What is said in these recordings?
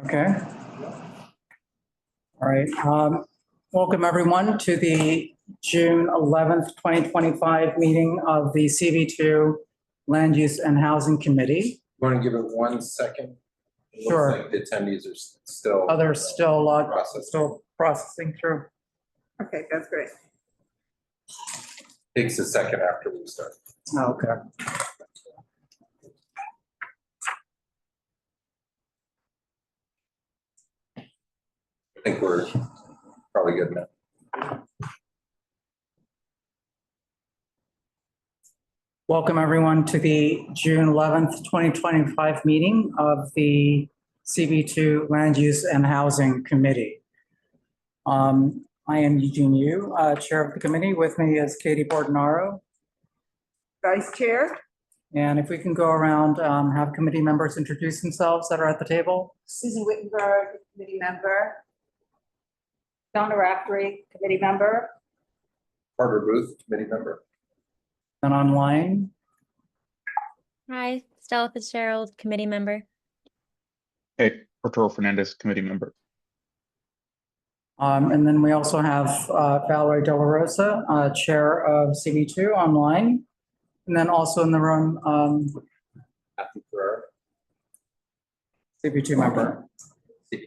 Okay. All right. Welcome everyone to the June 11th, 2025 meeting of the CB2 Land Use and Housing Committee. Want to give it 1 second? It Sure. looks like the attendees are still. Oh, they're still processing. still processing through. Okay, that's great. Takes a second after we start. Okay. I think we're probably good now. Welcome everyone to the June 11th, 2025 meeting of the CB2 Land Use and Housing Committee. I am Eugene Yu, Chair of the committee. With me is Katie Bordenaro. Vice Chair, And if we can go around, have committee members introduce themselves that are at the table. Susan Wittenberg, committee member. Donna Raftery, committee member. Carter Booth, committee member. And online, Hi, Stella Fitzgerald, committee member. Hey, Arturo Fernandez, committee member. and then we also have Valerie De La Rosa, Chair of CB2 online. And then also in the room, Matthew Ferrer. CB2 member. Is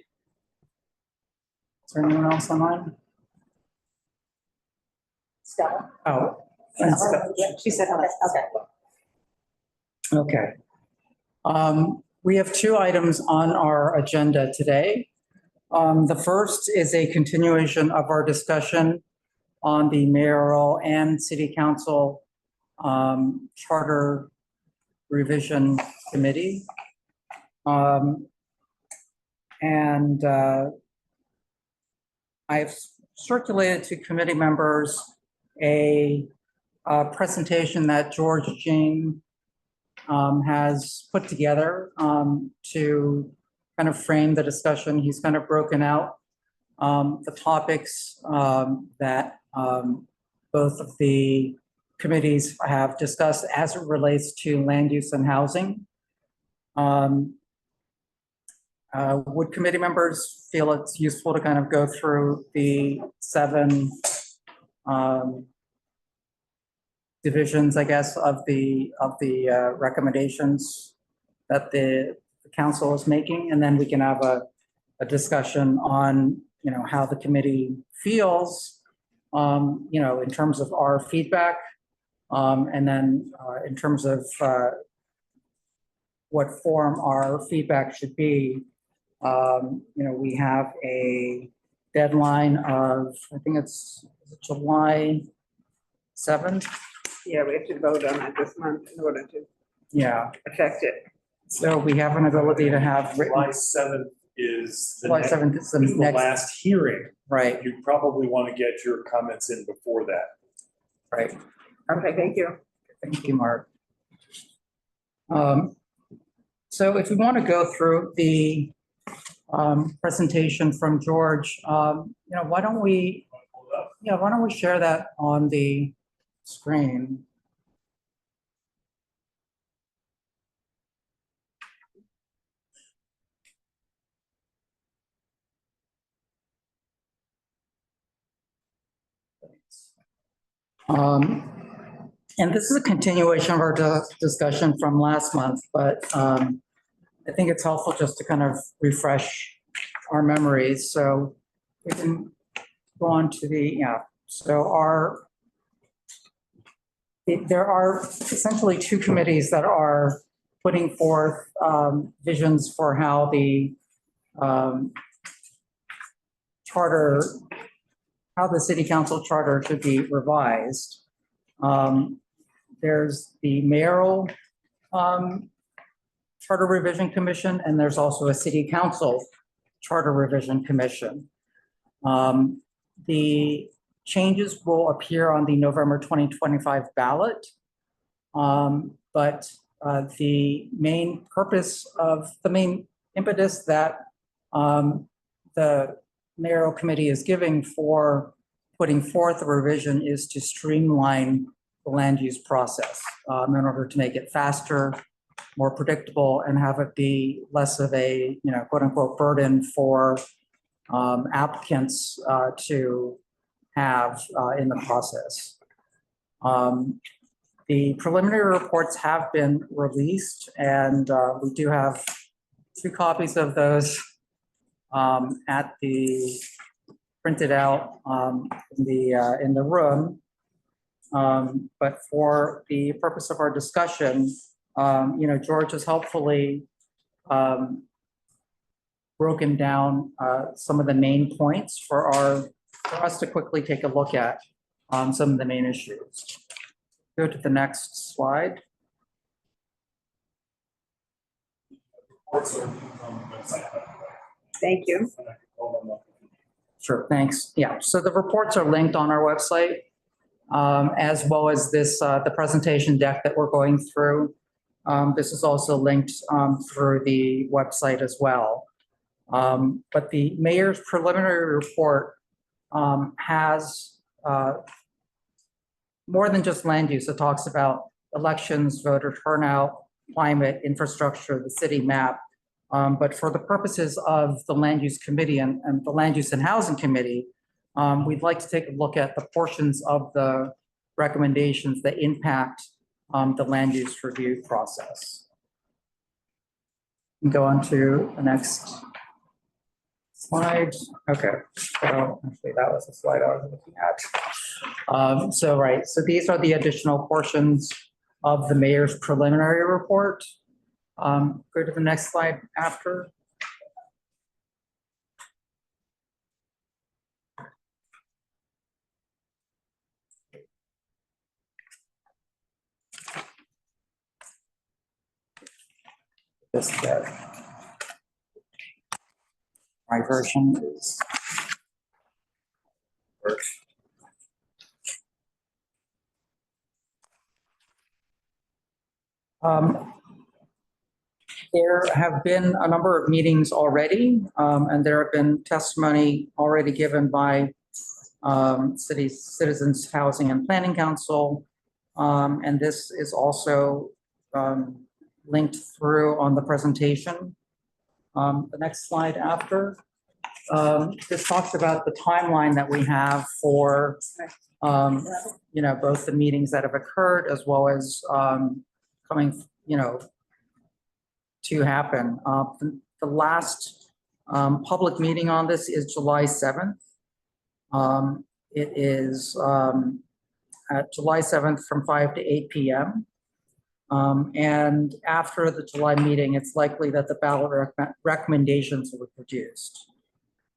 there anyone else online? Stella. Oh, She said hello. Okay. okay. We have two items on our agenda today. The first is a continuation of our discussion on the mayoral and city council charter revision committee. I've circulated to committee members a presentation that George Jing has put together to kind of frame the discussion. He's kind of broken out the topics that both of the committees have discussed as it relates to land use and housing. Would committee members feel it's useful to kind of go through the 7 divisions, I guess, of the recommendations that the council is making, and then we can have a discussion on, how the committee feels, in terms of our feedback, and then in terms of what form our feedback should be. We have a deadline of, I think it's July 7th. Yeah, we have to vote on it this month in order to Yeah, affect it. so we have an ability to have written, July 7th is the July next, 7th is the is the next, last hearing. right, You probably want to get your comments in before that. right. Okay, thank you. Thank you, Mark. So if we want to go through the presentation from George, why don't we share that on the screen? And this is a continuation of our discussion from last month, but I think it's helpful just to kind of refresh our memories. So we can go on to so there are essentially 2 committees that are putting forth visions for how the how the city council charter should be revised. There's the mayoral charter revision commission, and there's also a city council charter revision commission. The changes will appear on the November 2025 ballot, but the main impetus that the mayoral committee is giving for putting forth a revision is to streamline the land use process in order to make it faster, more predictable and have it be less of a, quote unquote burden for applicants to have in the process. The preliminary reports have been released, and we do have 2 copies of those at the printed out in the room. But for the purpose of our discussion, George has helpfully broken down some of the main points for us to quickly take a look at some of the main issues. Go to the next slide. Thank you. Sure, thanks. Yeah, so the reports are linked on our website, as well as this, the presentation deck that we're going through. This is also linked through the website as well. But the mayor's preliminary report has more than just land use. It talks about elections, voter turnout, climate, infrastructure, the city map. But for the purposes of the Land Use Committee and the Land Use and Housing Committee, we'd like to take a look at the portions of the recommendations that impact the land use review process. Go on to the next slide. Okay, so actually that was the slide I was looking at. So these are the additional portions of the mayor's preliminary report. Go to the next slide after. This my version is. There have been a number of meetings already, and there have been testimony already given by Citizens Housing and Planning Council. And this is also linked through on the presentation. The next slide after. This talks about the timeline that we have for, both the meetings that have occurred as well as coming, to happen. The last public meeting on this is July 7th. It is at July 7th from 5 to 8 p.m. And after the July meeting, it's likely that the ballot recommendations will be produced.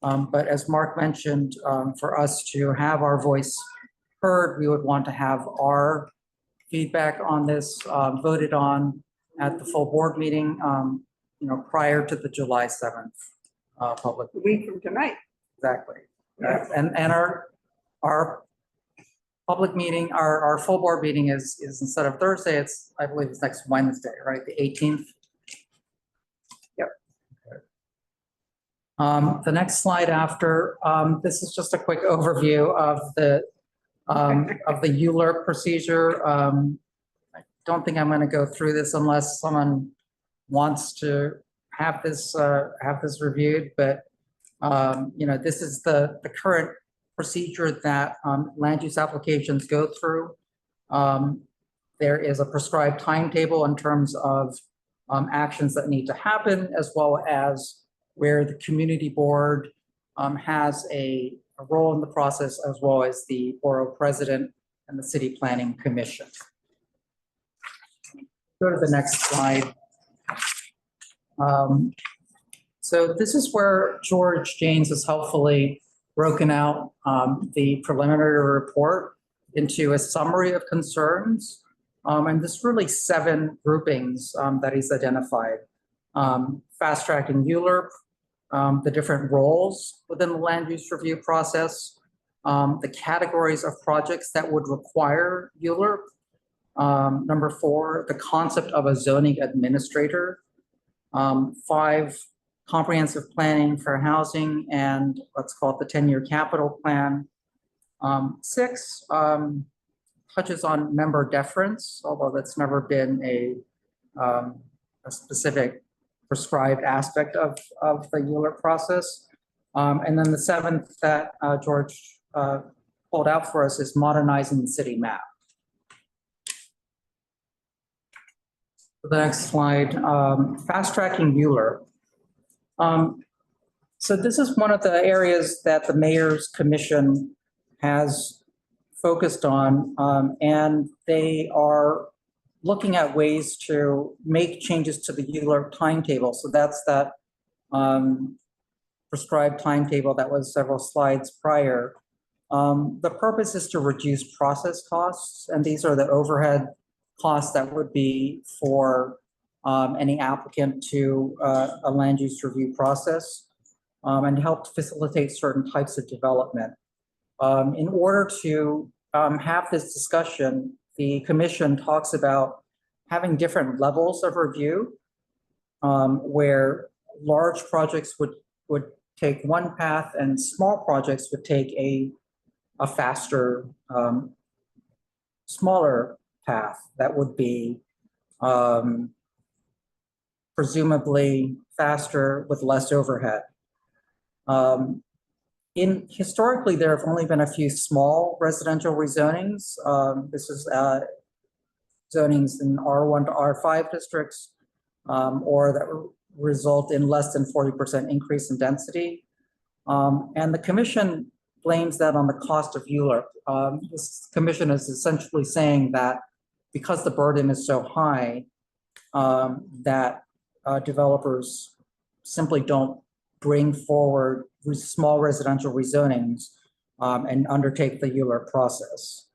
But as Mark mentioned, for us to have our voice heard, we would want to have our feedback on this voted on at the full board meeting, prior to the July 7th public. A week from tonight. Exactly. And our public meeting, our full board meeting is instead of Thursday, I believe it's next Wednesday, right? The 18th. Yep. The next slide after, this is just a quick overview of the ULURP procedure. I don't think I'm going to go through this unless someone wants to have this reviewed, but this is the current procedure that land use applications go through. There is a prescribed timetable in terms of actions that need to happen, as well as where the community board has a role in the process, as well as the borough president and the city planning commission. Go to the next slide. So this is where George Janes has helpfully broken out the preliminary report into a summary of concerns. And there's really 7 groupings that he's identified. Fast tracking ULURP, the different roles within the land use review process, the categories of projects that would require ULURP. Number 4, the concept of a zoning administrator. 5, comprehensive planning for housing and let's call it the 10-year capital plan. 6, touches on member deference, although that's never been a specific prescribed aspect of the ULURP process. And then the seventh that George pulled out for us is modernizing the city map. The next slide, fast tracking ULURP. So this is one of the areas that the Mayor's Commission has focused on, and they are looking at ways to make changes to the ULURP timetable. So that's that prescribed timetable that was several slides prior. The purpose is to reduce process costs, and these are the overhead costs that would be for any applicant to a land use review process, and help facilitate certain types of development. In order to have this discussion, the commission talks about having different levels of review, where large projects would take one path and small projects would take a faster, smaller path that would be presumably faster with less overhead. Historically, there have only been a few small residential rezonings. This is zonings in R1 to R5 districts, or that result in less than 40% increase in density. And the commission blames that on the cost of ULURP. This commission is essentially saying that because the burden is so high, that developers simply don't bring forward small residential rezonings and undertake the ULURP process.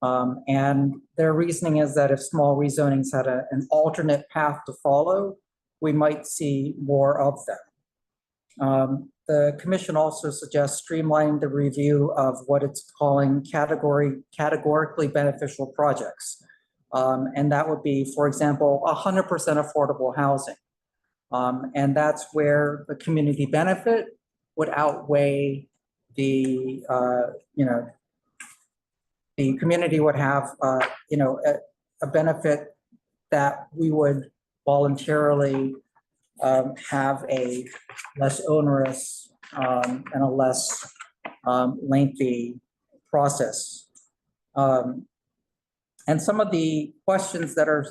And their reasoning is that if small rezonings had an alternate path to follow, we might see more of them. The commission also suggests streamlining the review of what it's calling categorically beneficial projects. And that would be, for example, 100% affordable housing. And that's where the community benefit would outweigh the, the community would have, a benefit that we would voluntarily have a less onerous and a less lengthy process. And some of the questions that are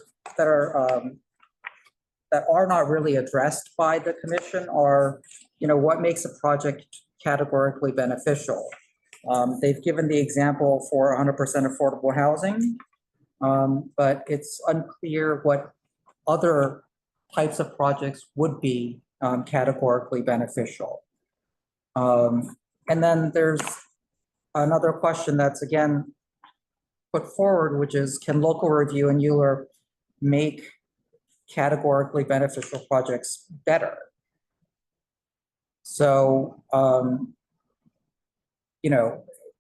not really addressed by the commission are, what makes a project categorically beneficial? They've given the example for 100% affordable housing, but it's unclear what other types of projects would be categorically beneficial. And then there's another question that's again put forward, which is, can local review and ULURP make categorically beneficial projects better? So,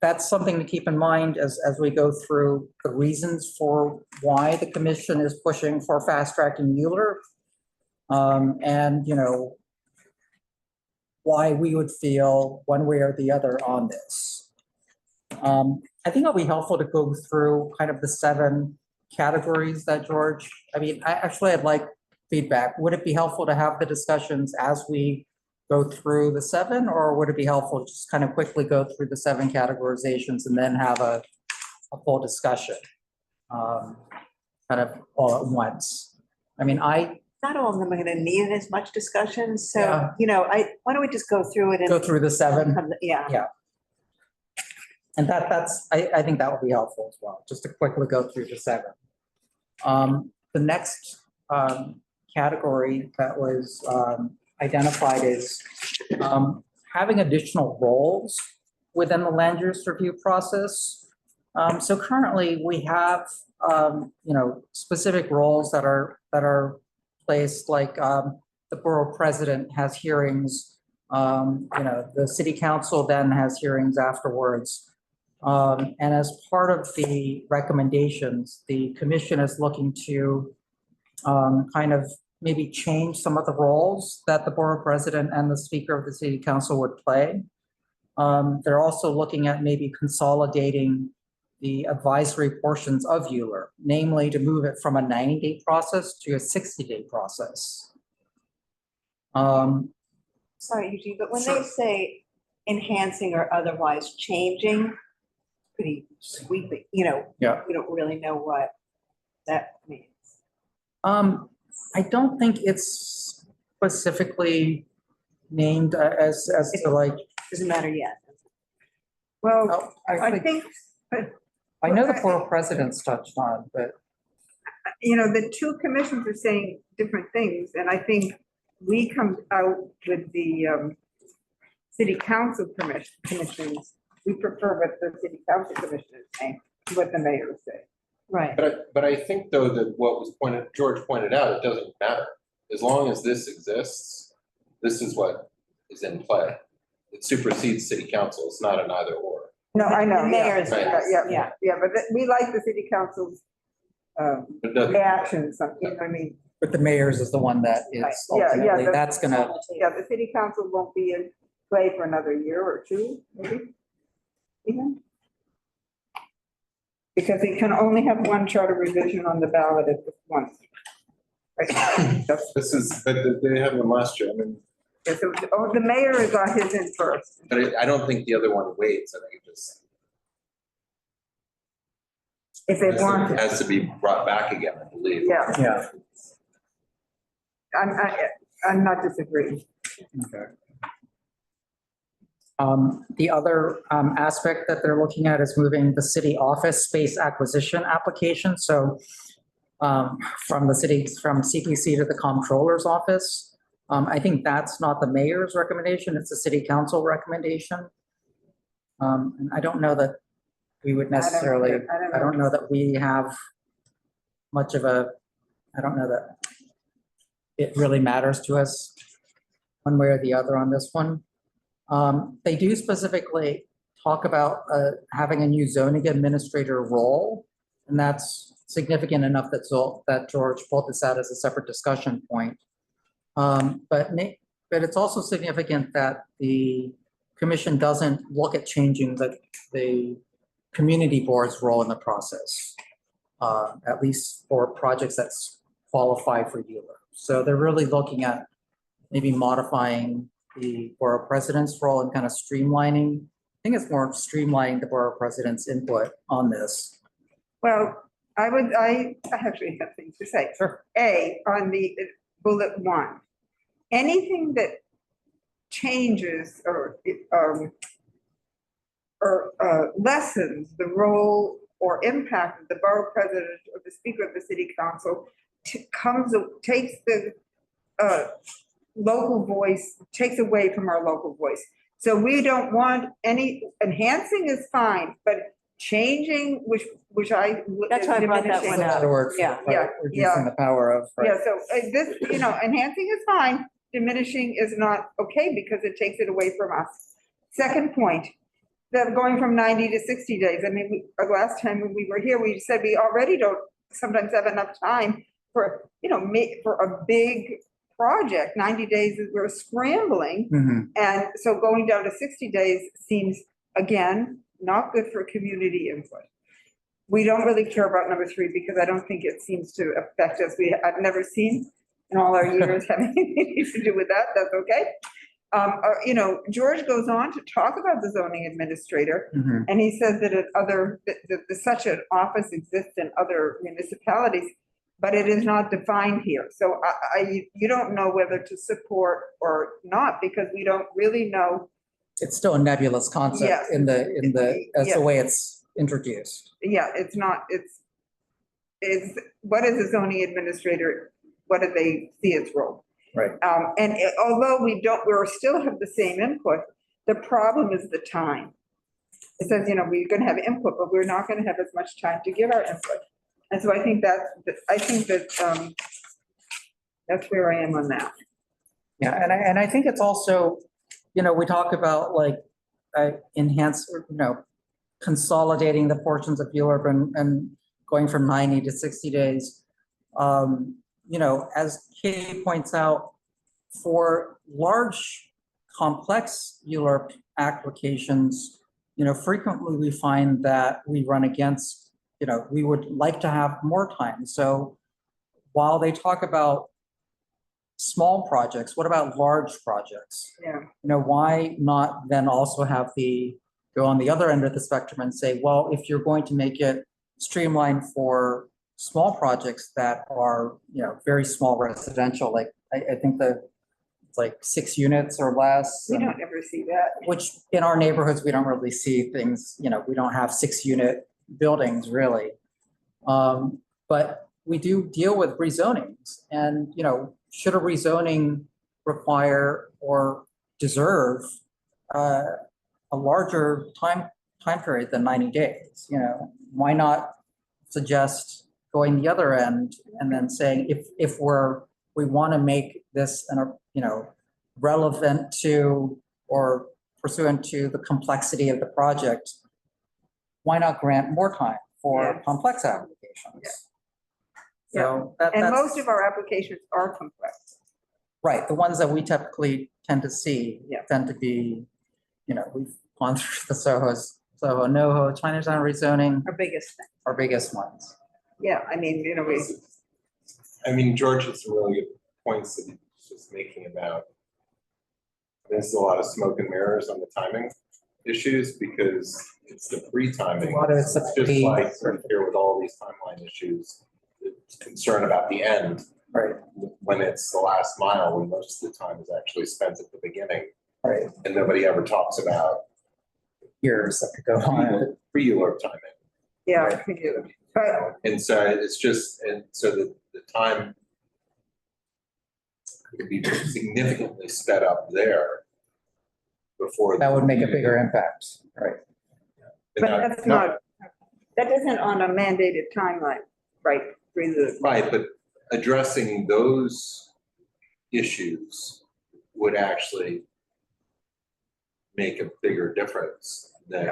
that's something to keep in mind as we go through the reasons for why the commission is pushing for fast tracking ULURP, and why we would feel one way or the other on this. I think it'll be helpful to go through kind of the 7 categories that George, I'd like feedback. Would it be helpful to have the discussions as we go through the 7, or would it be helpful to just kind of quickly go through the 7 categorizations and then have a full discussion, kind of all at once? Not all of them are gonna need as much discussion, so, Yeah. why don't we just go through it and. Go through the 7. Yeah. And I think that would be helpful as well, just to quickly go through the 7. The next category that was identified is having additional roles within the land use review process. So currently we have specific roles that are placed, like the borough president has hearings, the city council then has hearings afterwards. And as part of the recommendations, the commission is looking to kind of maybe change some of the roles that the borough president and the speaker of the city council would play. They're also looking at maybe consolidating the advisory portions of ULURP, namely to move it from a 90-day process to a 60-day process. Sorry, Eugene, but when Sure. they say enhancing or otherwise changing, pretty sweeping, Yeah. we don't really know what that means. I don't think it's specifically named as to like, Doesn't matter yet. Well, oh, I think, I know the Board of Presidents touched on, but the two commissions are saying different things, and I think we come out with the city council commissions. We prefer what the city council commissioners say, what the mayor say. Right. But I think though that what was George pointed out, it doesn't matter. As long as this exists, this is what is in play. It supersedes city council. It's not an either or. No, I know, The yeah, mayor's, Right. yeah, but we like the city council's It doesn't. reactions, I mean, the mayor's is the one that is Right. Yeah, ultimately, the- that's gonna, yeah, the city council won't be in play for another year or two, maybe, even. Because they can only have one charter revision on the ballot at once. Right. This is, but they had one last year. I mean, Yeah, so, the mayor is on his in first. but I don't think the other one waits. I think it just If they want it. has to be brought back again, I believe. Yeah. yeah. I'm not disagreeing. Okay. The other aspect that they're looking at is moving the city office space acquisition application. So from CPC to the comptroller's office. I think that's not the mayor's recommendation, it's the city council recommendation. And I don't know that we would necessarily, I don't know that we have much of a, I don't know that it really matters to us one way or the other on this one. They do specifically talk about having a new zoning administrator role, and that's significant enough that George pulled this out as a separate discussion point. But it's also significant that the commission doesn't look at changing the community board's role in the process, at least for projects that qualify for ULURP. So they're really looking at maybe modifying the borough president's role and kind of streamlining. I think it's more streamlining the borough president's input on this. Well, I actually have things to say. Sure. On the bullet 1, anything that changes or lessens the role or impact of the borough president or the speaker of the city council takes the local voice, takes away from our local voice. So we don't want any, enhancing is fine, but changing, which I. That's why I brought that one In up. other words, Yeah. reducing the power of. right. Yeah, so this, enhancing is fine, diminishing is not okay because it takes it away from us. Second point, that going from 90 to 60 days. I mean, last time when we were here, we said we already don't sometimes have enough time for, for a big project. 90 days is we're scrambling. Mhm. And so going down to 60 days seems, again, not good for community input. We don't really care about number 3 because I don't think it seems to affect us. I've never seen in all our years having anything to do with that. That's okay. George goes on to talk about the zoning administrator, Mhm. and he says that such an office exists in other municipalities, but it is not defined here. So you don't know whether to support or not because we don't really know. It's still a nebulous concept Yes. in the as Yes. the way it's introduced. Yeah, it's not, it's what is a zoning administrator? What do they see its role? Right. Although we still have the same input, the problem is the time. It says, we're gonna have input, but we're not gonna have as much time to give our input. And so I think that that's where I am on that. Yeah, and I think it's also, we talk about consolidating the portions of ULURP and going from 90 to 60 days. As Katie points out, for large, complex ULURP applications, frequently we find that we run against, we would like to have more time. So while they talk about small projects, what about large projects? Yeah. Why not then also have go on the other end of the spectrum and say, well, if you're going to make it streamlined for small projects that are, very small residential, like I think it's like 6 units or less. We and- don't ever see that. Which in our neighborhoods, we don't really see things, we don't have 6-unit buildings really. But we do deal with rezonings and, should a rezoning require or deserve a larger time period than 90 days? Why not suggest going the other end and then saying if we want to make this relevant to or pursuant to the complexity of the project, why not grant more time for Yeah. complex applications? So And that's most of our applications are complex. right. The ones that we typically tend to see Yeah. tend to be, we've gone through the Soho, NoHo, Chinatown rezoning, Our biggest thing. our biggest ones. Yeah, I mean, George has some really good points that he's just making about. There's a lot of smoke and mirrors on the timing issues because it's the pre-timing. A lot of it's the Just pre- like right here with all these timeline issues, it's concern about the end. Right. When it's the last mile, when most of the time is actually spent at the beginning. Right. And nobody ever talks about Years that could go on. pre-ULURP timing. yeah, we do. But And so it's just, and so the time could be significantly sped up there before. That would make a bigger impact, right? And But that's not, that isn't on a mandated timeline, right? Through the, right, but addressing those issues would actually make a bigger difference than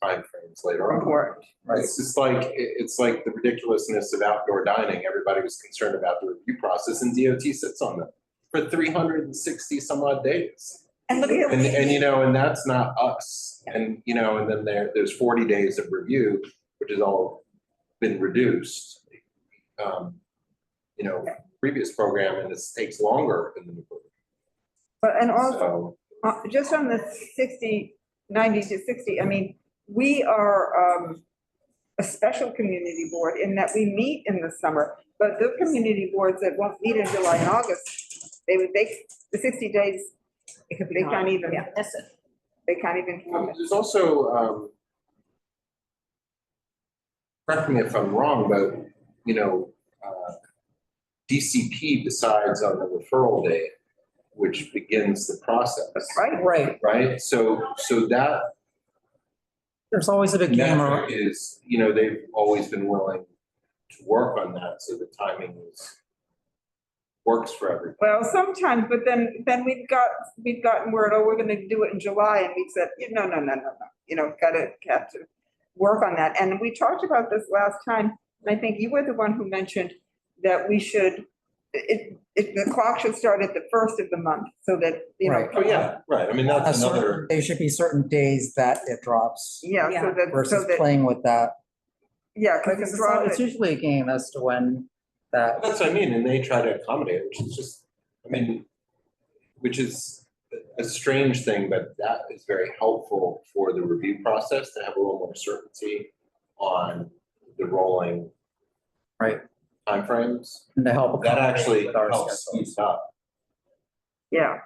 timeframes later on. report. Right. It's just like, it's like the ridiculousness of outdoor dining. Everybody was concerned about the review process and DOT sits on them for 360 some odd days. And look at. And and that's not us. And, and then there's 40 days of review, which has all been reduced. Previous program, and this takes longer than the new program. But, and also, So, just on the 90 to 60, I mean, we are a special community board in that we meet in the summer, but the community boards that won't meet in July and August, the 60 days, they can't even, they can't even commit. there's also, correct me if I'm wrong, but, DCP decides on the referral date, which begins the process. Right. Right. Right, so that There's always a big game metric around. is, they've always been willing to work on that, so the timing works for everybody. Well, sometimes, but then we've gotten word, oh, we're gonna do it in July, and we said, no, got to work on that. And we talked about this last time, and I think you were the one who mentioned that we should, the clock should start at the first of the month, so that, Right. Oh, yeah, right, I mean, that's another, There should be certain days that it drops Yeah, versus playing with that. yeah, because Because it's drop it's it. usually a game as to when that, that's what I mean, and they try to accommodate, which is just, which is a strange thing, but that is very helpful for the review process to have a little more certainty on the rolling right, timeframes. and to help. That actually with our helps schedules. speed up. Yeah,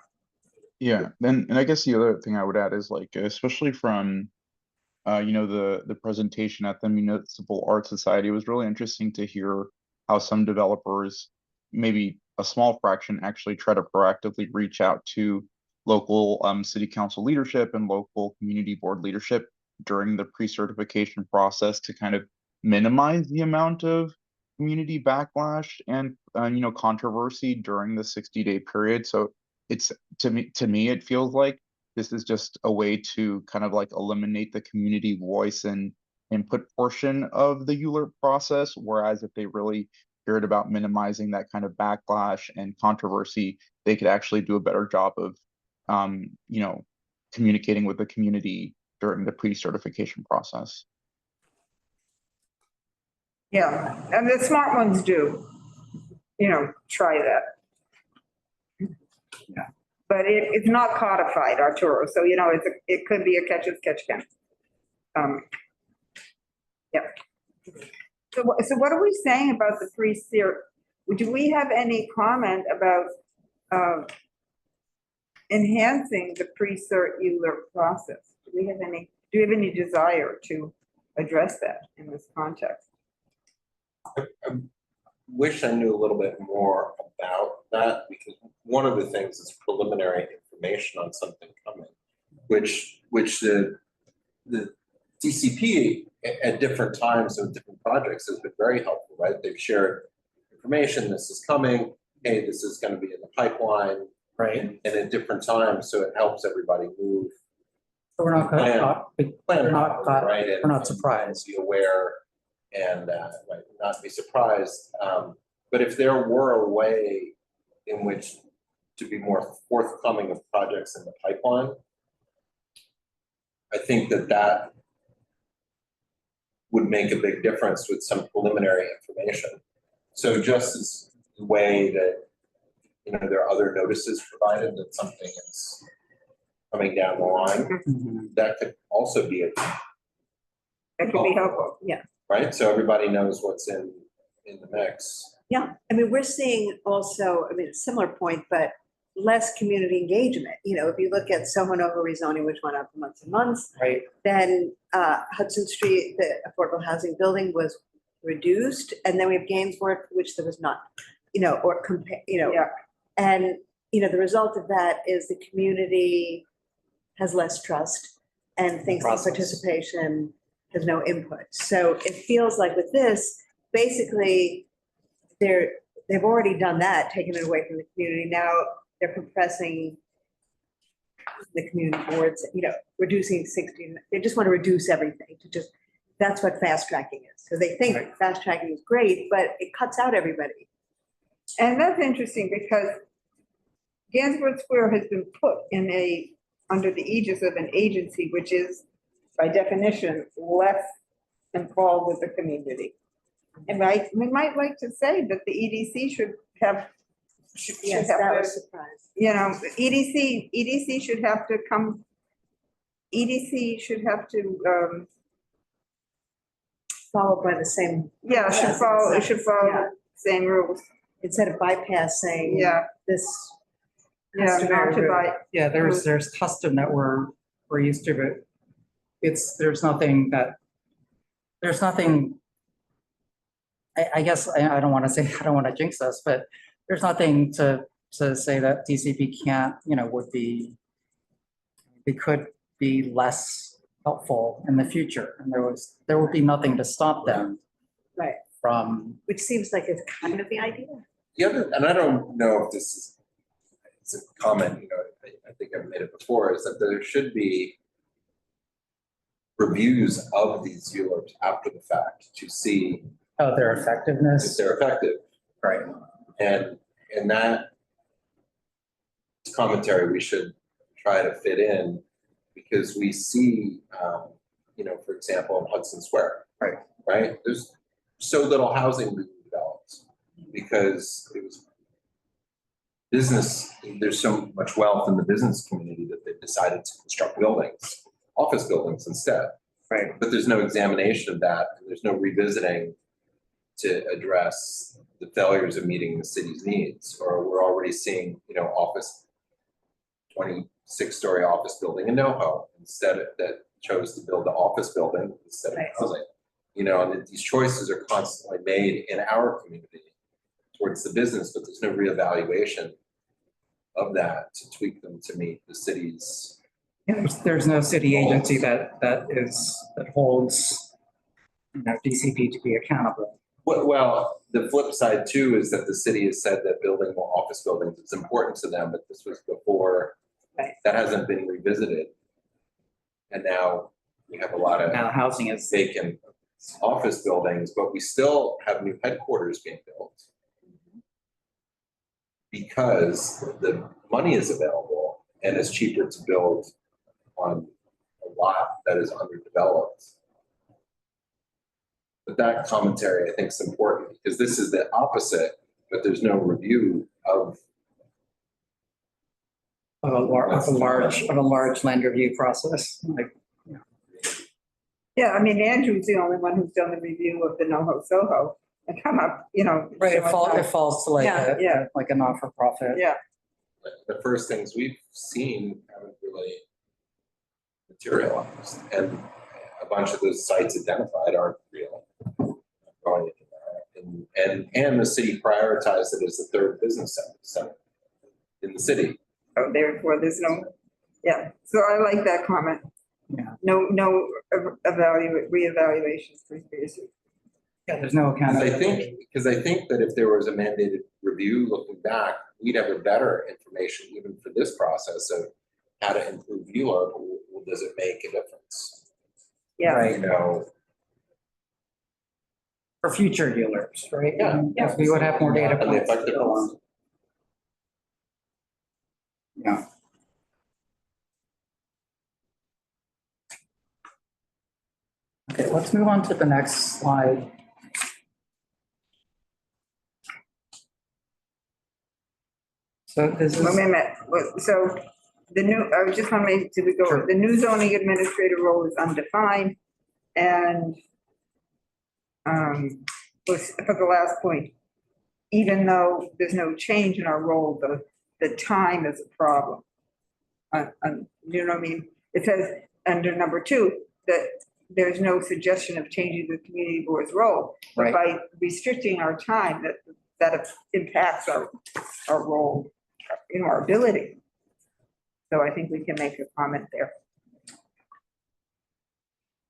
Yeah, then and I guess the other thing I would add is like, especially from the presentation at the Municipal Art Society, it was really interesting to hear how some developers, maybe a small fraction, actually try to proactively reach out to local city council leadership and local community board leadership during the pre-certification process to kind of minimize the amount of community backlash and controversy during the 60-day period. So it's to me it feels like this is just a way to kind of like eliminate the community voice and input portion of the ULURP process, whereas if they really cared about minimizing that kind of backlash and controversy, they could actually do a better job of communicating with the community during the pre-certification process. Yeah, and the smart ones do, try that. Yeah. But it's not codified, Arturo, so, it could be a catch as catch can. Yeah. So what are we saying about the pre-cert? Do we have any comment about enhancing the pre-cert ULURP process? Do you have any desire to address that in this context? I wish I knew a little bit more about that, because one of the things is preliminary information on something coming, which the DCP at different times of different projects has been very helpful, right? They've shared information, this is coming, hey, this is going to be in the pipeline, Right. and at different times, so it helps everybody move. So we're not Plan. gonna, Plan we're not, properly, right? And- we're not and surprised. Be aware and right, not be surprised. But if there were a way in which to be more forthcoming of projects in the pipeline, I think that would make a big difference with some preliminary information. So just as the way that, there are other notices provided that something is coming down the line, Mhm. that could also be That could be helpful, yeah. right? So everybody knows what's in the mix. Yeah, I mean, we're seeing also, a similar point, but less community engagement. If you look at Soho Nova rezoning, which went on for months and months, Right. then Hudson Street, the affordable housing building was reduced, and then we have Gainsborough, which there was not, or compare, Yeah. and, the result of that is the community has less trust and thinks that Process. participation has no input. So it feels like with this, basically, they've already done that, taken it away from the community. Now they're compressing the community boards, reducing 60, they just want to reduce everything to just, that's what fast tracking is. So they think Right. fast tracking is great, but it cuts out everybody. And that's interesting because Gainsborough Square has been put under the aegis of an agency, which is by definition less involved with the community. And we might like to say that the EDC should have, Yes, that have was to, surprised. EDC should have to come, EDC should have to, Followed by the same, yeah, it should follow Yeah. the same rules. instead of bypassing Yeah, this. yeah, not customary to route. buy, Yeah, there's custom that we're used to, but there's nothing, I guess, I don't want to say, I don't want to jinx us, but there's nothing to say that DCP can't, it could be less helpful in the future. And there would be nothing to stop them Right. from, Which seems like it's kind of the idea. The other, and I don't know if this is, it's a comment, I think I've made it before, is that there should be reviews of these ULURPs after the fact to see their if effectiveness. they're effective. Right. And that commentary we should try to fit in, because we see, for example, in Hudson Square. Right? There's so little housing being developed because it was business, there's so much wealth in the business community that they've decided to construct buildings, office buildings instead. Right. But there's no examination of that, and there's no revisiting to address the failures of meeting the city's needs. Or we're already seeing, 26-story office building in NoHo instead of, that chose to build the office building instead of Right. housing. And these choices are constantly made in our community towards the business, but there's no reevaluation of that to tweak them to meet the city's. There's no city agency that holds, DCP to be accountable. Well, the flip side too is that the city has said that building more office buildings is important to them, but this was before. Right. That hasn't been revisited. And now we have a lot of Now housing is, vacant office buildings, but we still have new headquarters being built. Because the money is available and it's cheaper to build on a lot that is underdeveloped. But that commentary, I think, is important because this is the opposite, but there's no review of. Of a large land review process, like, Yeah, I mean, Andrew's the only one who's done the review of the NoHo Soho and come up, right, it falls to like Yeah, yeah. like a not-for-profit. Yeah, The first things we've seen haven't really materialized, and a bunch of those sites identified aren't real. Going into that. And the city prioritized it as the third business center in the city. so therefore there's no, yeah, so I like that comment. Yeah. No reevaluations previously. Yeah, there's no account. Because I think that if there was a mandated review looking back, we'd have a better information even for this process of how to improve ULURP. Does it make a difference? Yeah, Right. You know, For future dealers, right? Yeah. If we would have more data and the points. to go on. effectiveness. Yeah. Okay, let's move on to the next slide. So this wait a is, minute, so the new, I just want to make, did we go, Sure. the new zoning administrator role is undefined and was for the last point, even though there's no change in our role, the time is a problem. You know what I mean? It says under number 2 that there's no suggestion of changing the community board's role. But Right. by restricting our time, that impacts our role, our ability. So I think we can make a comment there.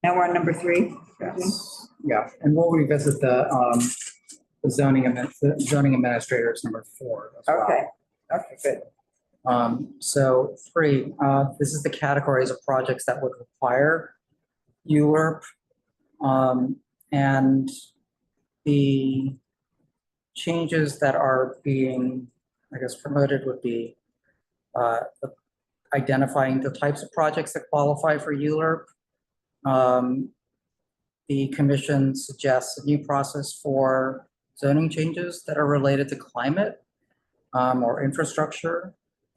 Now we're on number 3. yes, yeah, and we'll revisit the zoning administrators number 4 as well. Okay, good. So 3, this is the categories of projects that would require ULURP. And the changes that are being, I guess, promoted would be identifying the types of projects that qualify for ULURP. The commission suggests a new process for zoning changes that are related to climate or infrastructure,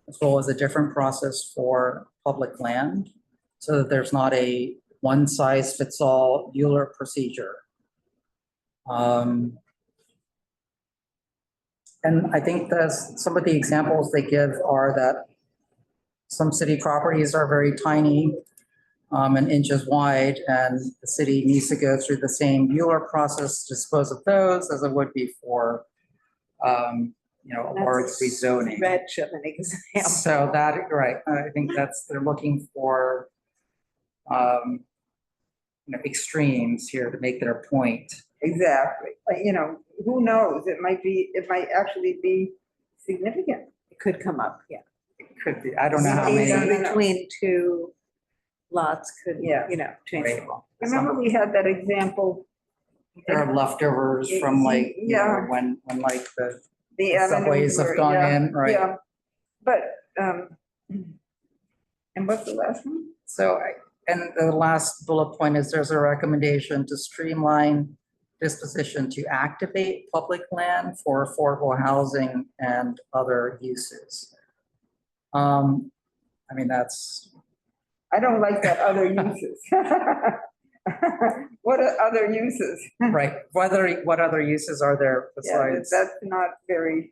as well as a different process for public land, so that there's not a one-size-fits-all ULURP procedure. And I think that some of the examples they give are that some city properties are very tiny and inches wide, and the city needs to go through the same ULURP process to dispose of those as it would be for, a large rezoning. Stretch of an example. So that, right, I think they're looking for, extremes here to make their point. Exactly. But, who knows? It might actually be significant. It could come up, yeah. It could be, I don't know how Space many. No. between 2 lots could, Yeah. change. Right. Remember we had that example, There are leftovers from like, Yeah. when like the the avenues subways have were- gone yeah, in, right? Yeah, but, and what's the last one? So, and the last bullet point is there's a recommendation to streamline disposition to activate public land for affordable housing and other uses. That's, I don't like that other uses. What are other uses? right, what other uses are there Yeah, besides? that's not very,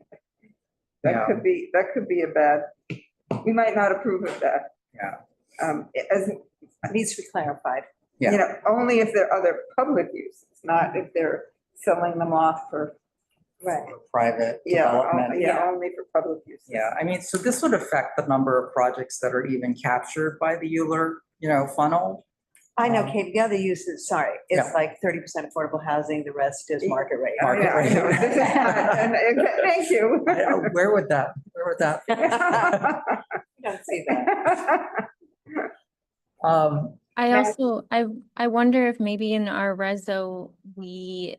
Yeah. that could be a bad, we might not approve of that. Yeah. As, It needs to be clarified. Yeah. only if there are other public uses, not if they're selling them off for, Right. Private yeah, development. only for public use. Yeah, so this would affect the number of projects that are even captured by the ULURP, funnel. I know, Kate, the other uses, sorry, it's Yeah. like 30% affordable housing, the rest is market rate. Market Yeah, I know. rate. This is not- Thank you. Where would that? You don't see that. I Matt? also, I wonder if maybe in our reso, we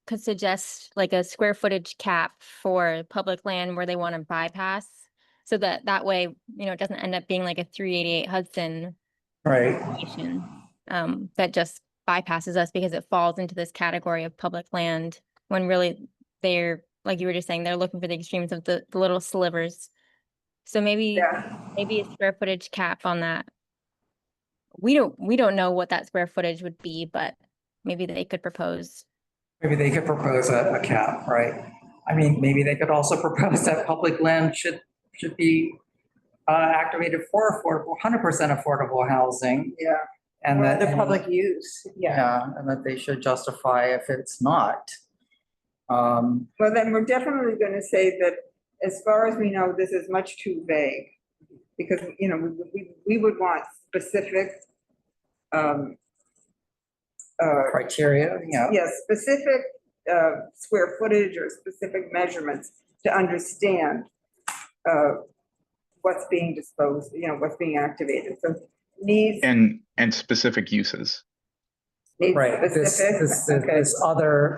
could suggest like a square footage cap for public land where they want to bypass. So that way, it doesn't end up being like a 388 Hudson Right. information, that just bypasses us because it falls into this category of public land when really they're, like you were just saying, they're looking for the extremes of the little slivers. So maybe a square footage cap on that. We don't know what that square footage would be, but maybe they could propose. Maybe they could propose a cap, right? I mean, maybe they could also propose that public land should be activated for affordable, 100% affordable housing. Yeah. And Or that. the public use, yeah. Yeah, and that they should justify if it's not. Well, then we're definitely going to say that as far as we know, this is much too vague. Because, you know, we would want specific, Criteria, yeah. yes, specific square footage or specific measurements to understand what's being disposed, you know, what's being activated. So needs. And specific uses. needs Right, this, specific, okay,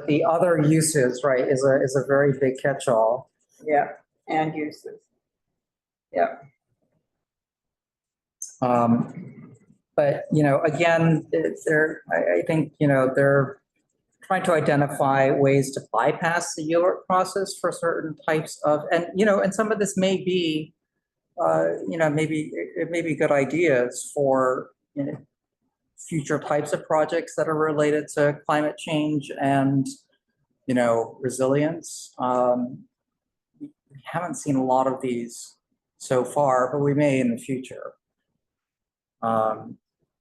the other uses, right, is a very big catch-all. yeah, and uses. Yeah, But, you know, again, I think, you know, they're trying to identify ways to bypass the ULURP process for certain types of, and, you know, and some of this may be, you know, maybe, it may be good ideas for, you know, future types of projects that are related to climate change and, you know, resilience. We haven't seen a lot of these so far, but we may in the future.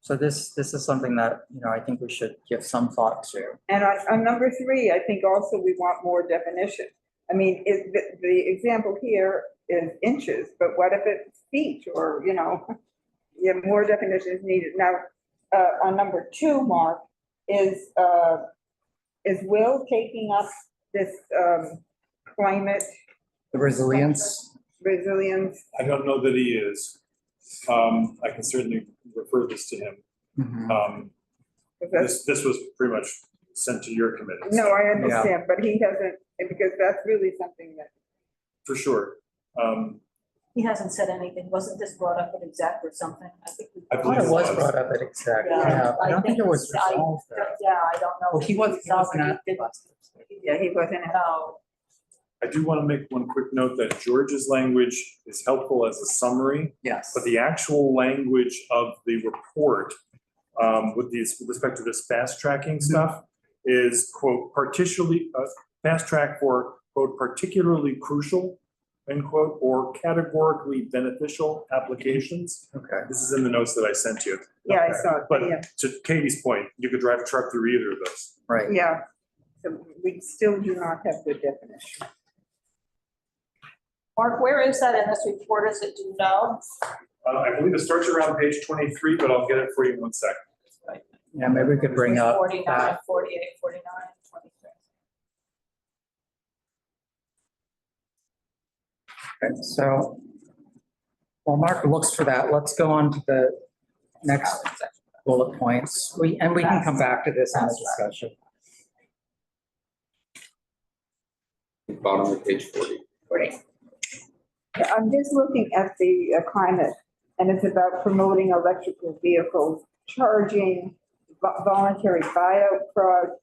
So this is something that, you know, I think we should give some thought to. and on number 3, I think also we want more definition. I mean, the example here is inches, but what if it's feet or, you know, yeah, more definition is needed. Now, on number 2, Mark, is Will taking up this climate The resilience, resilience? I don't know that he is. I can certainly refer this to him. mhm. This was pretty much sent to your committee. No, so I understand, but he hasn't, because that's really something that, For sure. He hasn't said anything. Wasn't this brought up at exec or something? I think. I I believe thought it was was. brought up at exec, Yeah, yeah. I don't think it was it's- resolved there. Yeah, I don't know. Well, he wasn't at the last. yeah, he wasn't. No, I do want to make one quick note that George's language is helpful as a summary, Yes. but the actual language of the report with respect to this fast tracking stuff is quote, particularly, fast track for quote, particularly crucial, end quote, or categorically beneficial applications. Okay. This is in the notes that I sent you. Yeah, I saw it, But yeah, to Katie's point, you could drive a truck through either of those. Right. yeah. So we still do not have good definition. Mark, where is that in this report? Is it, do you know? I believe it starts around page 23, but I'll get it for you in 1 second. Yeah, maybe we could bring up 49, that. 48, 49, 26. Okay, so while Mark looks for that, let's go on to the next bullet points. We can come back to this in the discussion. Bottom of page 40. Yeah, I'm just looking at the climate, and it's about promoting electrical vehicle charging, voluntary buyout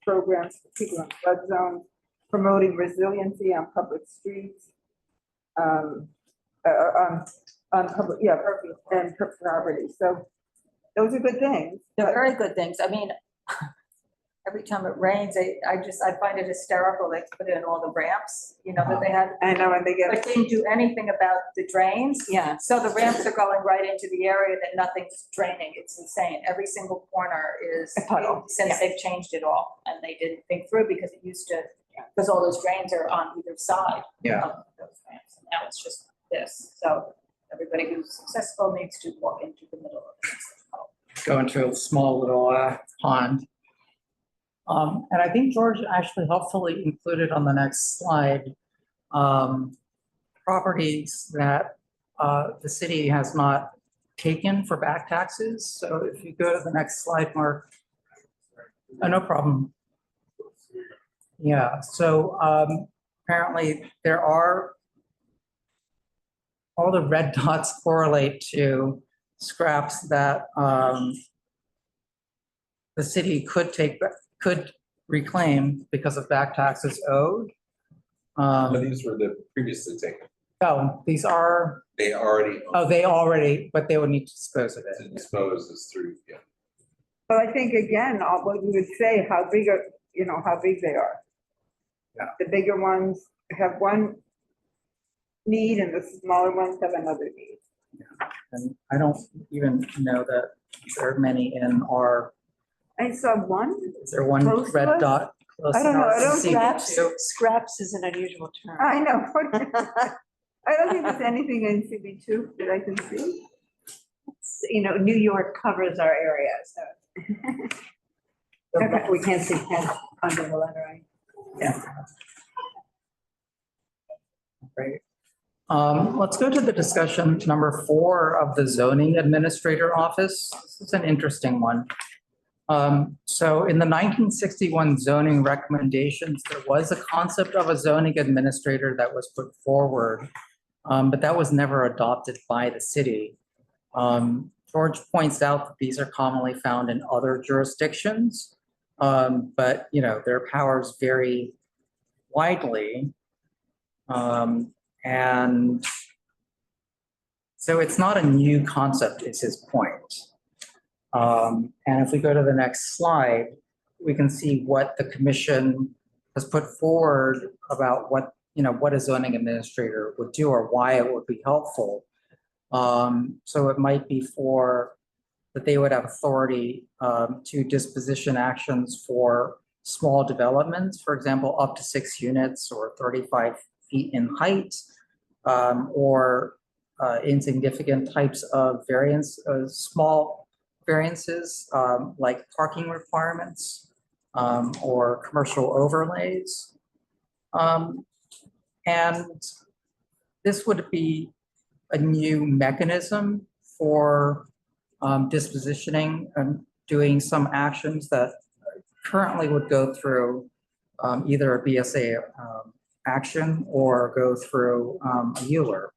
programs for people in flood zones, promoting resiliency on public streets, on public, yeah, and property. So those are good things. They're but- very good things. I mean, every time it rains, I find it hysterical. They put in all the ramps, you know, that they had. I know, and they But get, didn't do anything about the drains. Yeah. So the ramps are going right into the area that nothing's draining. It's insane. Every single corner is, A puddle, since yeah. they've changed it all. And they didn't think through because it used to, because all those drains are on either side Yeah. of those ramps. And now it's just this. So everybody who's successful needs to walk into the middle of it. Go into a small little pond. And I think George actually helpfully included on the next slide, properties that the city has not taken for back taxes. So if you go to the next slide, Mark. Oh, no problem. Yeah, so apparently there are, all the red dots correlate to scraps that the city could reclaim because of back taxes owed. But these were the previously taken. Oh, these are, They already. but they would need to dispose of To it. dispose is through, yeah. But I think again, what we would say, how big are, how big they are. Yeah. The bigger ones have one need and the smaller ones have another need. And I don't even know that there are many in our, I saw one, is there one Close to red us? dot? close I don't in know, our I don't CB2? Scraps is an unusual term. I know. I don't think there's anything in CB2 that I can see. New York covers our area, so. Okay. We can't see past under the lettering. Yeah. Great. Let's go to the discussion number 4 of the zoning administrator office. This is an interesting one. So in the 1961 zoning recommendations, there was a concept of a zoning administrator that was put forward, but that was never adopted by the city. George points out that these are commonly found in other jurisdictions, but their powers vary widely. And so it's not a new concept, is his point. And if we go to the next slide, we can see what the commission has put forward about what a zoning administrator would do or why it would be helpful. So it might be that they would have authority to disposition actions for small developments, for example, up to 6 units or 35 feet in height, or insignificant types of small variances, like parking requirements, or commercial overlays. And this would be a new mechanism for dispositioning and doing some actions that currently would go through either a BSA action or go through a EULR.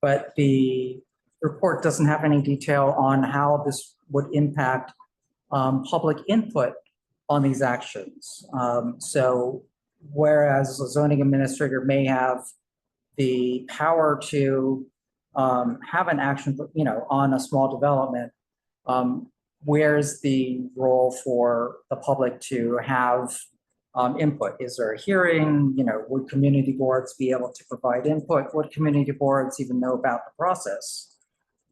But the report doesn't have any detail on how this would impact public input on these actions. So whereas a zoning administrator may have the power to have an action, on a small development, where's the role for the public to have input? Is there a hearing? Would community boards be able to provide input? Would community boards even know about the process?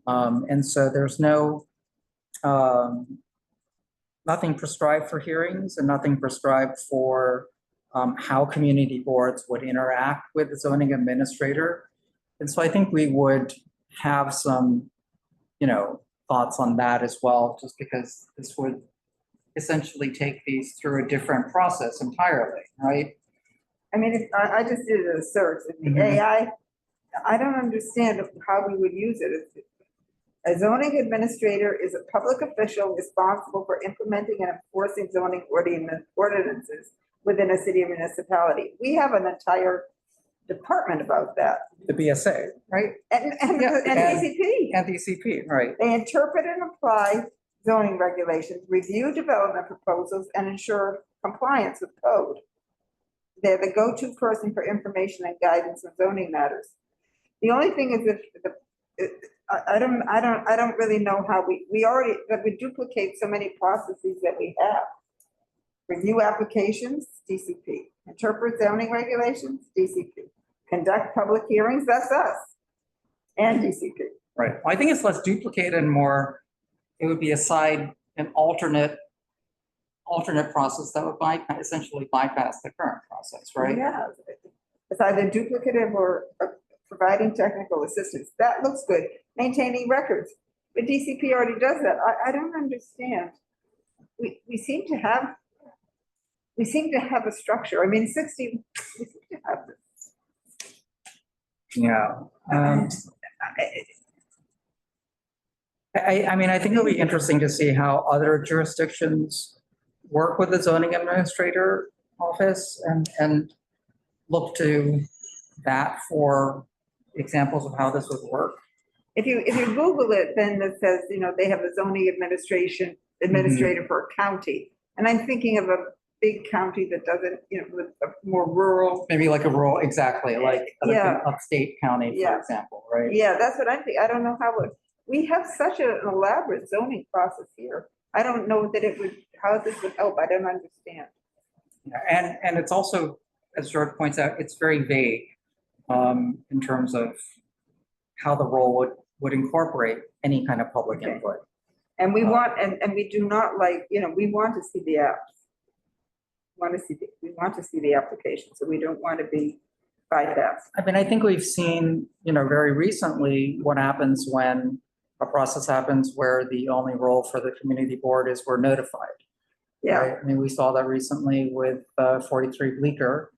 And so there's nothing prescribed for hearings and nothing prescribed for how community boards would interact with the zoning administrator. And so I think we would have some, thoughts on that as well, just because this would essentially take these through a different process entirely, right? I mean, I just did a search in the AI. I don't understand how we would use it. A zoning administrator is a public official responsible for implementing and enforcing zoning ordinances within a city or municipality. We have an entire department about that, The BSA, right? and Yeah, DCP. And DCP, right? They interpret and apply zoning regulations, review development proposals, and ensure compliance with code. They're the go-to person for information and guidance on zoning matters. The only thing is I don't really know how we duplicate so many processes that we have. Review applications, DCP. Interpret zoning regulations, DCP. Conduct public hearings, that's us. And DCP. Right. Well, I think it's less duplicated and more, it would be an alternate process that would essentially bypass the current process, right? Yeah. It's either duplicative or providing technical assistance. That looks good. Maintaining records. But DCP already does that. I don't understand. We seem to have a structure. I mean, we seem to have this. Yeah. I mean, I think it'll be interesting to see how other jurisdictions work with the zoning administrator office and look to that for examples of how this would work. if you Google it, then it says, you know, they have a zoning administrator for a county. And I'm thinking of a big county that doesn't, you know, with a more rural. Maybe like a rural, exactly, like an Yeah. upstate county, for Yeah. example, right? Yeah, that's what I think. I don't know how we have such an elaborate zoning process here. I don't know that it would, how this would help. I don't understand. Yeah, and it's also, as George points out, it's very vague in terms of how the role would incorporate any kind of public Okay. input. And we want, and we do not like, you know, we want to see the apps. We want to see the application, so we don't want to be bypassed. I mean, I think we've seen, you know, very recently what happens when a process happens where the only role for the community board is we're notified. Yeah, Right? I mean, we saw that recently with 43 Bleecker,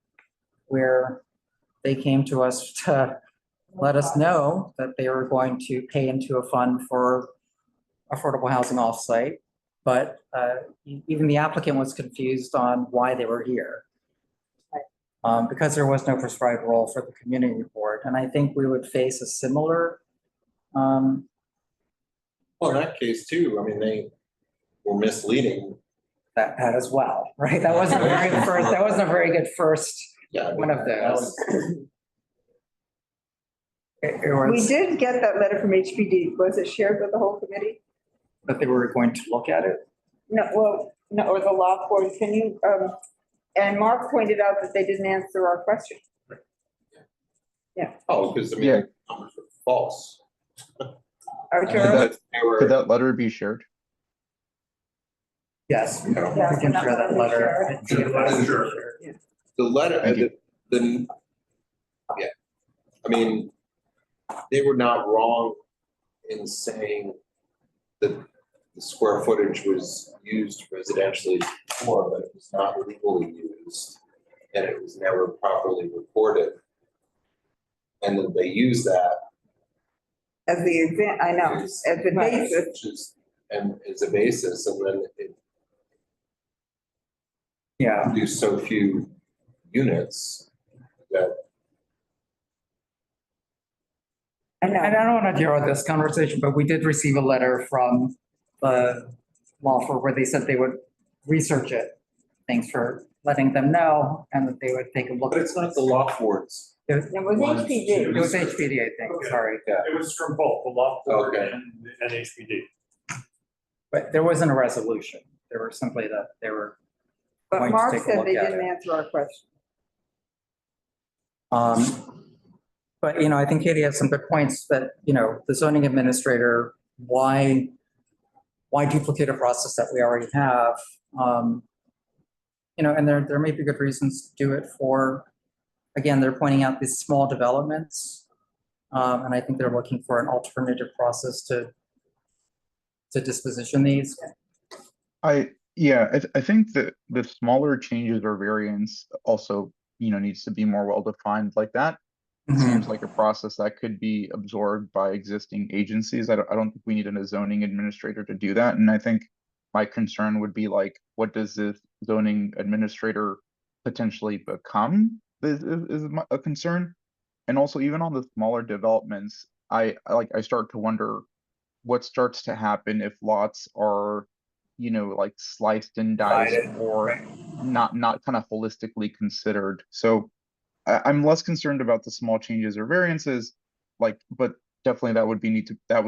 where they came to us to let us know that they were going to pay into a fund for affordable housing offsite. But even the applicant was confused on why they were here. Because there was no prescribed role for the community board. And I think we would face a similar. Well, in that case too, I mean, they were misleading. That as well, right? That wasn't a very good first, that wasn't a very good first Yeah. I mean, one of that those. was- It we was did get that letter from HPD. Was it shared with the whole committee? that they were going to look at it. No, well, no, or the law board. Can you, and Mark pointed out that they didn't answer our question. Oh, because I mean, Yeah. the numbers were false. Our I mean, Charles? that- they were, Could that letter be shared? Yes. you know, Yeah. We can share that letter. Sure. the letter, Thank you. yeah. I mean, they were not wrong in saying that the square footage was used residentially before, but it was not legally used. And it was never properly recorded. And then they use that. As the I know, as the basis. Which is, and as a basis, and then it Yeah, produced so few units that. I know. and I don't want to derail this conversation, but we did receive a letter from the law firm where they said they would research it. Thanks for letting them know and that they would take a look. But it's not the law boards. It was It was HPD. it was HPD, I think, sorry. Yeah. It was from both the law board Okay. and HPD. But there wasn't a resolution. There were simply that they were, But going to Mark take a said look they at didn't it. answer our question. but, you know, I think Katie has some good points that, you know, the zoning administrator, why duplicate a process that we already have? You know, and there may be good reasons to do it for, again, they're pointing out these small developments. And I think they're looking for an alternative process to disposition these. I think that the smaller changes or variants also, needs to be more well defined like that. It seems like a process that could be absorbed by existing agencies. I don't think we need a zoning administrator to do that. And I think my concern would be like, what does this zoning administrator potentially become is a concern. And also even on the smaller developments, I start to wonder what starts to happen if lots are, like sliced and diced Divided, or right. not kind of holistically considered. So I'm less concerned about the small changes or variances, but definitely that would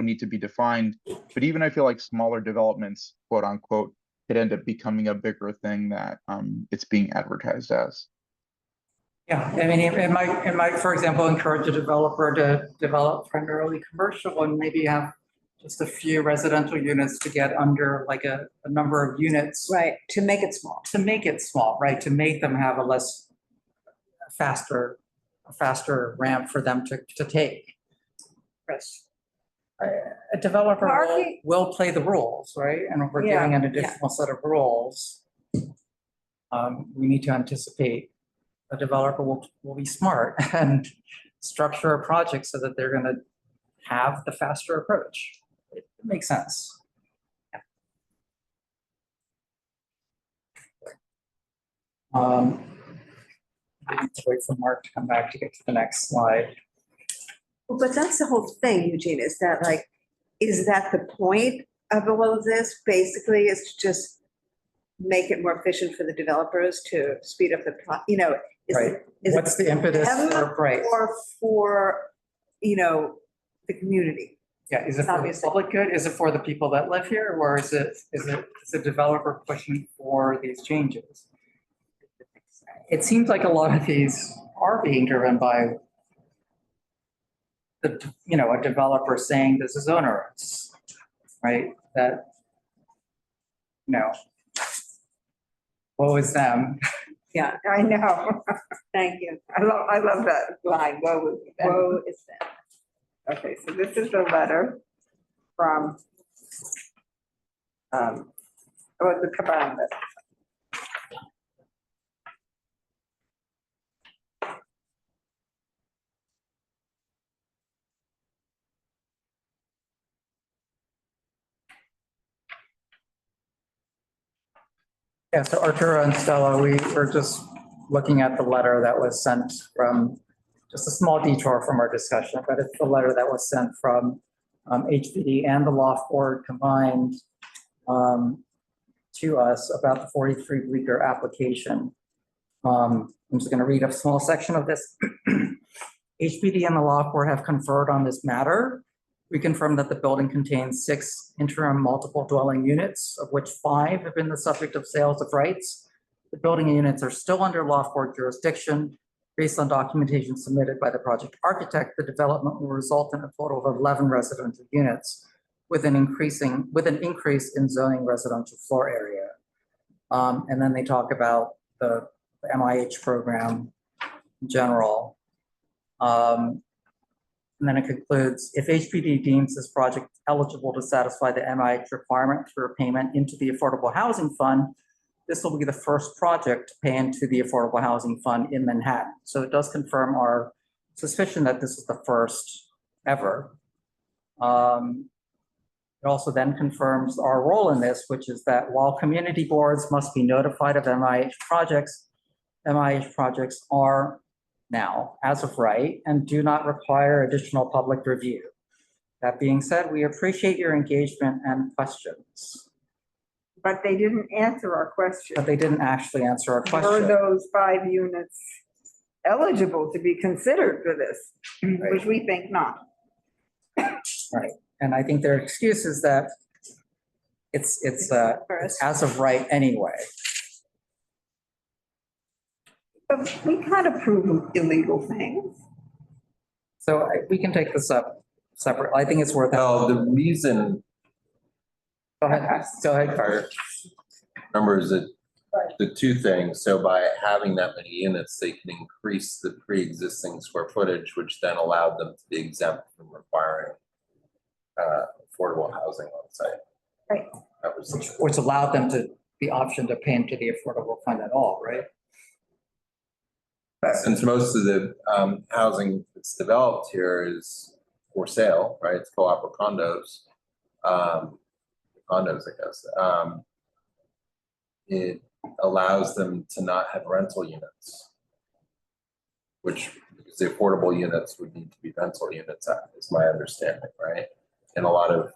need to be defined. But even I feel like smaller developments, quote unquote, could end up becoming a bigger thing that it's being advertised as. Yeah, I mean, it might, for example, encourage a developer to develop primarily commercial and maybe have just a few residential units to get under like a number of units. Right, to make it small. To make it small, right, to make them have a faster ramp for them to take. Yes. A developer Marky- will play the rules, right? And if we're Yeah, giving an yeah. additional set of rules, we need to anticipate a developer will be smart and structure a project so that they're gonna have the faster approach. It makes sense. We need to wait for Mark to come back to get to the next slide. Well, but that's the whole thing, Eugene, is that like, is that the point of all of this? Basically, is to just make it more efficient for the developers to speed up the, is Right. it? Is What's it the impetus them for, right? or for, the community? Yeah, is it for the Obviously. public good? Is it for the people that live here, or is the developer pushing for these changes? It seems like a lot of these are being driven by a developer saying this is onerous, right? That, woe is them. Yeah, I know. thank you. I love that line. Woe is them. Okay, so this is the letter from, the combined list. Yeah, so Arturo and Stella, we were just looking at the letter that was sent from, just a small detour from our discussion, but it's the letter that was sent from HPD and the Loft Board combined to us about the 43 Bleecker application. I'm just going to read a small section of this. HPD and the Loft Board have conferred on this matter. We confirm that the building contains 6 interim multiple dwelling units, of which 5 have been the subject of sales of rights. The building units are still under Loft Board jurisdiction. Based on documentation submitted by the project architect, the development will result in a total of 11 residential units with an increase in zoning residential floor area. And then they talk about the MIH program in general. And then it concludes, if HPD deems this project eligible to satisfy the MIH requirement through a payment into the Affordable Housing Fund, this will be the first project to pay into the Affordable Housing Fund in Manhattan. So it does confirm our suspicion that this is the first ever. It also then confirms our role in this, which is that while community boards must be notified of MIH projects are now, as of right, and do not require additional public review. That being said, we appreciate your engagement and questions, But they didn't answer our question. but they didn't actually answer our Were question. those 5 units eligible to be considered for this? Which we think not. And I think their excuse is that it's as of right anyway. But we can't approve illegal things. So we can take this up separate. I think it's worth it. Well, the reason, Go ahead, Carter. remember, is that the 2 things, so by having that many units, they can increase the pre-existing square footage, which then allowed them to be exempt from requiring affordable housing on site. Right. That was, Which allowed them to the option to pay into the affordable fund at all, right? since most of the housing that's developed here is for sale, right? It's co-op or condos. Condos, I guess. It allows them to not have rental units, which, because the affordable units would need to be rental units, is my understanding, right? And a lot of,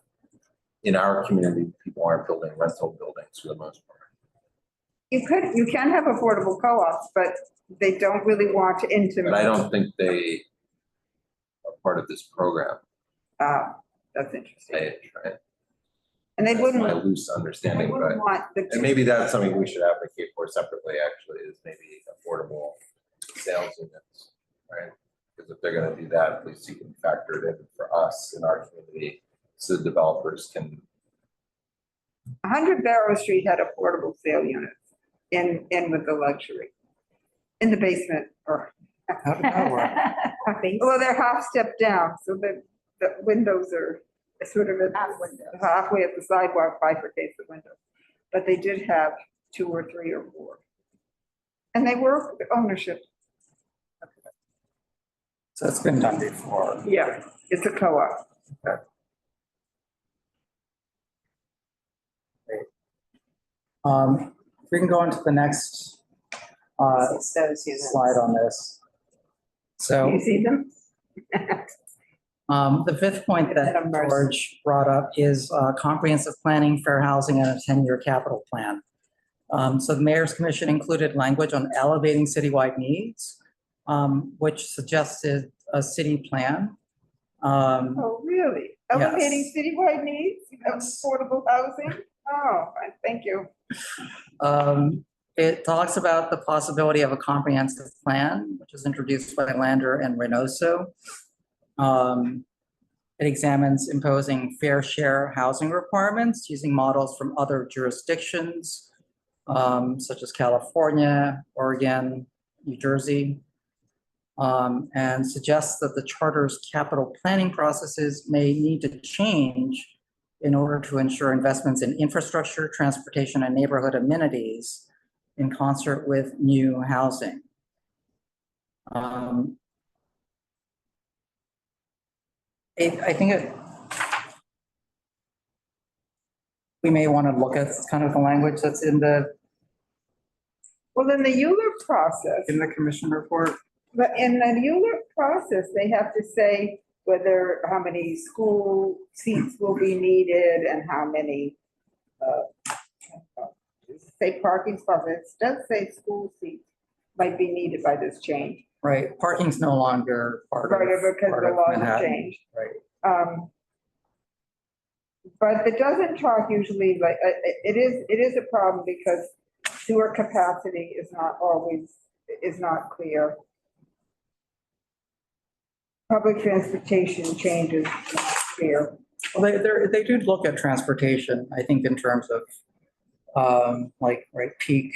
in our community, people aren't building rental buildings for the most part. You can have affordable co-ops, but they don't really want to intimate. But I don't think they are part of this program, That's interesting. right? And they That's wouldn't, my loose they understanding, wouldn't but, want the. and maybe that's something we should advocate for separately, actually, is maybe affordable sales units, right? Because if they're gonna do that, at least you can factor it in for us in our community, so developers can. 100 Barrow Street had affordable sale units in with the luxury, in the basement, or, How did that work? well, they're half step down, so the windows are sort of halfway at the sidewalk, bifurcates the windows. But they did have 2 or 3 or 4. And they were ownership. So it's been done before. Yeah, it's a co-op. We can go on to the next slide on this. So You see them? The fifth point that And immersive. George brought up is comprehensive planning, fair housing, and a 10-year capital plan. So the Mayor's Commission included language on elevating citywide needs, which suggested a city plan. Oh, really? Elevating Yes. citywide needs of Yes. affordable housing? Oh, thank you. It talks about the possibility of a comprehensive plan, which was introduced by Lander and Reynoso. It examines imposing fair share housing requirements using models from other jurisdictions, such as California, Oregon, New Jersey, and suggests that the charter's capital planning processes may need to change in order to ensure investments in infrastructure, transportation, and neighborhood amenities in concert with new housing. I think we may want to look at kind of the language that's in the Well, in the ULURP process, commission report. but in the ULURP process, they have to say whether, how many school seats will be needed and how many, say parking spots, it does say school seats might be needed by this change. Right, parking's no longer part of. Right, because part the of laws have Manhattan. changed. Right. But it doesn't talk usually like, it is a problem because sewer capacity is not always, is not clear. Public transportation changes, not clear. Well, they do look at transportation, I think, in terms of, like, right, peak.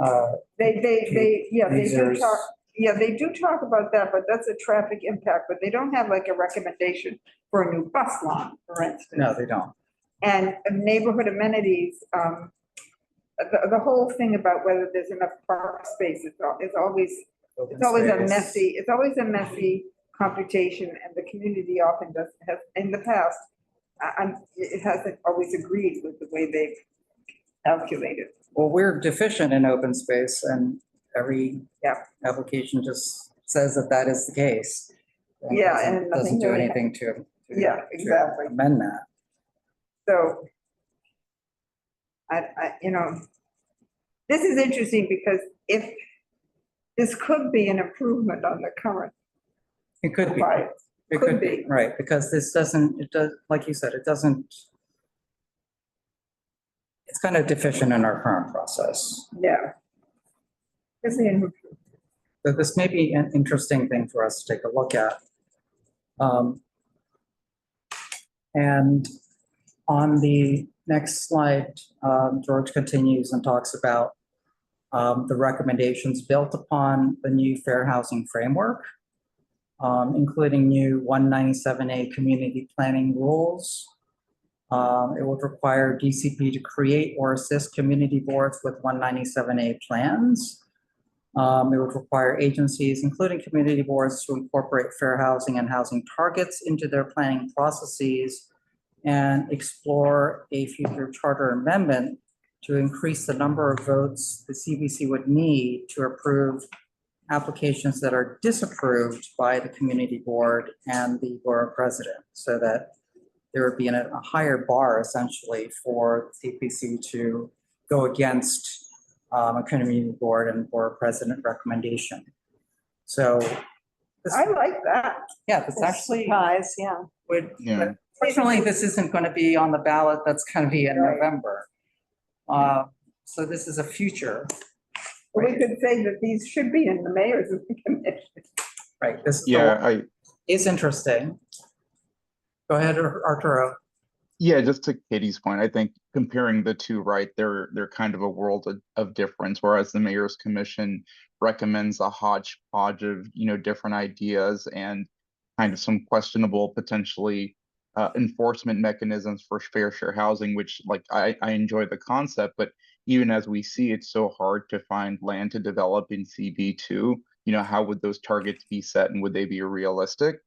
Yeah, they do Users. talk, yeah, they do talk about that, but that's a traffic impact, but they don't have like a recommendation for a new bus line, for instance. No, they don't. And neighborhood amenities, the whole thing about whether there's enough park space is always, it's always a messy computation, and the community often has, in the past, it hasn't always agreed with the way they've calculated. Well, we're deficient in open space, and every Yeah. application just says that that is the case. Yeah, Doesn't- and Doesn't nothing do really anything to. Yeah, to exactly. Amend that. So you know, this is interesting because if this could be an improvement on the current It could be. Right. It Could could be, be. right, because this doesn't, it does, like you said, it doesn't. It's kind of deficient in our current process. Yeah. It's an improvement. So this may be an interesting thing for us to take a look at. And on the next slide, George continues and talks about the recommendations built upon the new fair housing framework, including new 197A community planning rules. It would require DCP to create or assist community boards with 197A plans. It would require agencies, including community boards, to incorporate fair housing and housing targets into their planning processes and explore a future charter amendment to increase the number of votes the CBC would need to approve applications that are disapproved by the community board and the borough president, so that there would be a higher bar essentially for CPC to go against a community board and borough president recommendation. So. this- I like that. Yeah, this actually Surprise, yeah. would, Yeah. fortunately, this isn't going to be on the ballot. That's going to be in Right. November. So this is a future, We could say that these should be in the mayor's commission. right? This Yeah, is interesting. Go ahead, Arturo. Yeah, just to Katie's point, I think comparing the two, right, they're kind of a world of difference, whereas the Mayor's Commission recommends a hodgepodge of, different ideas and kind of some questionable potentially enforcement mechanisms for fair share housing, which like I enjoy the concept, but even as we see, it's so hard to find land to develop in CB2. How would those targets be set and would they be realistic?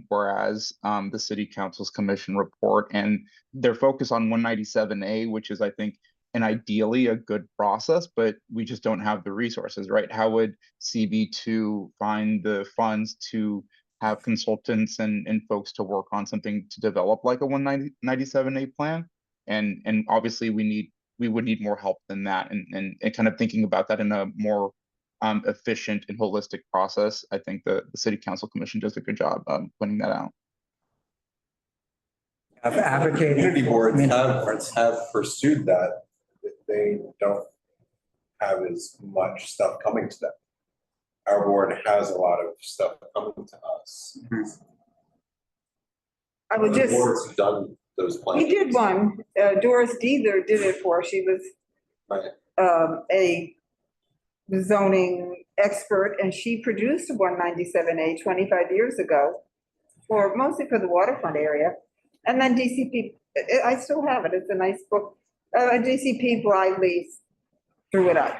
Whereas the City Council's Commission report and their focus on 197A, which is, I think, and ideally a good process, but we just don't have the resources, right? How would CB2 find the funds to have consultants and folks to work on something to develop like a 197A plan. And obviously we would need more help than that, and kind of thinking about that in a more efficient and holistic process. I think the City Council Commission does a good job pointing that out. Of advocating. Community boards community boards. have pursued that. They don't have as much stuff coming to them. Our board has a lot of stuff coming to us. I would Other just, boards have done those plans. we did one, Doris Deether did it for, she was Right. a zoning expert, and she produced a 197A 25 years ago, for, mostly for the waterfront area. And then DCP, I still have it, it's a nice book, DCP blindly threw it out.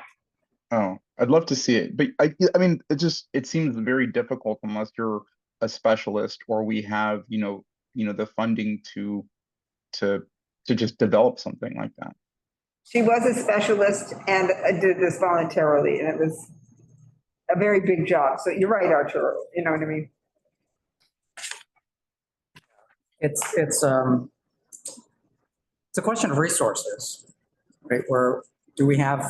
Oh, I'd love to see it, but I mean, it seems very difficult unless you're a specialist or we have, the funding to just develop something like that. She was a specialist and did this voluntarily, and it was a very big job. So you're right, Arturo, you know what I mean? It's a question of resources, right? Where do we have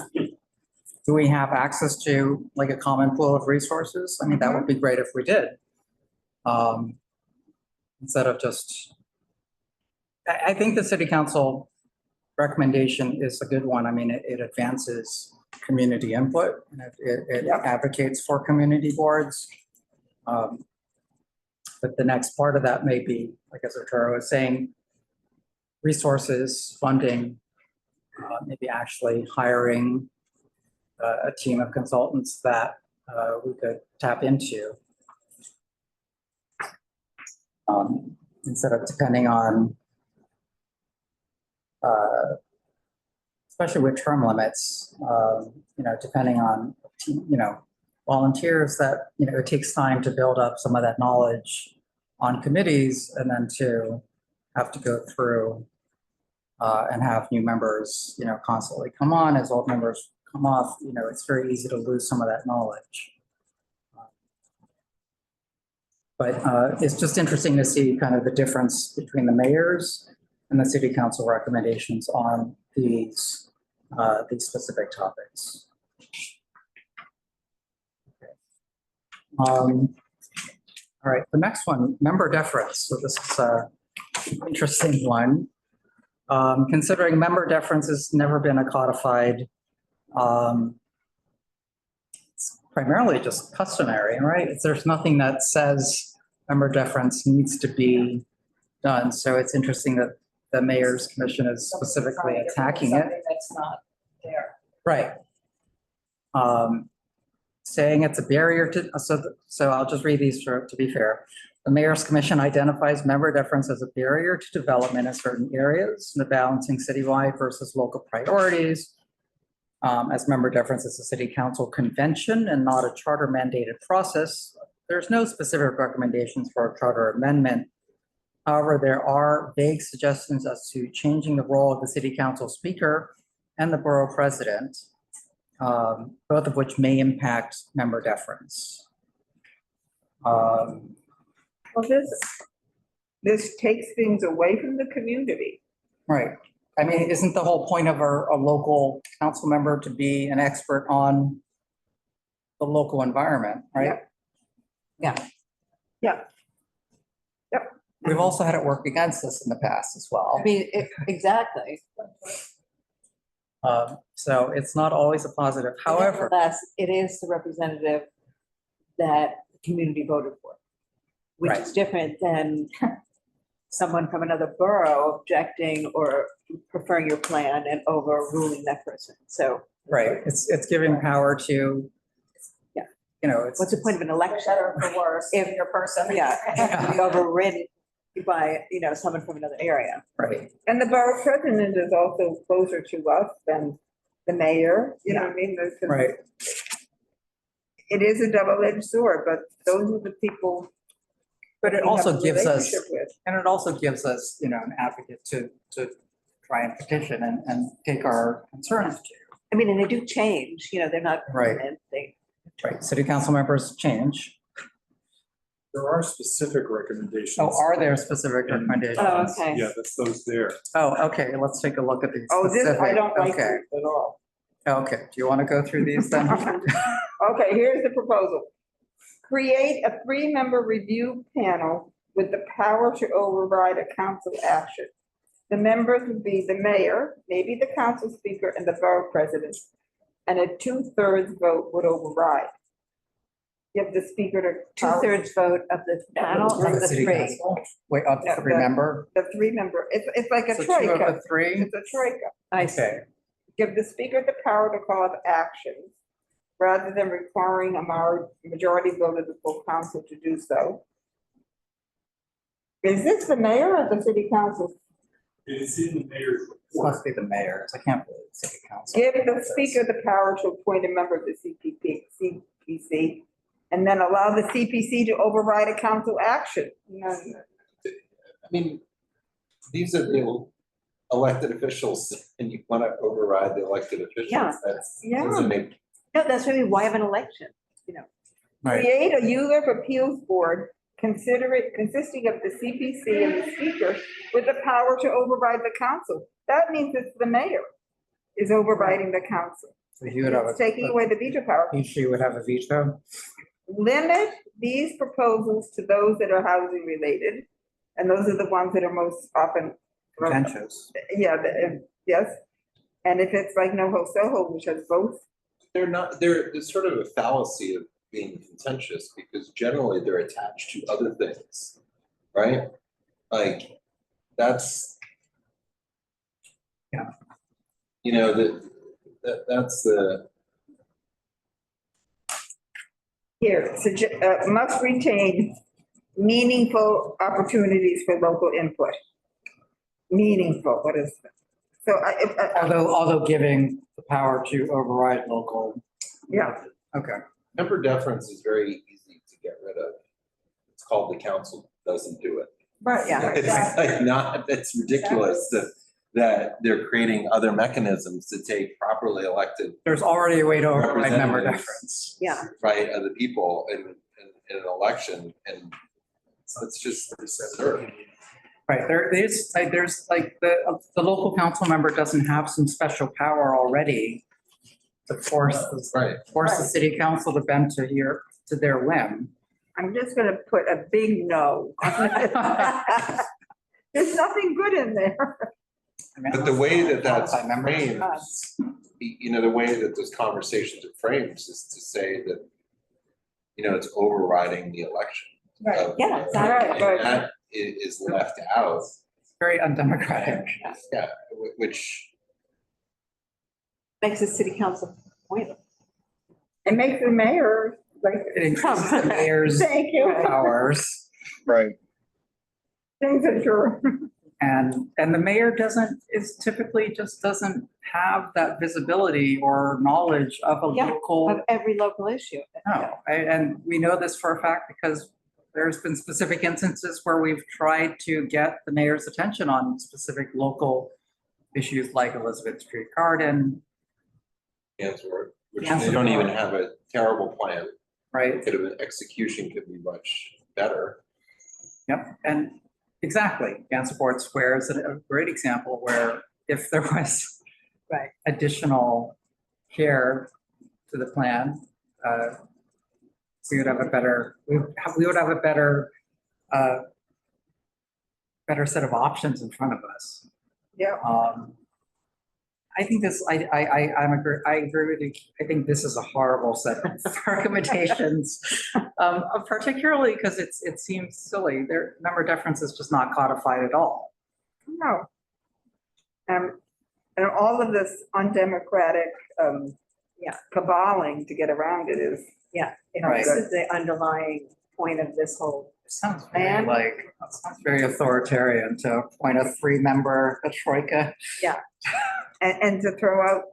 access to like a common pool of resources? I mean, that would be great if we did. Instead of just, I think the city council recommendation is a good one. I mean, it advances community input and it advocates for community boards. But the next part of that may be, like as Arturo was saying, resources, funding, maybe actually hiring a team of consultants that we could tap into. Instead of depending on, especially with term limits, depending on, volunteers that, it takes time to build up some of that knowledge on committees and then to have to go through and have new members, constantly come on as old members come off, it's very easy to lose some of that knowledge. But it's just interesting to see kind of the difference between the mayor's and the city council recommendations on these specific topics. All right, the next one, member deference. So this is an interesting one. Considering member deference has never been a codified, it's primarily just customary, right? There's nothing that says member deference needs to be done. So it's interesting that the mayor's commission is specifically attacking it. Something that's not there. Right. Saying it's a barrier to, so I'll just read these to be fair. The mayor's commission identifies member deference as a barrier to development in certain areas, the balancing citywide versus local priorities. As member deference is a city council convention and not a charter mandated process, there's no specific recommendations for a charter amendment. However, there are vague suggestions as to changing the role of the city council speaker and the borough president, both of which may impact member deference. Well, this takes things away from the community. Right. I mean, isn't the whole point of a local council member to be an expert on the local environment, right? Yeah. We've also had it work against us in the past as well. I mean, exactly. So it's not always a positive. However, Nevertheless, it is the representative that the community voted for, which Right. is different than someone from another borough objecting or preferring your plan and overruling that person. So right, it's giving power to, Yeah. It's. what's the point of an election? Better or for worse, if your person. Yeah, to be overridden by, someone from another area. Right, And the borough president is also closer to us than the mayor, you know what I mean? right. It is a double-edged sword, but those are the people. But it we have also a gives us, relationship with. and it also gives us, an advocate to try and petition and take our concerns to. I mean, and they do change, they're not Right. permanent. They, Right, city council members change. There are specific recommendations. Oh, are there specific And, recommendations? Oh, okay. Yeah, that's those there. Oh, okay, let's take a look at these. Oh, this, I specific- don't like Okay, this at all. okay, do you want to go through these then? Okay, here's the proposal. Create a 3-member review panel with the power to override a council action. The members would be the mayor, maybe the council speaker, and the borough president. And a 2/3 vote would override. Give the speaker to. 2/3 vote of the panel Of of the the city 3. council? Wait, of No, the 3-member? The 3-member, it's like a So 2 of troika. the 3? It's a troika. I see. Okay, Give the speaker the power to call up actions rather than requiring a majority vote of the full council to do so. Is this the mayor or the city council? It is in the mayor's this report. must be the mayor's, I can't believe it's city council. Give the speaker the power to appoint a member of the CPC, and then allow the CPC to override a council action. No, I mean, these are the elected officials, and you want to override the elected officials. Yeah. That's, Yeah. doesn't make, No, that's really why have an election, you know. Right, Create a ULIP appeals board, consisting of the CPC and the speaker with the power to override the council. That means it's the mayor is overriding the council. so you would have It's taking away the veto power. each you would have a veto? Limit these proposals to those that are housing related. And those are the ones that are most often. Contentious. Yeah, yes. And if it's like NoHo Soho, which has both. they're not, there's sort of a fallacy of being contentious because generally they're attached to other things, right? Like, that's. Yeah. You know, that's the, Here, must retain meaningful opportunities for local input. Meaningful, what is that? So Although giving the power to override local. yeah, Okay, member deference is very easy to get rid of. It's called the council doesn't do it. right, Yeah. yeah. It's like not, it's ridiculous that they're creating other mechanisms to take properly elected, there's already a way to override member Representatives. deference. Yeah. right, of the people in an election, and so it's just absurd. Right, there's like the local council member doesn't have some special power already to force Right. the city council to bend to their whim. I'm just gonna put a big no. There's nothing good in there. I mean, But the way that that's By members. framed, you know, the way that those conversations are framed is to say that, you know, it's overriding the election. Right. Yeah, And right. that is left out, Very undemocratic. yeah, which, Makes the city council pointless. It makes the mayor like. It increases the mayor's Thank you. powers. Right. Things are true. And the mayor typically just doesn't have that visibility or knowledge of a Yeah, local. Of every local issue. No, and we know this for a fact because there's been specific instances where we've tried to get the mayor's attention on specific local issues like Elizabeth Street Garden, Answer, which Yeah. they don't even have a terrible plan. right? Could have, execution could be much better. Yep, and exactly, Gansevoort Square is a great example where if there was Right. additional care to the plan, we would have a better, better set of options in front of us. Yeah. I think this, I agree with you. I think this is a horrible set of recommendations. Particularly because it seems silly. Their member deference is just not codified at all. No. And all of this undemocratic, caballing to get around it is. Yeah, you know, Right. this is the underlying point of this whole, It sounds very authoritarian to appoint a 3-member, a troika. And to throw out,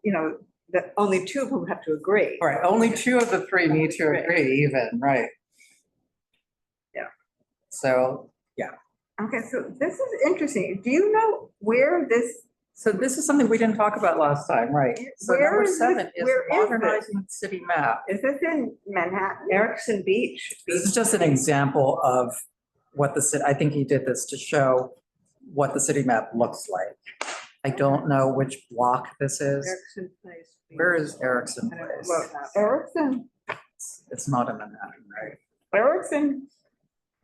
that only 2 of them have to agree. All right, only 2 of the 3 need to agree even, right? Yeah. So, okay, so this is interesting. Do you know where this So this is something we didn't talk about last time, right? So Where number is this- 7 is where is this? modernizing the city map. Is this in Manhattan? Erickson Beach. This is just an example of what the city, I think he did this to show what the city map looks like. I don't know which block this is. Erickson Place. Where is Erickson I don't know. Place? Well, Erickson, It's not in Manhattan, right? Erickson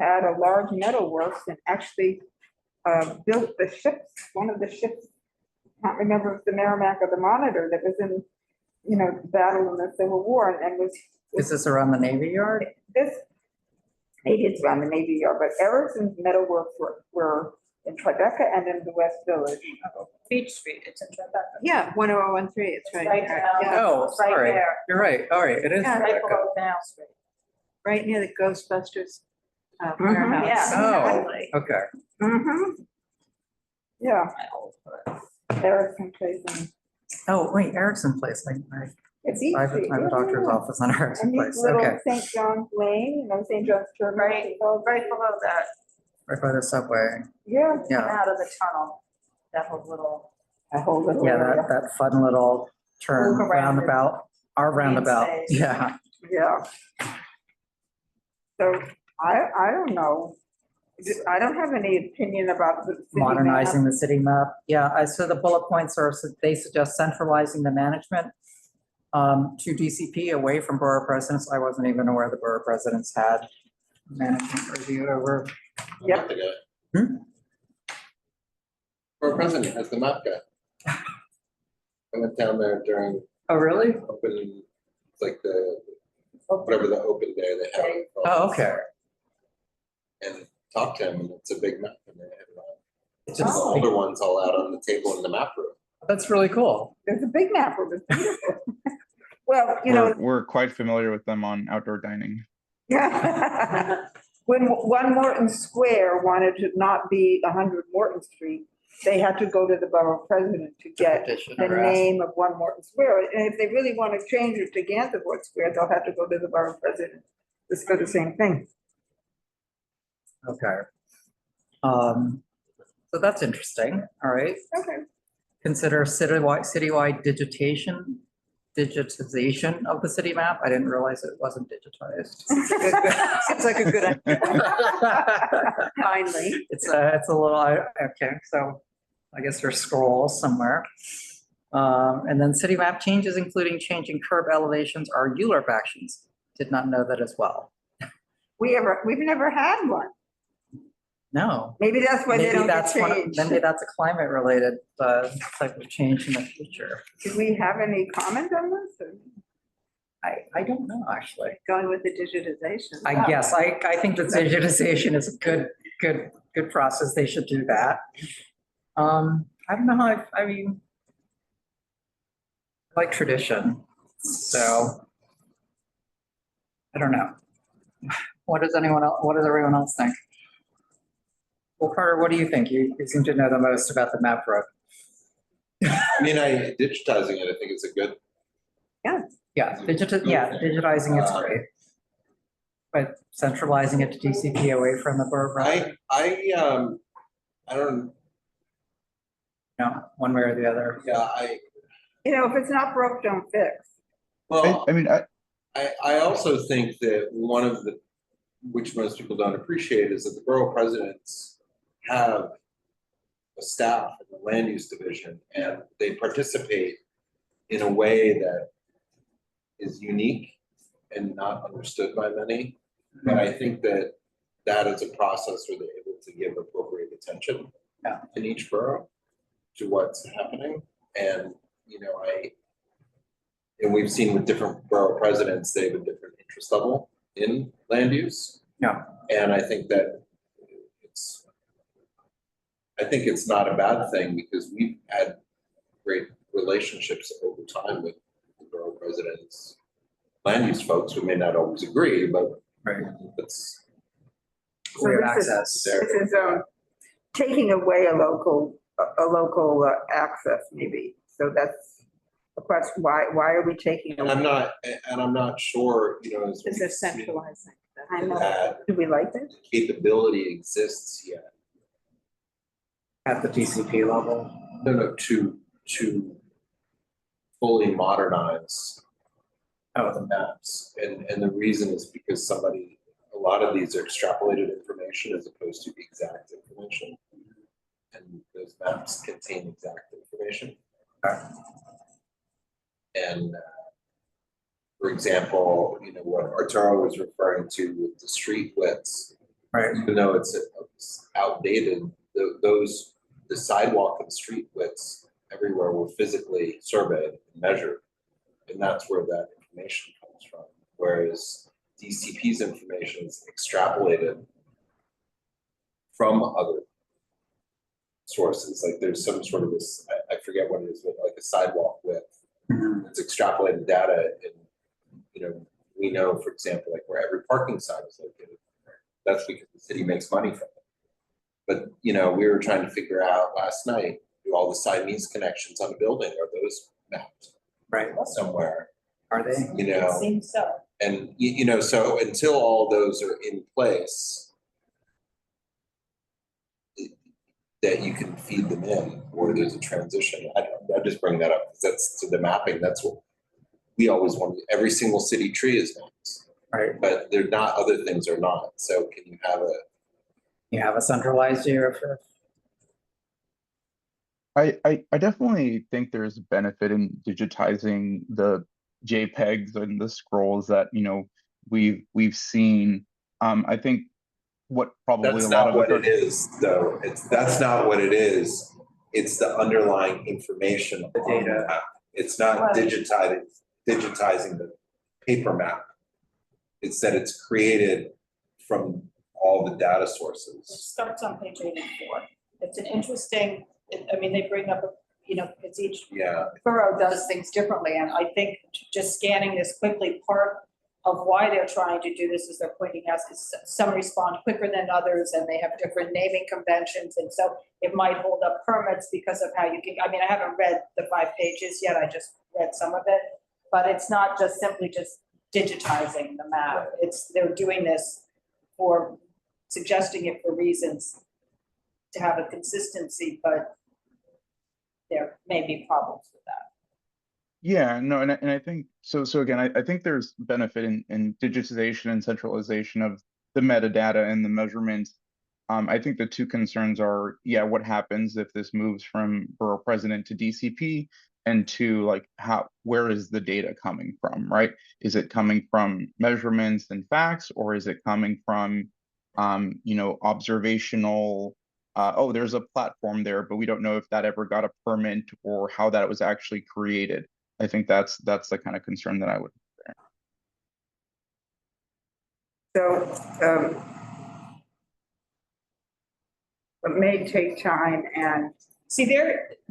had a large metalworks and actually built the ships, one of the ships. Can't remember if it's the Merrimack or the Monitor that was in, battle in the Civil War and was Is this around the Navy Yard? this. Maybe it's around the Navy Yard, but Erickson's metalworks were in Tribeca and in the West Village. Beach Street, it's in Tribeca. Yeah, 10013, it's right, Right there. down. Yeah, Oh, It's right sorry. there. You're right. All right, it is. Yeah, Right Rebecca. below Canal Street. right near the Ghostbusters Mhm, warehouse. yeah. Oh, okay. Mm-hmm. Yeah, Erickson Place and Oh, wait, Erickson Place. it's I have easy. a doctor's office on Erickson And Place. these little Okay, St. John's Lane, St. John's Church. Right below that, right by the subway. Yeah, come Yeah, out of the tunnel, that whole little. a whole little yeah, area. that fun little turn Loop around it. roundabout, our Green roundabout. space. Yeah. Yeah. So I don't know. I don't have any opinion about the. city map. Modernizing the city map. Yeah, so the bullet points are, so they suggest centralizing the management to DCP away from borough presidents. I wasn't even aware the borough presidents had management review over. I'm Yep. not the guy. Hmm? Borough president has the map guy. I went down there during Oh, really? open, it's like whatever the open day they have. Oh, okay. And talked to him, and it's a big map, and they have it all. It's The just, older ones all out on the table in the map room. that's really cool. There's a big map of it. It's beautiful. Well, We're quite familiar with them on outdoor dining. yeah. When One Morton Square wanted to not be 100 Morton Street, they had to go to the borough president to get Petition the or ask. name of One Morton Square. And if they really want to change it to Gansevoort Square, they'll have to go to the borough president. It's for the same thing. Okay. So that's interesting. All right. Okay. Consider citywide digitization of the city map. I didn't realize it wasn't digitized. Seems like a good idea. Finally. It's a little, okay, so I guess there's scrolls somewhere. And then city map changes, including changing curb elevations or ULURP actions. Did not know that as well. We've never had one. No. Maybe that's why they Maybe don't get that's changed. maybe that's a climate related type of change in the future. Do we have any comment on this? or- I don't know, actually. Going with the digitization. I guess, I think that digitization is a good process. They should do that. I don't know how, I mean, I like tradition, so I don't know. What does everyone else think? Well, Carter, what do you think? You seem to know the most about the map road. I mean, digitizing it, I think is a good. Yeah, digitizing it's great. But centralizing it to DCP away from the borough, right? I don't, No, one way or the other. yeah, If it's not broke, don't fix. well, I mean, I also think that one of the, which most people don't appreciate, is that the borough presidents have a staff in the land use division, and they participate in a way that is unique and not understood by many. But I think that is a process where they're able to give appropriate attention in each borough to what's happening. And, and we've seen with different borough presidents, they have a different interest level in land use. Yeah. And I think that it's not a bad thing, because we've had great relationships over time with the borough presidents, land use folks who may not always agree, but Right. it's So We have this is- access. This is taking away a local access maybe. So that's the question. Why are we taking? And I'm not sure, as This we is see centralizing. I know. that Do we like that? capability exists yet. At the DCP level. No, to fully modernize the maps. And the reason is because a lot of these are extrapolated information as opposed to exact information. And those maps contain exact information. And for example, what Arturo was referring to with the street widths, Right. even though it's outdated, the sidewalk and street widths everywhere were physically surveyed and measured. And that's where that information comes from. Whereas DCP's information is extrapolated from other sources. Like there's some sort of this, I forget what it is, but like a sidewalk width. It's extrapolated data, and we know, for example, like where every parking sign is located. That's because the city makes money from it. But we were trying to figure out last night, do all the Siamese connections on a building, are those mapped Right. somewhere? Are they? It seems so. And so until all those are in place, that you can feed them in, or there's a transition. I just bring that up because that's to the mapping. That's what we always want. Every single city tree is mapped, Right. but they're not. Other things are not. So can you have a centralized view for? I definitely think there's benefit in digitizing the JPEGs and the scrolls that we've seen. I think what probably That's a lot not of what us it is, though. That's not what it is. It's the underlying information, The data. on the map. It's not Right. digitizing the paper map. It's that it's created from all the data It sources. starts on page 84. It's an interesting, they bring up, because each Yeah, borough does things differently, and I think just scanning this quickly, part of why they're trying to do this is they're pointing out is some respond quicker than others, and they have different naming conventions, and so it might hold up permits because of how you can, I haven't read the 5 pages yet, I just read some of it, but it's not just simply just digitizing the map, they're doing this for, suggesting it for reasons to have a consistency, but there may be problems with that. Yeah, no, and I think so again, I think there's benefit in digitization and centralization of the metadata and the measurements. I think the two concerns are, what happens if this moves from borough president to DCP, and to like where is the data coming from, right? Is it coming from measurements and facts, or is it coming from observational, oh, there's a platform there, but we don't know if that ever got a permit or how that was actually created. I think that's the kind of concern that I would. So, it may take time and See,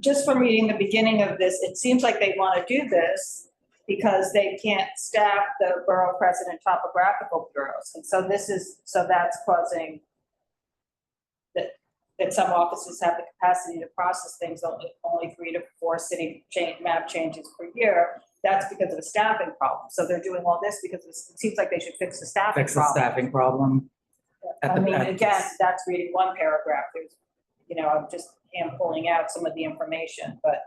just from reading the beginning of this, it seems like they want to do this because they can't staff the borough president topographical bureaus. And so that's causing that some offices have the capacity to process things only 3 to 4 city map changes per year. That's because of a staffing problem. So they're doing all this because it seems like they should fix the staffing problem. Again, that's reading one paragraph. There's, I'm just pulling out some of the information, but.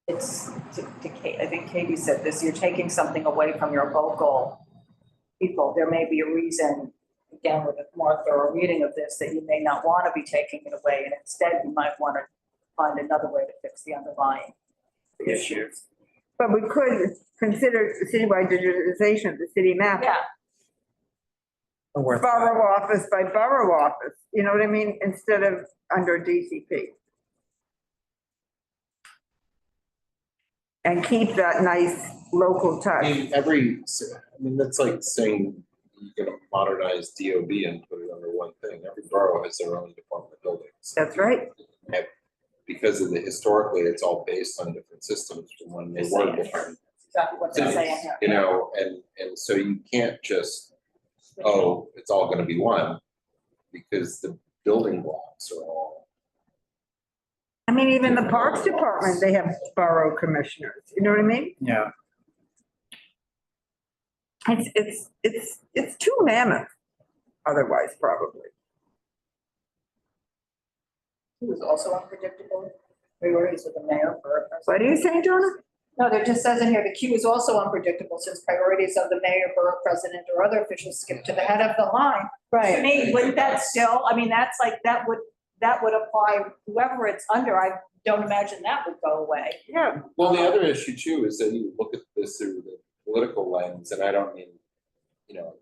It's, I think Katie said this, you're taking something away from your local people. There may be a reason, again, with a more thorough reading of this, that you may not want to be taking it away, and instead you might want to find another way to fix the underlying issues. but we could consider citywide digitization of the city map. Yeah, Borough office by borough office, you know what I mean, instead of under DCP. And keep that nice local touch. That's like saying you're gonna modernize DOB and put it under one thing. Every borough has their own department buildings. That's right. And because of historically, it's all based on different systems from when they were different. exactly what they're saying here. And so you can't just, it's all gonna be one, because the building blocks are all. Even the Parks Department, they have borough commissioners, you know what I mean? Yeah. It's too mammoth. otherwise, probably. He was also unpredictable. Priorities of the mayor for. What are you saying, Donna? No, there just says in here, the queue is also unpredictable since priorities of the mayor, borough president, or other officials skip to the head of the line. To me, wouldn't that still, I mean, that's like, that would apply whoever it's under. I don't imagine that would go away. Yeah. Well, the other issue too is that you look at this through the political lens, and I don't mean,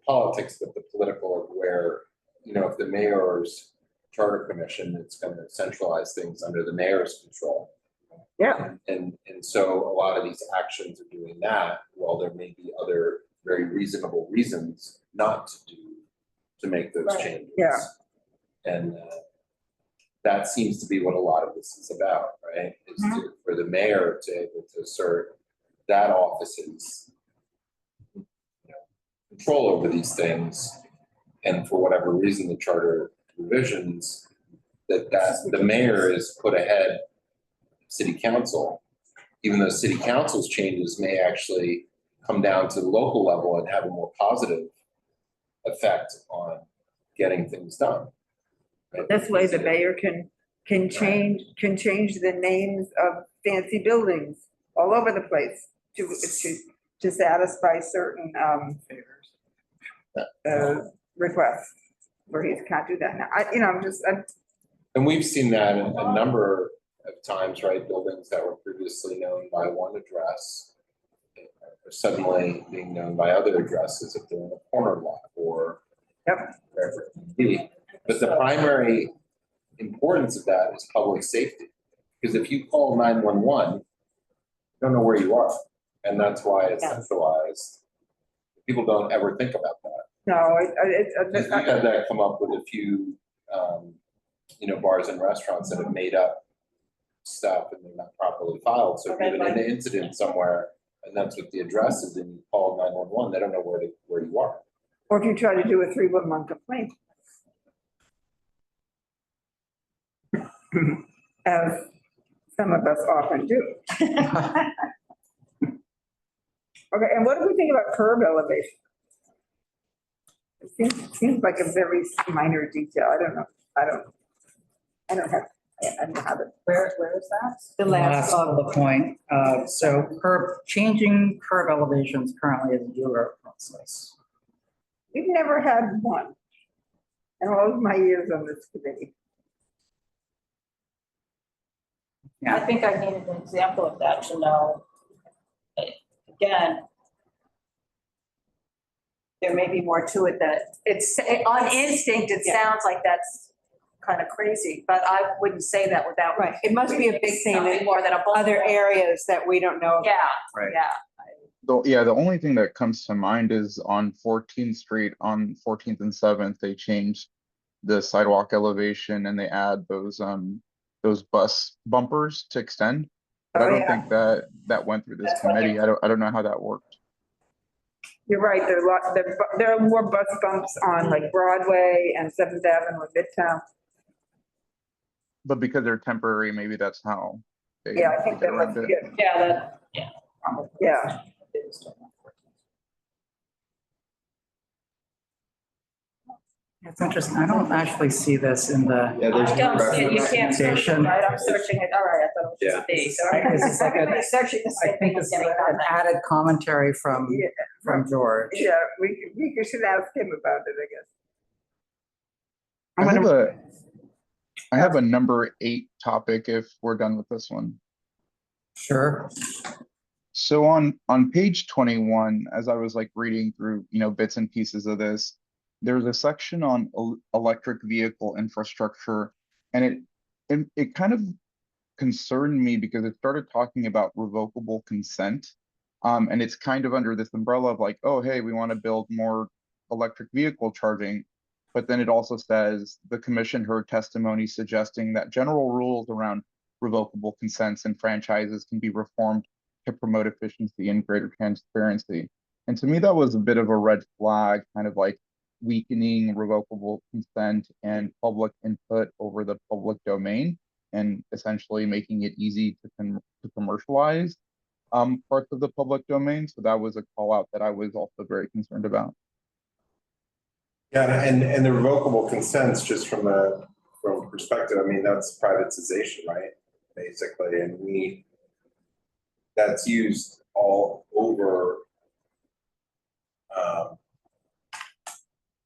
politics, but the political of where, if the mayor's charter commission, it's gonna centralize things under the mayor's control. Yeah. And so a lot of these actions are doing that, while there may be other very reasonable reasons not to make those Right. changes. Yeah. And that seems to be what a lot of this is about, right? Is for the mayor to able to assert that office's control over these things, and for whatever reason, the charter revisions that the mayor is put ahead of city council, even though city council's changes may actually come down to the local level and have a more positive effect on getting things done. Right? This way the mayor can change the names of fancy buildings all over the place to satisfy certain requests, where he can't do that now. And we've seen that a number of times, right? Buildings that were previously known by one address are suddenly being known by other addresses if they're in a corner lot or wherever it may be. But the primary importance of that is public safety. Because if you call 911, you don't know where you are. And that's why it's centralized. People don't ever think about that. No, We've had that come up with a few, bars and restaurants that have made up stuff and they're not properly filed. So if you have an incident somewhere and that's what the address is and you call 911, they don't know where you are. or if you try to do a 311 complaint. As some of us often do. Okay, and what do we think about curb elevation? It seems like a very minor detail. I don't know. I don't have it. Where is that? The last bullet point. So changing curb elevations currently is a year process. We've never had one in all of my years on this committee. I think I needed an example of that to know. Again, there may be more to it that it's on instinct, it sounds like that's kind of crazy, but I wouldn't say that without. Right, it must be a big thing in More than a other areas that we don't know. Yeah, Right. yeah. The only thing that comes to mind is on 14th Street, on 14th and 7th, they changed the sidewalk elevation and they add those bus bumpers to extend. But I don't think that went through this That's what committee. I don't know how that worked. You're right, there are more bus bumps on like Broadway and 7th Avenue in Midtown. But because they're temporary, maybe that's how they. Yeah, I think that must be it. Yeah. It's interesting. I don't actually see this in the. Yeah, there's I don't see it, you can't search it, recommendation. right, I'm searching it, all right, I thought it was just B, sorry. It's like Everybody's searching the I same thing think as it's getting an nothing. added commentary from George. Yeah, we should ask him about it, I I guess. I have a number 8 topic if we're done with this one. Sure. So on page 21, as I was like reading through, bits and pieces of this, there's a section on electric vehicle infrastructure, and it kind of concerned me because it started talking about revocable consent. And it's kind of under this umbrella of like, oh, hey, we want to build more electric vehicle charging. But then it also says the commission heard testimony suggesting that general rules around revocable consents and franchises can be reformed to promote efficiency and greater transparency. And to me, that was a bit of a red flag, kind of like weakening revocable consent and public input over the public domain, and essentially making it easy to commercialize parts of the public domain. So that was a call out that I was also very concerned about. Yeah, and the revocable consents, just from a perspective, I mean, that's privatization, right? Basically, and that's used all over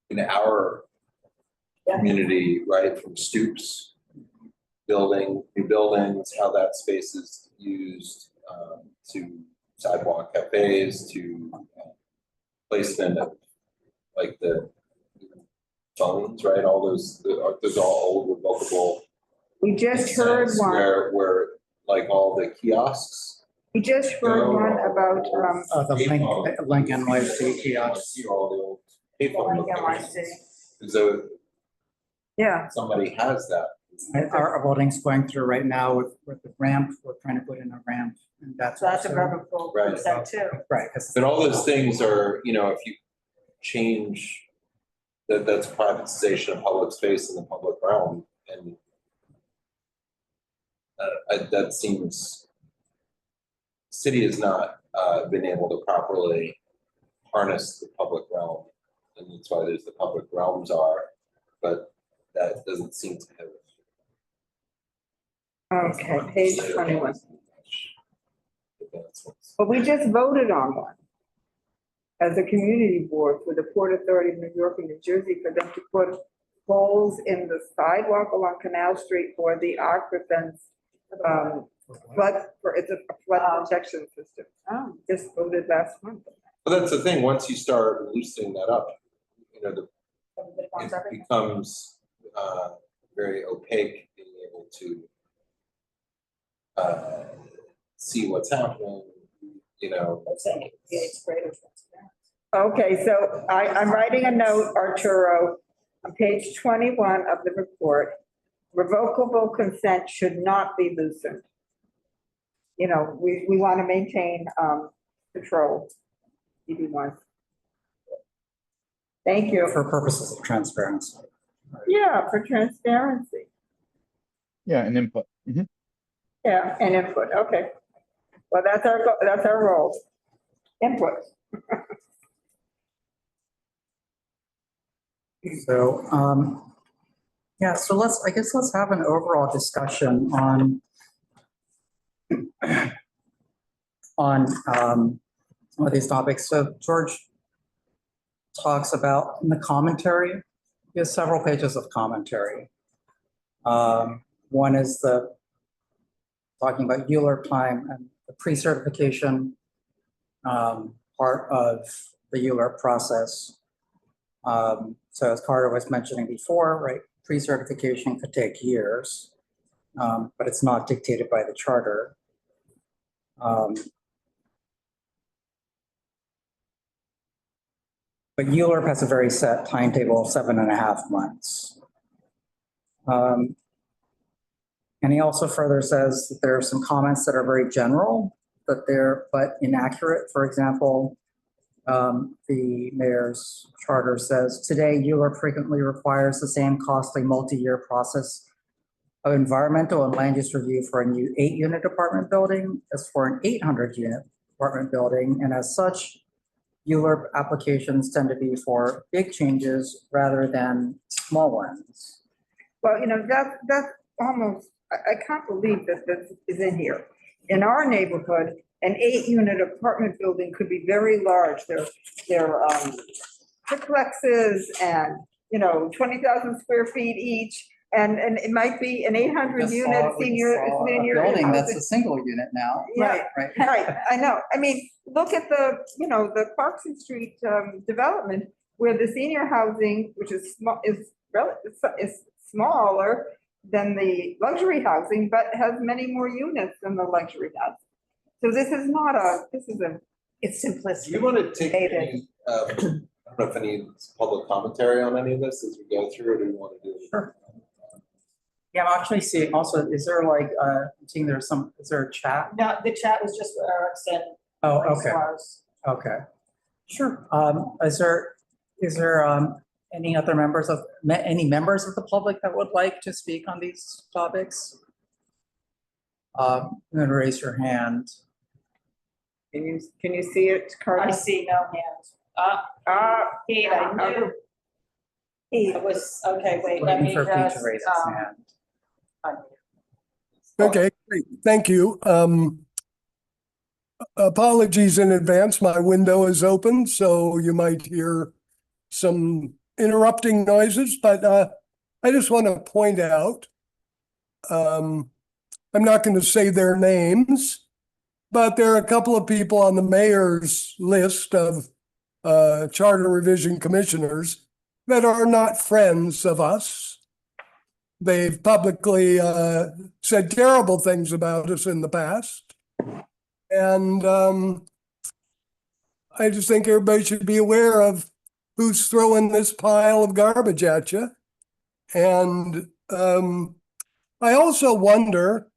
in our community, right, from stoops, new buildings, how that space is used, to sidewalk cafes, to placement of like the phones, right, all those are all old revocable. We just heard consents one, where like all the kiosks. we just heard one about, The Link NYC kiosk. See all the old payphone Like locations. NYC. So yeah, somebody has that. Our building's going through right now with the ramp, we're trying to put in a ramp, and that's. So that's a also- revocable Right. consent too. Right, because. But all those things are, if you change, that's privatization of public space in the public realm, and that seems, city has not been able to properly harness the public realm, and that's why there's the public realms are, but that doesn't seem to have. okay, page 21. advancements. But we just voted on one as a community board for the Port Authority of New York and New Jersey for them to put holes in the sidewalk along Canal Street for the aquifers, it's a flood protection system. Oh. Just voted last month. But that's the thing, once you start loosening that up, Everybody wants it everything. becomes very opaque, being able to see what's happening, Let's say it creates greater transparency. Okay, so I'm writing a note, Arturo, on page 21 of the report. Revocable consent should not be loosened. We want to maintain control. CB1. Thank you. For purposes of transparency. Yeah, for transparency. Yeah, and input. Mhm. Yeah, and input, okay. Well, that's our role. Input. So, yeah, so let's have an overall discussion on some of these topics. So George talks about in the commentary, he has several pages of commentary. One is talking about Euler time and the pre-certification part of the Euler process. So as Carter was mentioning before, right, pre-certification could take years, but it's not dictated by the charter. But Euler has a very set timetable of 7.5 months. And he also further says that there are some comments that are very general, but inaccurate. For example, the mayor's charter says, today Euler frequently requires the same costly multi-year process of environmental and land use review for a new 8-unit apartment building as for an 800-unit apartment building. And as such, Euler applications tend to be for big changes rather than small ones. Well, that's almost, I can't believe that this is in here. In our neighborhood, an 8-unit apartment building could be very large. They're triplexes and, 20,000 square feet each. And it might be an 800 unit senior. Building that's housing. a single unit now. Yeah, Right. right, I know. I mean, look at the Clarkson Street development where the senior housing, which is smaller than the luxury housing, but has many more units than the luxury house. So this is it's Do simplistic. you want to take Dated. any, I don't know if any public commentary on any of this as we go through, or do you want to do it? Sure. Yeah, I'm actually seeing also, is there is there a chat? No, the chat was just for Erickson. Oh, Grace okay, Suarez. okay. Sure. Is there any members of the public that would like to speak on these topics? I'm gonna raise your hand. Can you see it, Carter? I see no hands. Ah, Kate, I knew. It was, okay, wait, let Waiting me for Pete to just, raise his hand. Okay, great. Thank you. Apologies in advance. My window is open, so you might hear some interrupting noises, but I just want to point out, I'm not going to say their names, but there are a couple of people on the mayor's list of charter revision commissioners that are not friends of us. They've publicly said terrible things about us in the past. And I just think everybody should be aware of who's throwing this pile of garbage at you. And I also wonder,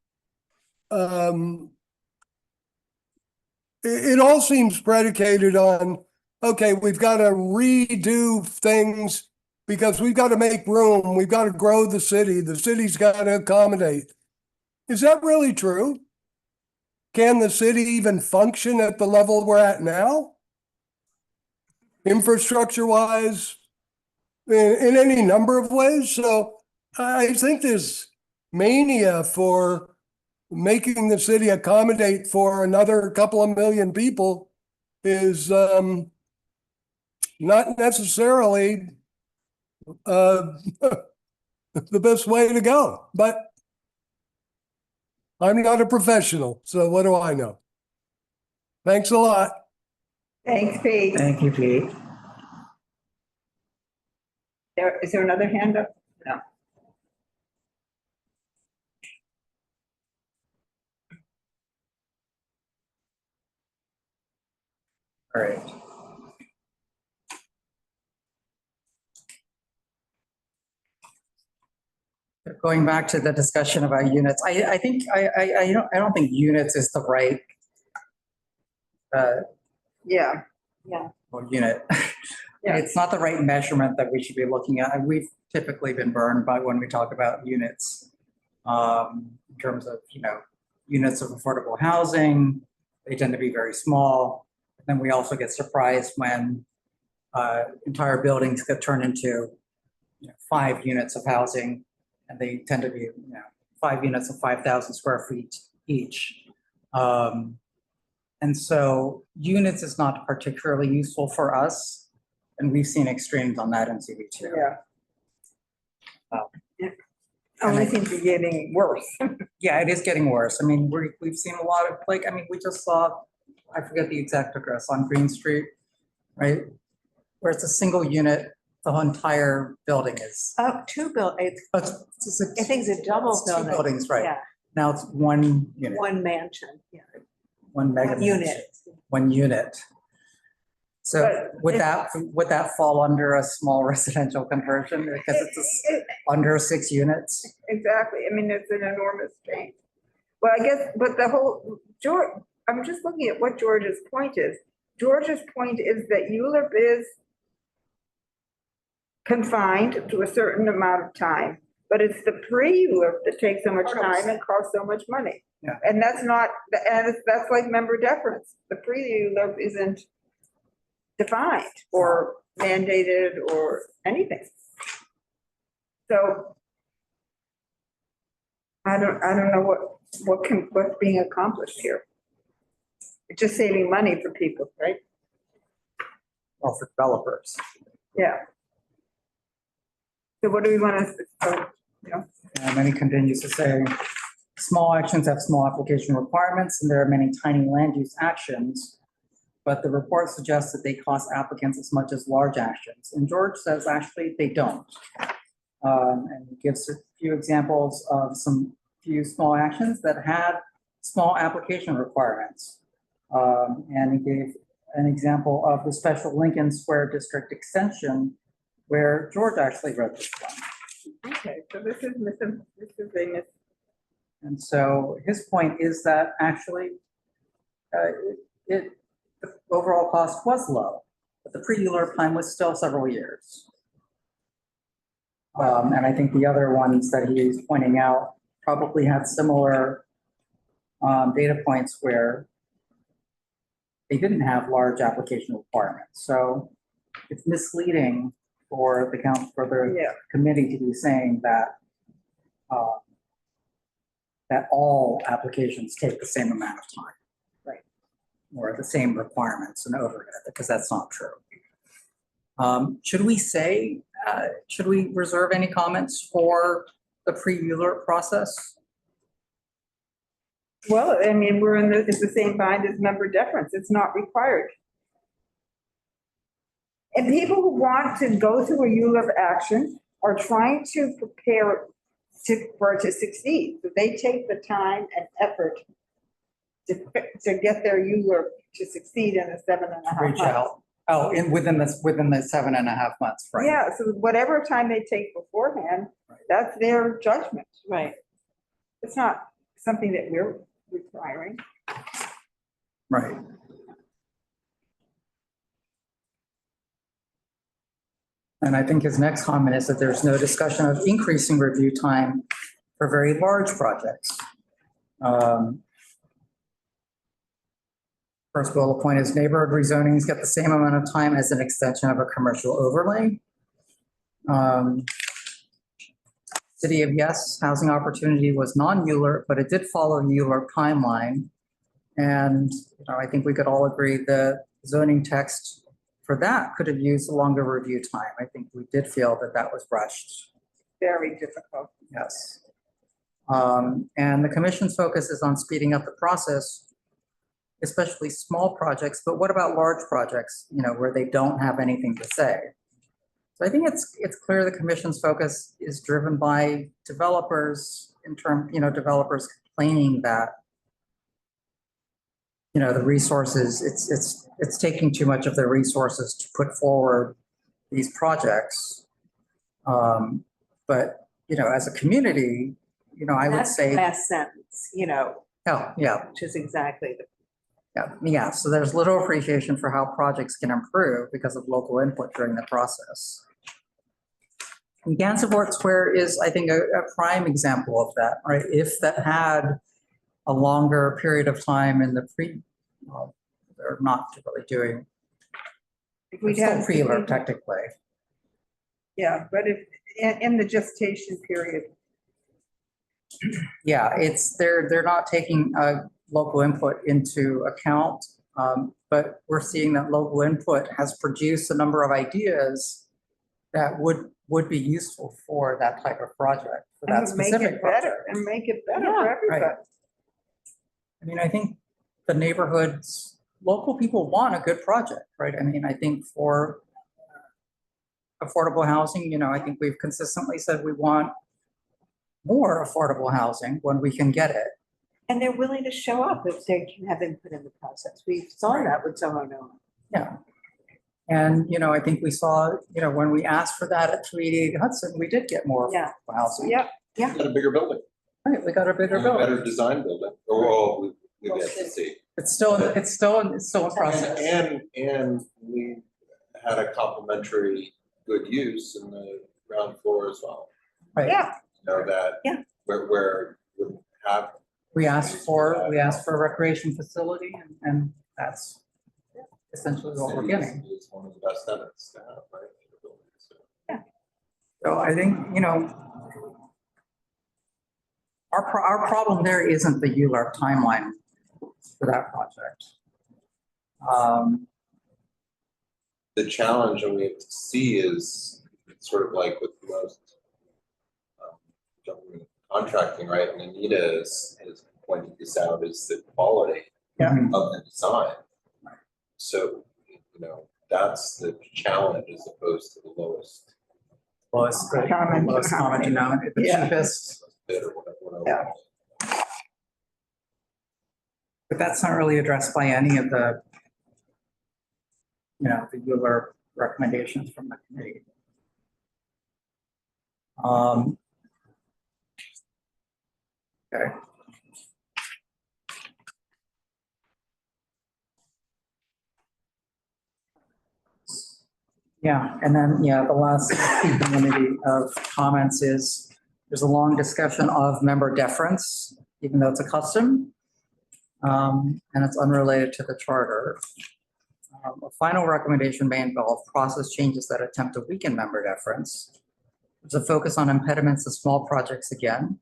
it all seems predicated on, okay, we've got to redo things because we've got to make room. We've got to grow the city. The city's got to accommodate. Is that really true? Can the city even function at the level we're at now? Infrastructure wise, in any number of ways. So I think this mania for making the city accommodate for another couple of million people is not necessarily the best way to go. But I'm not a professional, so what do I know? Thanks a lot. Thanks, Pete. Thank you, Pete. Is there another hand up? No. All right. Going back to the discussion about units, I think, I don't think units is the right Yeah. well, unit. Yeah. It's not the right measurement that we should be looking at. And we've typically been burned by when we talk about units, in terms of, units of affordable housing. They tend to be very small. And then we also get surprised when entire buildings get turned into 5 units of housing, and they tend to be 5 units of 5,000 square feet each. And so units is not particularly useful for us. And we've seen extremes on that in CB2. Yeah. Only seems to be getting worse. Yeah, it is getting worse. I mean, we've seen a lot of, we just saw, I forget the exact address, on Green Street, right? Where it's a single unit, the whole entire building is. Oh, two buildings. I I think it's a double Two building. buildings, right. Yeah, Now it's one unit, one mansion, yeah. one mega One mansion, unit. one unit. So But would that fall under a small residential conversion because it's under 6 units? Exactly. I mean, it's an enormous change. Well, I guess, but the whole, George, I'm just looking at what George's point is. George's point is that ULIP is confined to a certain amount of time, but it's the pre-ULIP that takes so much time and costs so much money. Yeah. And that's not, and that's like member deference. The pre-ULIP isn't defined or mandated or anything. So I don't know what's being accomplished here. It's just saving money for people, right? Well, for developers. Yeah. So what do we want to, And then he continues to say, small actions have small application requirements, and there are many tiny land use actions, but the report suggests that they cost applicants as much as large actions. And George says, actually, they don't. And he gives a few examples of few small actions that had small application requirements. And he gave an example of the special Lincoln Square District extension where George actually wrote this one. okay, so this is a miss. And so his point is that actually the overall cost was low, but the pre-ULIRP time was still several years. And I think the other ones that he's pointing out probably had similar data points where they didn't have large application requirements. So it's misleading for the Yeah. committee to be saying that that all applications take the same amount of time. Right. Or the same requirements and overhead, because that's not true. Should we say, should we reserve any comments for the pre-ULURP process? Well, I mean, it's the same bind as member deference. It's not required. And people who want to go through a ULURP action are trying to prepare for it to succeed. So they take the time and effort to get their ULURP to succeed in the 7.5 Reach months. out. Oh, within the 7.5 months, right? Yeah, so whatever time they take beforehand, that's their judgment. Right. It's not something that we're requiring. Right. And I think his next comment is that there's no discussion of increasing review time for very large projects. First bullet point is neighborhood rezonings get the same amount of time as an extension of a commercial overlay. City of Yes, housing opportunity was non-ULURP, but it did follow the ULURP timeline. And I think we could all agree the zoning text for that could have used a longer review time. I think we did feel that that was rushed. Very difficult. Yes. And the commission's focus is on speeding up the process, especially small projects, but what about large projects, where they don't have anything to say? So I think it's clear the commission's focus is driven by developers developers complaining that, the resources, it's taking too much of their resources to put forward these projects. But, as a community, I would That's the say, last sentence, oh, yeah, which is exactly the. yeah. So there's little appreciation for how projects can improve because of local input during the process. And Gansevoort Square is, I think, a prime example of that, right? If that had a longer period of time in the they're not really doing, If it's we'd still had, pre-alert technically. yeah, but if, in the gestation period, Yeah, they're not taking local input into account, but we're seeing that local input has produced a number of ideas that would be useful for that type of project, for that and make specific it better, project. and make it better Yeah, for everybody. I mean, I think the neighborhoods, local people want a good project, right? I mean, I think for affordable housing, I think we've consistently said we want more affordable housing when we can get it. And they're willing to show up if they can have input in the process. We saw that with Soho. Yeah. And, I think we saw, when we asked for that at 388 Hudson, we did get more Yeah. affordable housing. Yep, We got a bigger building, Right, we got a bigger a building. better design building, or we've yet to see. It's still in process. And we had a complementary good use in the ground floor as well. Right. yeah, That. Yeah. Where we have. We asked for a recreation facility and that's essentially what we're City getting. is one of the best tenants to have, right? in the building, so. So I think, our problem there isn't the ULURP timeline for that project. The challenge and we have to see is sort of like with most government contracting, right? And Anita has pointed this out, is the quality Yeah. of the design. So, that's the challenge as opposed to the lowest Lowest Common common denominator, the Yeah. cheapest, bid or whatever. Yeah. but that's not really addressed by any of the, the ULURP recommendations from the committee. Okay. Yeah, and then, the last community of comments is, there's a long discussion of member deference, even though it's a custom. And it's unrelated to the charter. A final recommendation may involve process changes that attempt to weaken member deference. There's a focus on impediments to small projects again.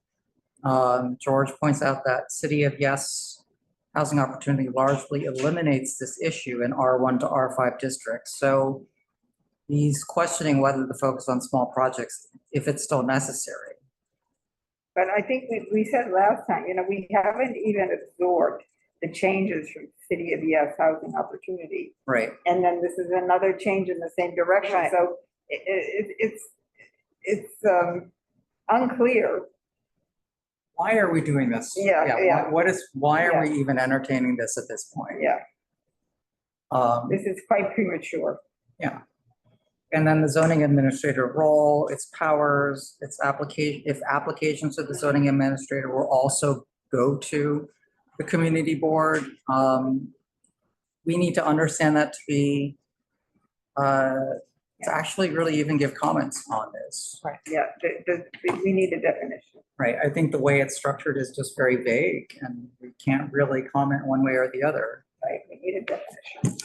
George points out that City of Yes housing opportunity largely eliminates this issue in R1 to R5 districts. So he's questioning whether the focus on small projects, if it's still necessary. But I think we said last time, we haven't even absorbed the changes from City of Yes housing opportunity. Right. And then this is another change in the same direction. Right. So it's unclear. Why are we doing this? Yeah. Why are we even entertaining this at this point? Yeah, Um, this is quite premature. And then the zoning administrator role, its powers, its application, if applications to the zoning administrator will also go to the community board. We need to understand that to be, to actually really even give comments on this. Right. Yeah, we need a definition. Right, I think the way it's structured is just very vague and we can't really comment one way or the other. Right, we need a definition.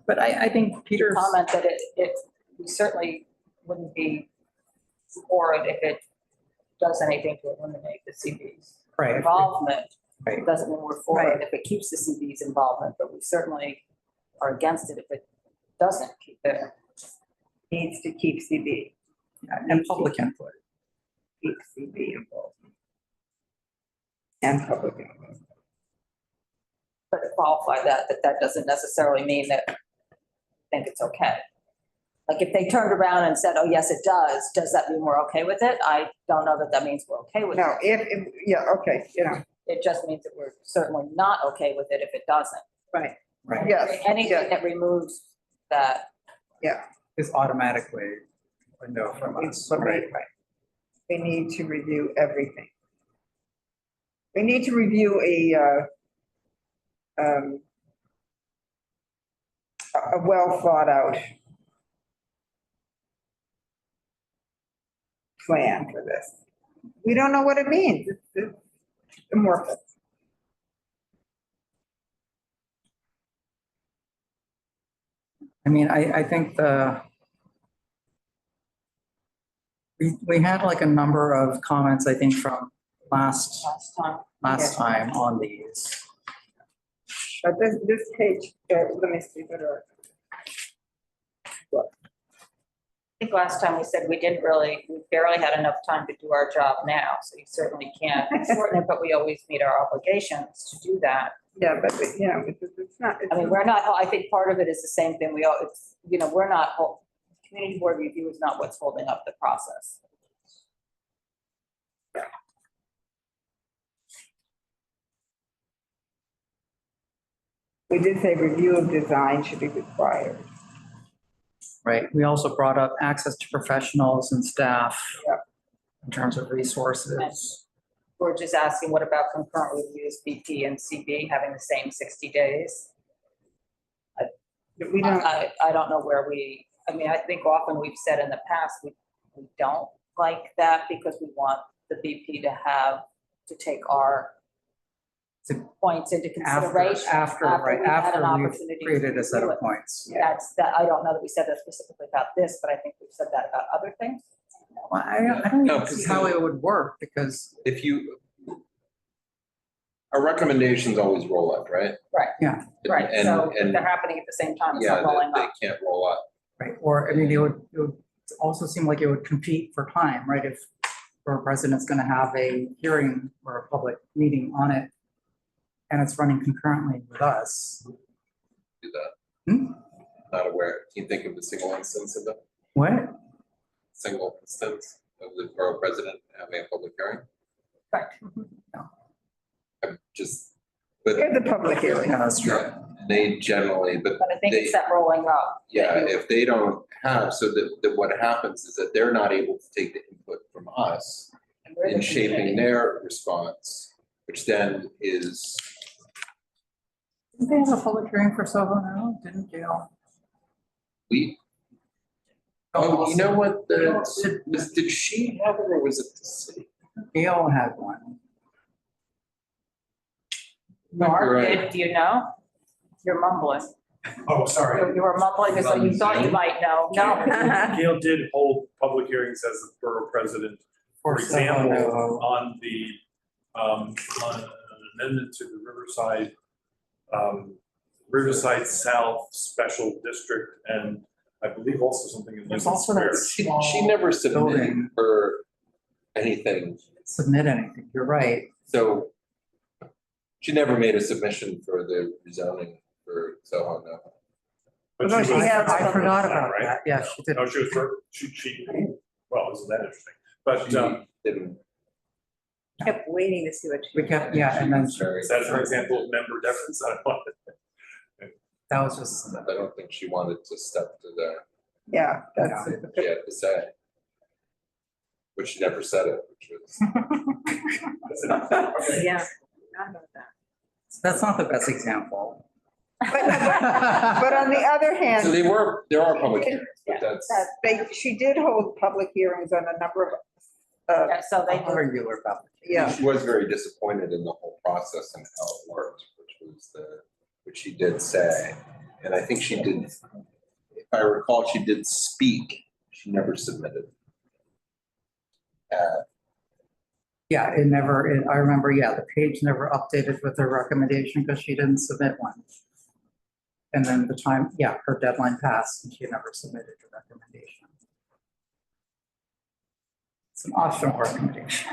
But I think Peter's. Comment that we certainly wouldn't be for it if it does anything to eliminate the CB's Right. involvement. Right. It doesn't mean we're for it if it keeps the CB's involvement, but we certainly are against it if it doesn't keep it. Needs to keep CB. And public input. Keep CB involved. And public input. But to qualify that doesn't necessarily mean that I think it's okay. Like if they turned around and said, oh, yes, it does that mean we're okay with it? I don't know that means we're okay with No, it. okay, It just means that we're certainly not okay with it if it doesn't. right, Right. yes. Anything that removes that. Yeah, Is automatically a no from us. Right. we need to review everything. We need to review a well thought out plan for this. We don't know what it means. It's amorphous. I mean, I think we had like a number of comments, I think, from last time on these. But this page, let me see better. I think last time we said we barely had enough time to do our job now, so you certainly can't shorten it, but we always meet our obligations to do that. Yeah, but it's not. I mean, I think part of it is the same thing, community board review is not what's holding up the process. We did say review of design should be required. Right. We also brought up access to professionals and staff. Yeah. In terms of resources. We're just asking, what about concurrent reviews, BP and CB having the same 60 days? We don't, I don't know where I think often we've said in the past, we don't like that because we want the BP to take our points into consideration. After we've created a set of points. I don't know that we said that specifically about this, but I think we've said that about other things. Well, I don't see how it would work because. Our recommendations always roll up, right? Right. Yeah. Right, And- so if and- they're happening at the same time, it's Yeah, not rolling they up. can't roll up. Right, or I mean, it would also seem like it would compete for time, right? If a president's gonna have a hearing or a public meeting on it and it's running concurrently with us. Do that. Hmm? Not aware. Can you think of a single instance of that? What? Single instance of the borough president having a public hearing? Right. I'm just, but here's the public hearing. Yeah, that's true. yeah, they generally, but But I think it's that rolling up. yeah, if they don't have, so that what happens is that they're not able to take the input from us And we're the in shaping community. their response, which then is, Didn't they have a public hearing for Soho now? Didn't Gail? oh, you know what, did she have it or was it the city? Gail had one. Mark, Right. do you know? You're mumbling. Oh, sorry. You were mumbling, so you thought you might know. No. Gail did hold public hearings as the borough president, for example, on the, on an amendment to the Riverside South Special District, and I believe also something in There's Lincoln also Square. that She never submitted building. for anything, Submit anything, you're right. so she never made a submission for the rezoning for Soho, no. But No, she she was. has- I forgot that, about right? that, yeah, she did. No, she was, she, well, isn't that interesting? But, She didn't, Kept waiting to see what. We kept, yeah, and then she was very, is that an example of member deference? I don't know. that was just, I don't think she wanted to step to the, Yeah, that's, what she had to say. But she never said it, which was. That's enough. Okay. Yeah. I know that. that's not the best example. but on the other So hand, there are public hearings, but that's, she did hold public hearings on a number of, Yeah, so they do. Regular about. yeah. she was very disappointed in the whole process and how it worked, which she did say. And I think she did, if I recall, she did speak, she never submitted. Yeah, it never, I remember, yeah, the page never updated with her recommendation because she didn't submit one. And then the time, yeah, her deadline passed and she never submitted a recommendation. It's an optional recommendation.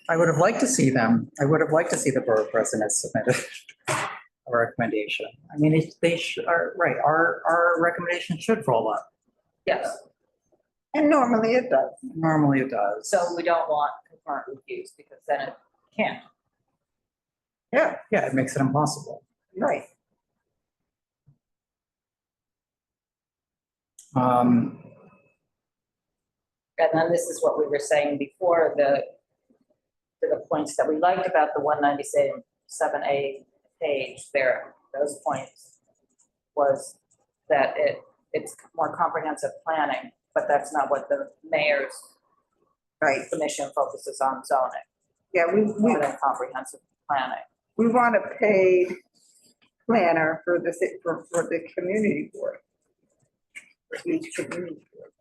I would have liked to see them, I would have liked to see the borough president submit a recommendation. I mean, they should, are, right, our recommendation should roll up. Yes, And normally it does. Normally it does. so we don't want concurrent reviews because then it can't. Yeah, Yeah, it makes it impossible. right. Um, And then this is what we were saying before, the points that we liked about the 197A page there, those points was that it's more comprehensive planning, but that's not what the mayor's Right. commission focuses on zoning, Yeah, more than comprehensive planning. we want a paid planner for the community board. For each community board.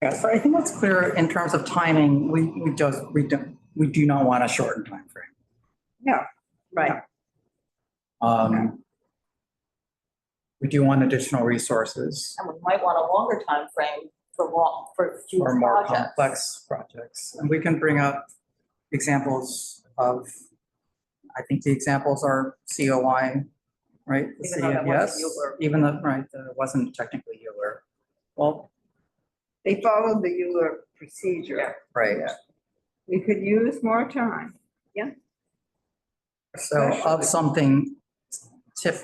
Yeah, so I think it's clear in terms of timing, we do not want a shortened timeframe. No, right. We do want additional resources And we might want a longer time frame for huge for more projects. complex projects. And we can bring up examples of, I think the examples are COI, right? The Even city though of that wasn't yes, Euler. even though, right, that it wasn't technically Euler. Well, They followed the Euler procedure. right. Yeah. We could use more time. So of something,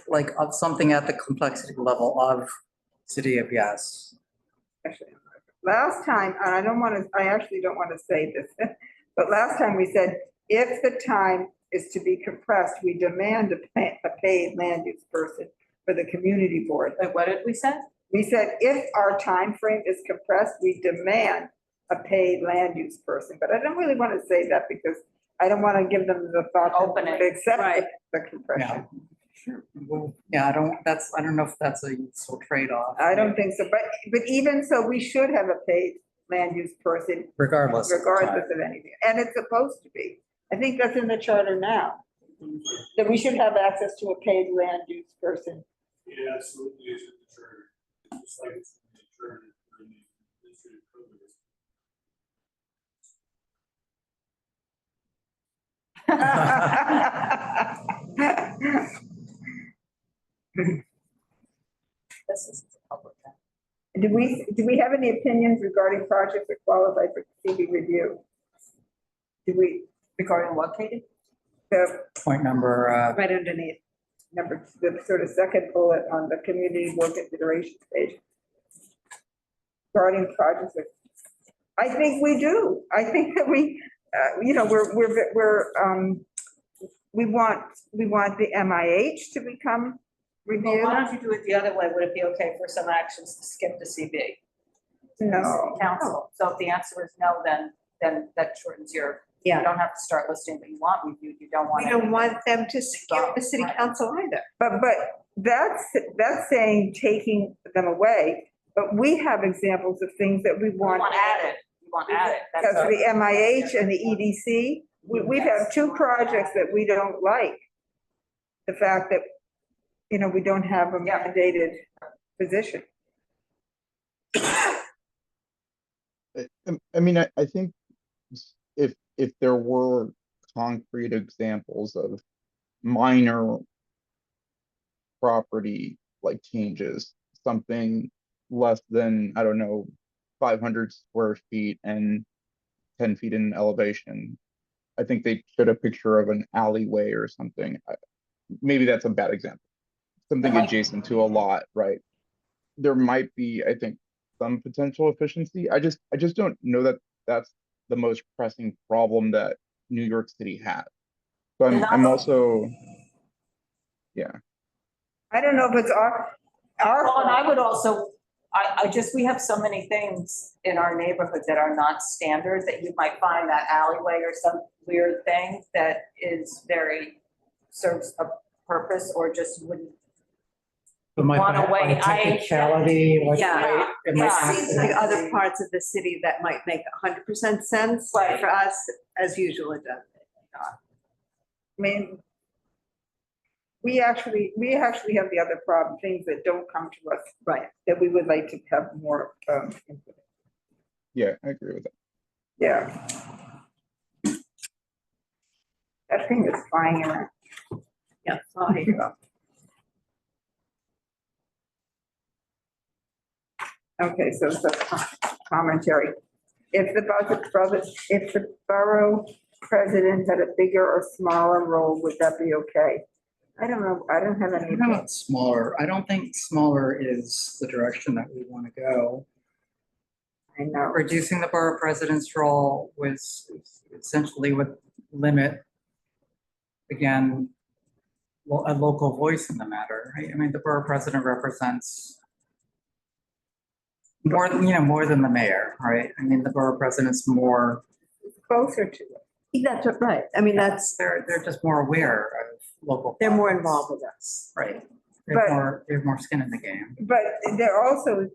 like of something at the complexity level of city of yes. Especially. Last time, and I actually don't want to say this, but last time we said, if the time is to be compressed, we demand a paid land use person for the community board. Wait, what did we say? We said, if our time frame is compressed, we demand a paid land use person. But I don't really want to say that because I don't want to give them the thought that Open we it, would accept right. the compression. Sure. Well, yeah, I don't know if that's a useful trade-off. I don't think so, but even so, we should have a paid land use person Regardless. of the time. regardless of anything. And it's supposed to be. I think that's in the charter now, that we should have access to a paid land use person. It absolutely is in the charter, just like it's in the charter for the administrative code. This is public. Do we have any opinions regarding projects that qualify for CB review? Do we, Regarding what, Katie? the, Point number, right underneath, the sort of second bullet on the community board consideration page? Regarding projects that, I think we do. I think that we want the MIH to become Well, review? why don't you do it the other way? Would it be okay for some actions to skip the CB? No. Council. So if the answer is no, then that shortens your, you Yeah. don't have to start listing what you want reviewed. You don't want. We don't anything. want them to skip the city Right. council either. But that's saying taking them away. But we have examples of things that we You want want added. You want added. Because That's for the MIH and the EDC, we've had Yes. two projects that we don't like. The fact that, you know, we don't have a Yeah. mandated position. I mean, I think if there were concrete examples of minor property like changes, something less than, I don't know, 500 square feet and 10 feet in elevation, I think they showed a picture of an alleyway or something. Maybe that's a bad example. Something adjacent to a lot, right? There might be, I think, some potential efficiency. I just don't know that that's the most pressing problem that New York City has. So I'm also, yeah. I don't know if it's our. Well, and I would also, I just, we have so many things in our neighborhood that are not standard, that you might find that alleyway or some weird thing that is very, serves a purpose, or just wouldn't. It might Want to by wait, technicality, like, Yeah. it might Yeah. It seems like other parts of the city that might make 100% sense. Right. For us, as usual, it doesn't. I mean, we actually have the other problem, things that don't come to us. Right. That we would like to have more, input. Yeah, I agree with that. Yeah. That thing is flying around. Yeah, fine. Okay, so it's a commentary. If the borough president had a bigger or smaller role, would that be okay? I don't know, I don't have any. not smaller. I don't think smaller is the direction that we want to go. I know. Reducing the borough president's role was essentially would limit, again, a local voice in the matter, right? I mean, the borough president represents more than the mayor, right? I mean, the borough president's more, Closer to it. That's right. I mean, they're just more aware of local. they're more politics. involved with us. Right. But- They have more skin in the game. But they're also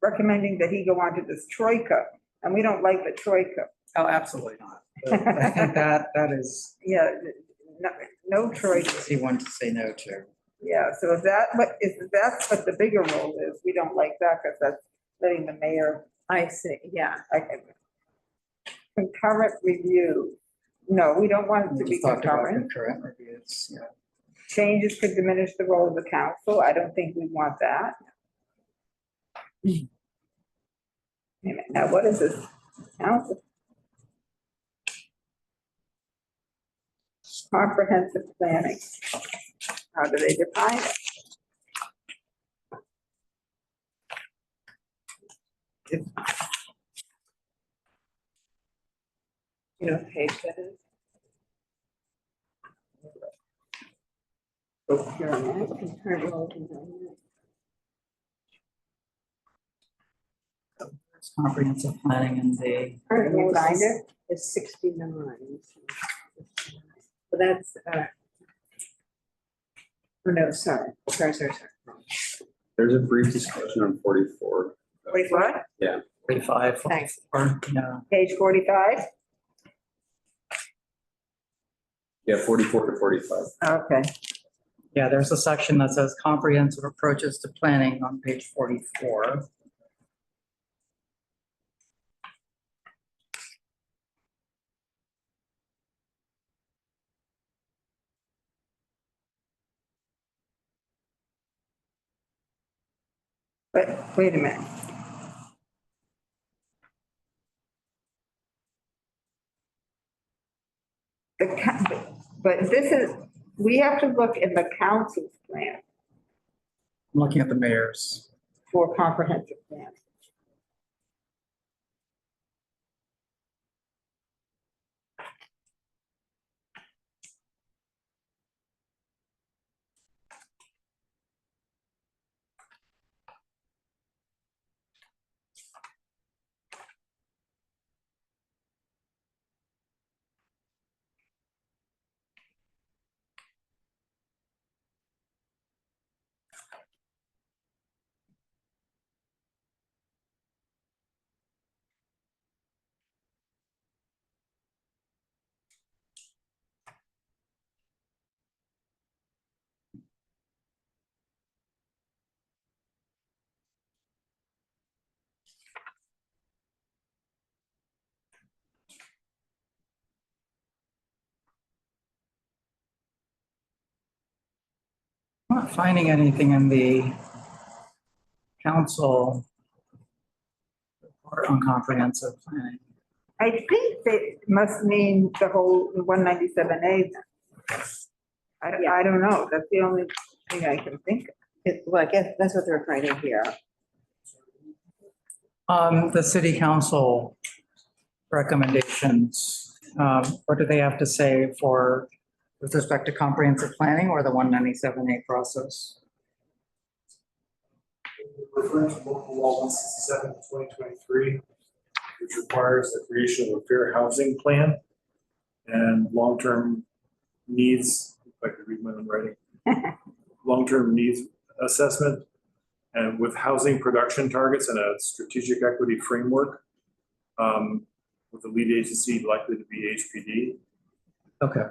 recommending that he go on to this troika, and we don't like the troika. Oh, absolutely not. But I think that is Yeah, no troika. easy one to say no to. Yeah, so if that's what the bigger role is, we don't like that, because that's letting the mayor. I see, yeah. Okay. Concurrent review. No, we don't want it to We be just talked about concurrent. concurrent reviews, yeah. Changes could diminish the role of the council. I don't think we want that. Wait a minute, now what is this? Council. Comprehensive planning. How do they define it? You know, what page that is. Concurrent role in government. It's comprehensive planning and the, Current Can you role find is- it? Is 69. But that's, oh, no, sorry. There's a brief discussion on 44. 44? 45. Thanks. Or, yeah, Page 45? Yeah, 44 to 45. Okay. yeah, there's a section that says comprehensive approaches to planning on page 44. But wait a minute. But this is, we have to look in the council's plan I'm looking at the mayor's. for comprehensive plan. not finding anything in the council report on comprehensive planning. I think they must mean the whole 197A. I don't know. That's the only thing I can think of. Well, I guess that's what they're writing here. The city council recommendations, what do they have to say for, with respect to comprehensive planning or the 197A process? Referring to local law 167 of 2023, which requires the creation of a fair housing plan and long-term needs, if I could read my own writing, long-term needs assessment, and with housing production targets and a strategic equity framework, with the lead agency likely to be HPD. Okay.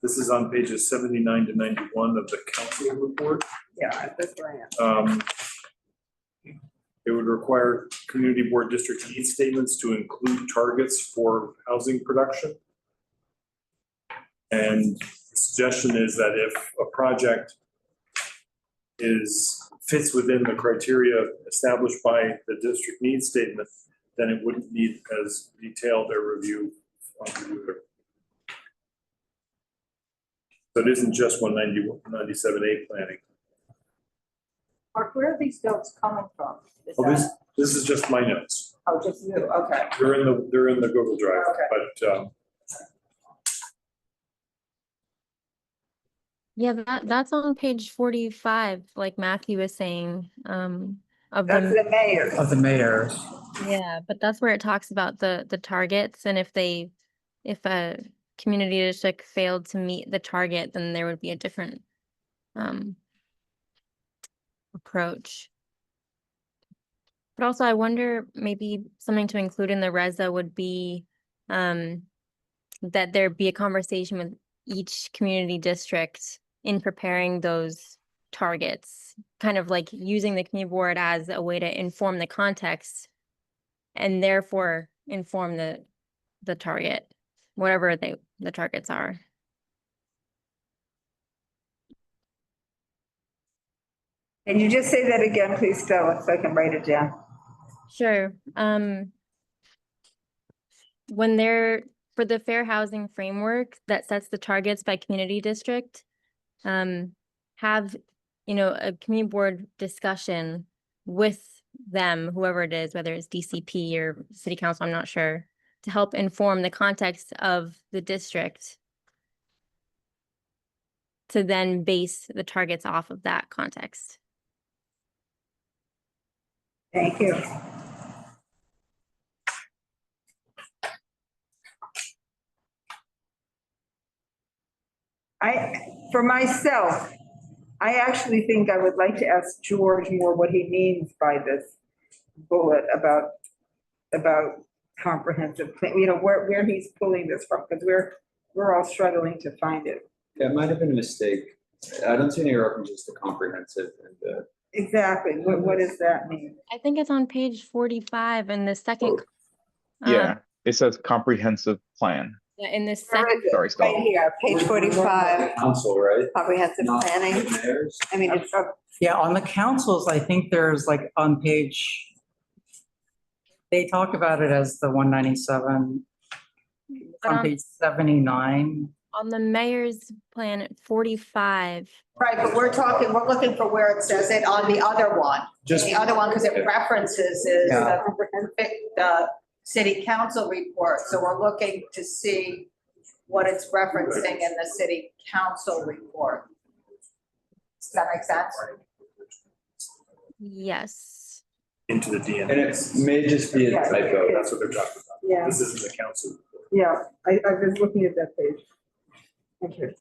This is on pages 79 to 91 of the council report. Yeah, that's where I am. It would require community board district need statements to include targets for housing production. And the suggestion is that if a project fits within the criteria established by the district needs statement, then it wouldn't need as detailed a review on the user. So it isn't just 197A planning. Mark, where are these notes coming from? Is Well, that- this is just my notes. Oh, just you, okay. They're in the Google Drive, Okay. but Yeah, that's on page 45, like Matthew was saying, of That's the, the mayor. Of the mayors. yeah, but that's where it talks about the targets, and if a community district failed to meet the target, then there would be a different approach. But also, I wonder, maybe something to include in the RESA would be that there be a conversation with each community district in preparing those targets, kind of like using the community board as a way to inform the context and therefore inform the target, whatever the targets are. Can you just say that again, please, Stella, so I can write it down? Sure. When for the fair housing framework that sets the targets by community district, have, a community board discussion with them, whoever it is, whether it's DCP or city council, I'm not sure, to help inform the context of the district, to then base the targets off of that context. Thank you. For myself, I actually think I would like to ask George more what he means by this bullet about comprehensive plan, where he's pulling this from, because we're all struggling to find it. Yeah, it might have been a mistake. I don't see any references to comprehensive and Exactly. What does that mean? I think it's on page 45 in the second. Yeah, it says comprehensive plan. In the Where second, is it? Sorry, Right Scott. here, page 45, council, right? comprehensive Not planning. the mayors. I mean, it's Yeah, on the councils, I think there's like on page, they talk about it as the 197, But on on- page 79. on the mayor's plan at 45. Right, but we're looking for where it says it on the other one. just, The other one, because it references is Yeah. the city council report, so we're looking to see what it's referencing in the city council report. Does that make sense? Yes. into the And DNA. it may just be a Yeah. typo. That's what they're talking about. Yeah, This isn't the council. yeah, I was looking at that page. Thank you.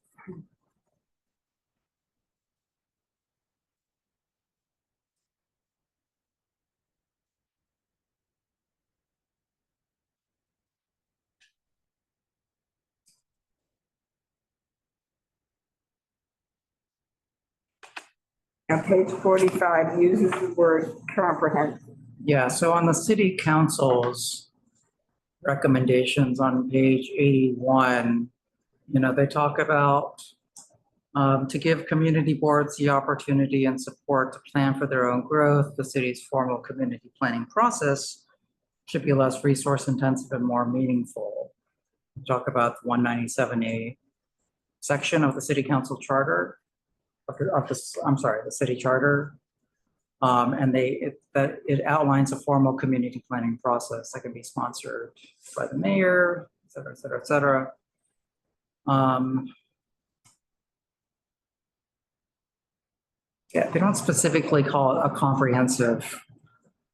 Now, page 45 uses the word comprehensive. Yeah, so on the city council's recommendations on page 81, they talk about To give community boards the opportunity and support to plan for their own growth, the city's formal community planning process should be less resource intensive and more meaningful. Talk about the 197A section of the city council charter, the city charter. And it outlines a formal community planning process that can be sponsored by the mayor, et cetera, et cetera, et cetera. Yeah, they don't specifically call it a comprehensive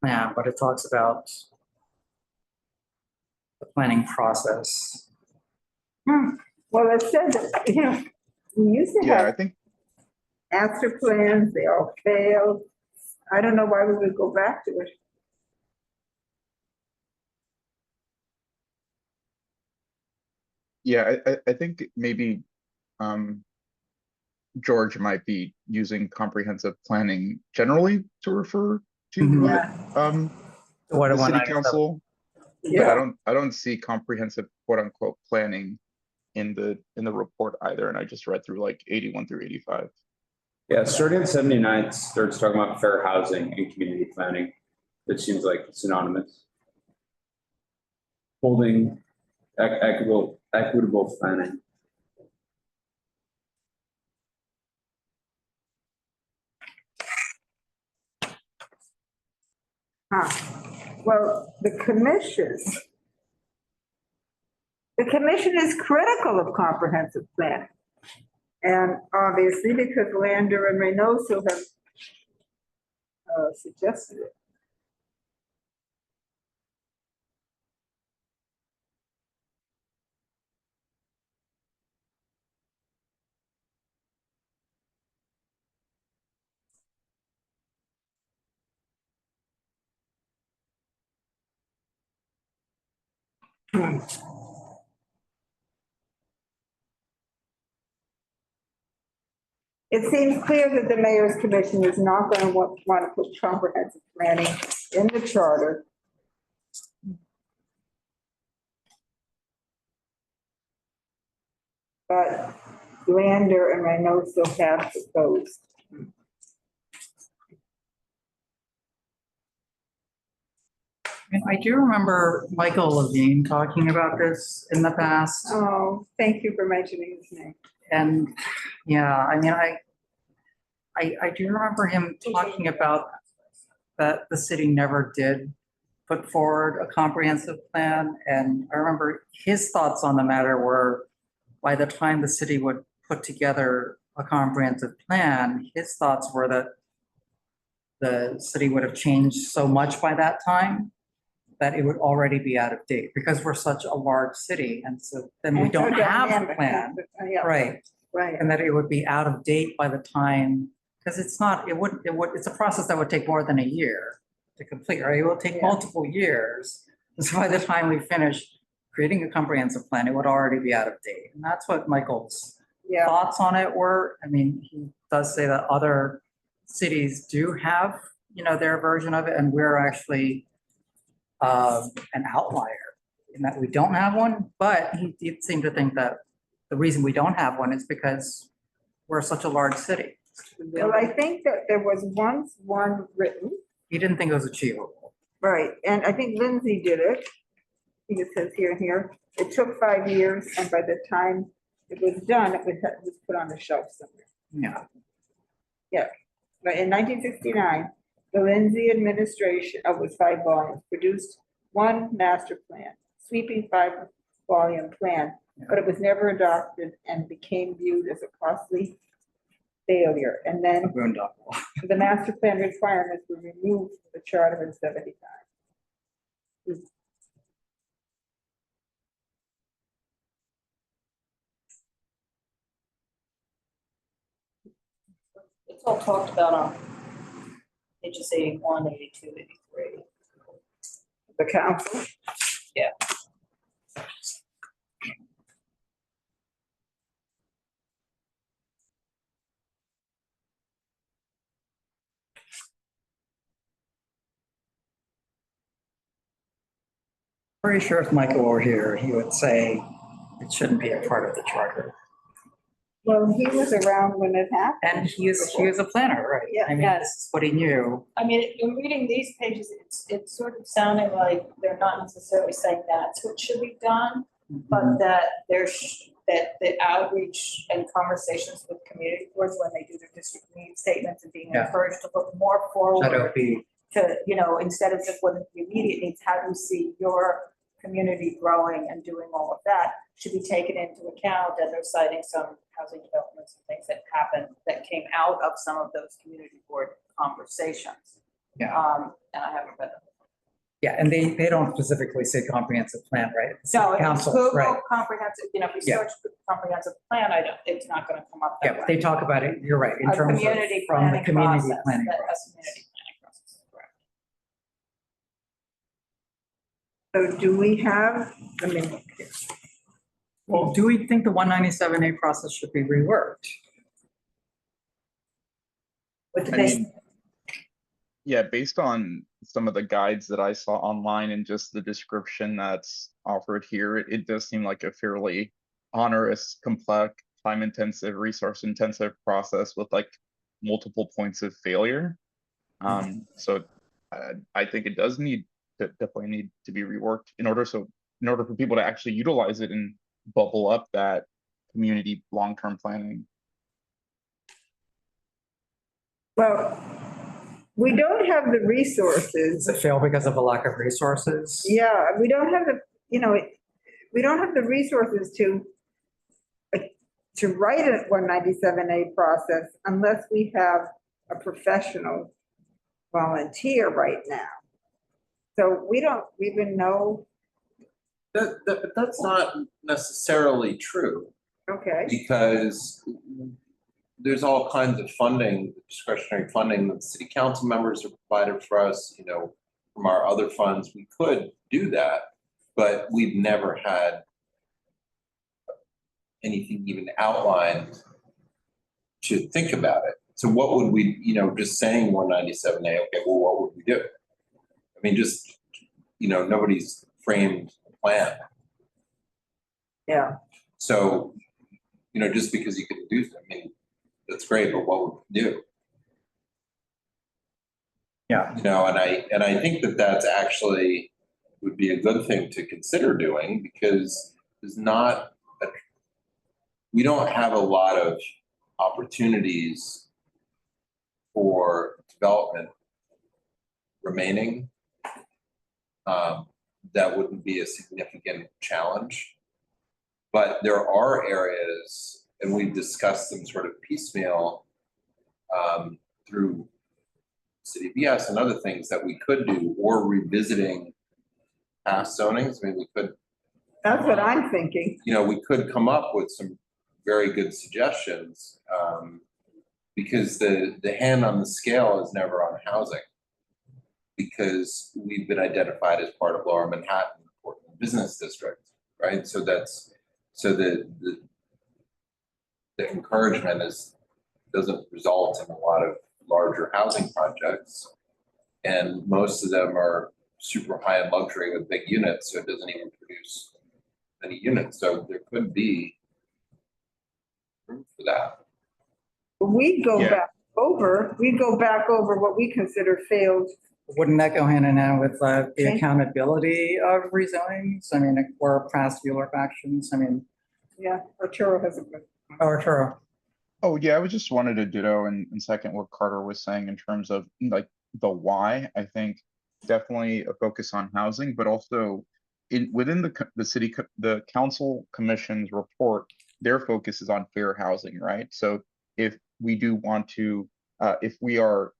plan, but it talks about the planning process. Well, it said that, we used to Yeah, I have think, master plans, they all failed. I don't know why we would go back to it. yeah, I think maybe, George might be using comprehensive planning generally to refer to, What the city 197? council. But I don't see comprehensive quote unquote planning in the report either, and I just read through like 81 through 85. Yeah, starting at 79, it starts talking about fair housing and community planning. It seems like synonymous. Holding equitable planning. Well, the commission is critical of comprehensive planning. And obviously, because Lander and Reynoso have suggested it. It seems clear that the mayor's commission is not going to want to put comprehensive planning in the charter. But Lander and Reynoso have proposed. And I do remember Michael Levine talking about this in the past. Oh, thank you for mentioning his name. And yeah, I mean, I do remember him talking about that the city never did put forward a comprehensive plan. And I remember his thoughts on the matter were, by the time the city would put together a comprehensive plan, his thoughts were that the city would have changed so much by that time that it would already be out of date because we're such a large city. And so then we And so don't have a dynamic. plan, Yeah, right? right. And that it would be out of date by the time, because it's not, it's a process that would take more than a year to complete, right? It will take Yeah. multiple years. And so by the time we finish creating a comprehensive plan, it would already be out of date. And that's what Michael's Yeah, thoughts on it were. I mean, he does say that other cities do have, their version of it, and we're actually an outlier in that we don't have one, but he did seem to think that the reason we don't have one is because we're such a large city. well, I think that there was once one written, He didn't think it was achievable. right, and I think Lindsay did it. I think it says here, it took 5 years, and by the time it was done, it was put on the shelf somewhere. Yeah. But in 1969, the Lindsay administration, it was 5 volumes, produced one master plan, sweeping 5-volume plan, but it was never adopted and became viewed as a costly failure. And A then boondoggle. the master plan requirements were removed from the charter in 75. It's all talked about on pages 81, 82, 83. The council. Yeah. Pretty sure if Michael were here, he would say it shouldn't be a part of the charter. Well, he was around when it happened. And he was a planner, right? Yeah, I mean, yes. this is what he knew. I mean, in reading these pages, it's sort of sounding like they're not necessarily saying that's what should be done, but that that the outreach and conversations with community boards when they do their district needs statements and being Yeah. encouraged to look more That forward would be, to, instead of just what are the immediate needs, how do you see your community growing and doing all of that should be taken into account, and they're citing some housing developments and things that happened that came out of some of those community board conversations. Yeah. And I haven't read them. yeah, and they don't specifically say comprehensive plan, right? It's No, if you council, Google right? comprehensive, if you Yeah. search comprehensive plan, it's not gonna come up Yeah, that but way. they talk about it, you're right, in A terms of, community from the planning community process, planning that has process. community planning process, correct. So do we have, I mean, Well, do we think the 197A process should be reworked? With the I basic, mean, yeah, based on some of the guides that I saw online and just the description that's offered here, it does seem like a fairly onerous, complex, time-intensive, resource-intensive process with like multiple points of failure. So I think it does definitely need to be reworked in order for people to actually utilize it and bubble up that community long-term planning. well, we don't have the resources. Does it fail because of a lack of resources? Yeah, we don't have the, we don't have the resources to write a 197A process unless we have a professional volunteer right now. So we don't even know, But that's not necessarily true, okay, because there's all kinds of funding, discretionary funding that city council members have provided for us, from our other funds. We could do that, but we've never had anything even outlined to think about it. So what would we, just saying 197A, okay, well, what would we do? I mean, just, nobody's framed a plan. yeah. So, just because you can do something, I mean, that's great, but what would we do? Yeah. And I think that that's actually would be a good thing to consider doing, because we don't have a lot of opportunities for development remaining. That wouldn't be a significant challenge. But there are areas, and we've discussed them sort of piecemeal through City BS and other things that we could do, or revisiting past zonings. I mean, we could. That's what I'm thinking. We could come up with some very good suggestions, because the hand on the scale is never on housing, because we've been identified as part of Lower Manhattan important business district, right? So the encouragement doesn't result in a lot of larger housing projects, and most of them are super high-end luxury with big units, so it doesn't even produce any units. So there could be room for that. We go Yeah. back over what we consider failed. Wouldn't that go hand in hand with the Okay. accountability of rezonings? I mean, or past ULURP actions? I mean, Yeah, Arturo has a good. or sure. Oh, yeah, I was just wanted to ditto and second what Carter was saying in terms of like the why. I think definitely a focus on housing, but also within the council commission's report, their focus is on fair housing, right? So if we do want to, if we are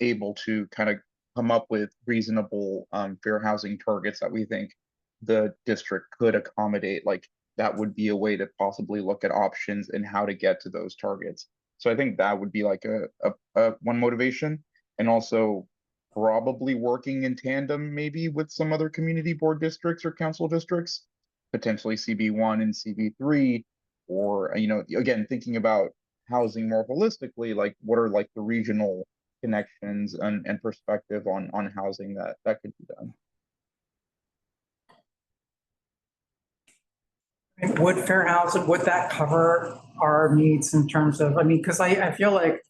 able to kind of come up with reasonable fair housing targets that we think the district could accommodate, like that would be a way to possibly look at options and how to get to those targets. So I think that would be like a one motivation, and also probably working in tandem maybe with some other community board districts or council districts, potentially CB1 and CB3, or again thinking about housing more holistically, like what are like the regional connections and perspective on housing that could be done. Would fair housing, would that cover our needs in terms of, I mean, because I feel like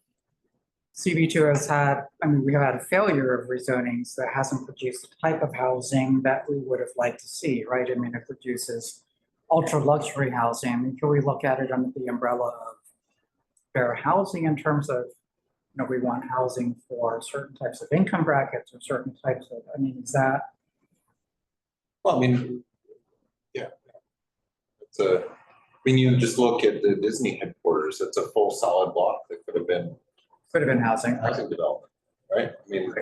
CB2 has had, I mean, we have had a failure of rezonings that hasn't produced the type of housing that we would have liked to see, right? I mean, it produces ultra luxury housing. I mean, can we look at it under the umbrella of fair housing in terms of, you know, we want housing for certain types of income brackets or certain types of, I mean, is that? Well, I mean, yeah. It's a, I mean, you just look at the Disney headquarters, it's a full solid block that could have been Housing, housing development, right? I mean,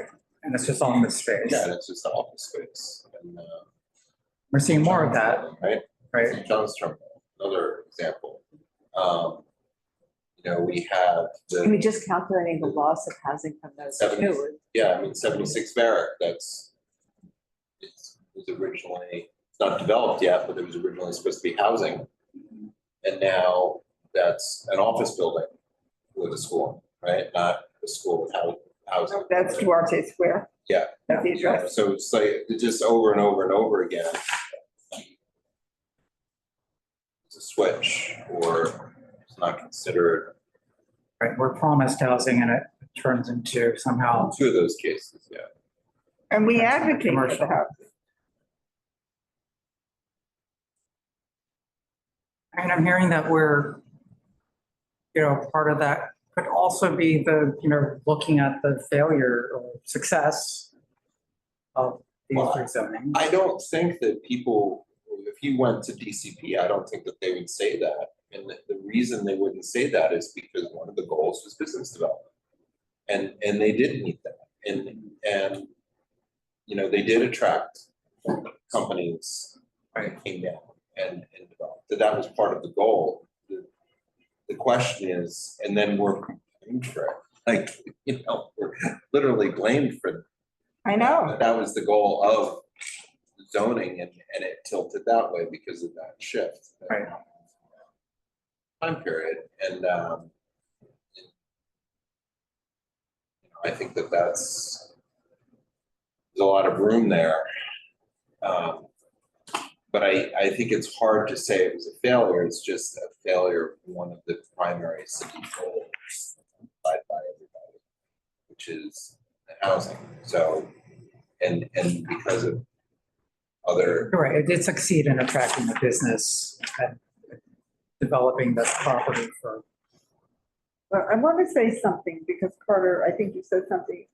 and it's just office space. yeah, and it's just office space. And, We're seeing more of that, right? right? St. John's Terminal, another example. You know, we have I mean, the, just calculating the loss of housing from those two. yeah, I mean, 76 Barrack, it's was originally, it's not developed yet, but it was originally supposed to be housing. And now that's an office building with a school, right? Not a school with housing. That's Duarte Square. Yeah. That's the address. So it's like, it's just over and over and over again. It's a switch, or it's not considered. Right, we're promised housing and it turns into somehow, Two of those cases, yeah. And we advocate for Commercial. the house. and I'm hearing that we're, you know, part of that could also be the, you know, looking at the failure or success of these Well, rezonings. I don't think that people, if you went to DCP, I don't think that they would say that. And the reason they wouldn't say that is because one of the goals was business development. And they did meet that. And, you know, they did attract companies that came down and developed. So that was part of the goal. The question is, and then we're blamed for it. Like, you know, we're literally blamed for I know. that was the goal of zoning, and it tilted that way because of that shift. Right. Time period, and I think that there's a lot of room there. But I think it's hard to say it was a failure. It's just a failure of one of the primary city goals by everybody, which is the housing. So, and because of other. You're right, it did succeed in attracting the business and developing the property for. Well, I want to say something because Carter, I think you said something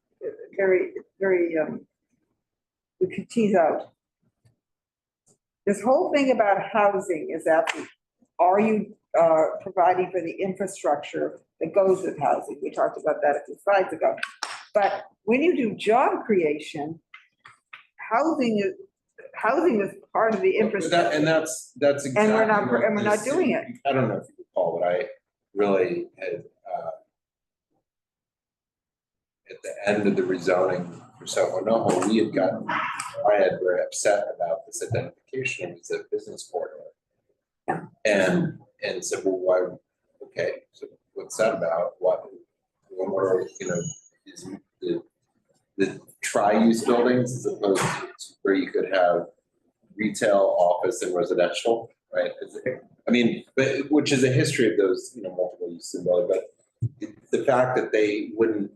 very, we could tease out. This whole thing about housing is that, are you providing for the infrastructure that goes with housing? We talked about that a few slides ago. But when you do job creation, housing is part of the infrastructure. And that's exactly. And we're what not this- doing it. I don't know if you recall, but I really had, at the end of the rezoning for South Onoho, we had gotten, I had very upset about this identification. It was a business corridor. Yeah. And said, well, why, okay, so what's that about? What are, you know, is the tri-use buildings as opposed to where you could have retail, office, and residential, right? I mean, but which is a history of those, you know, multiple use in building, but the fact that they wouldn't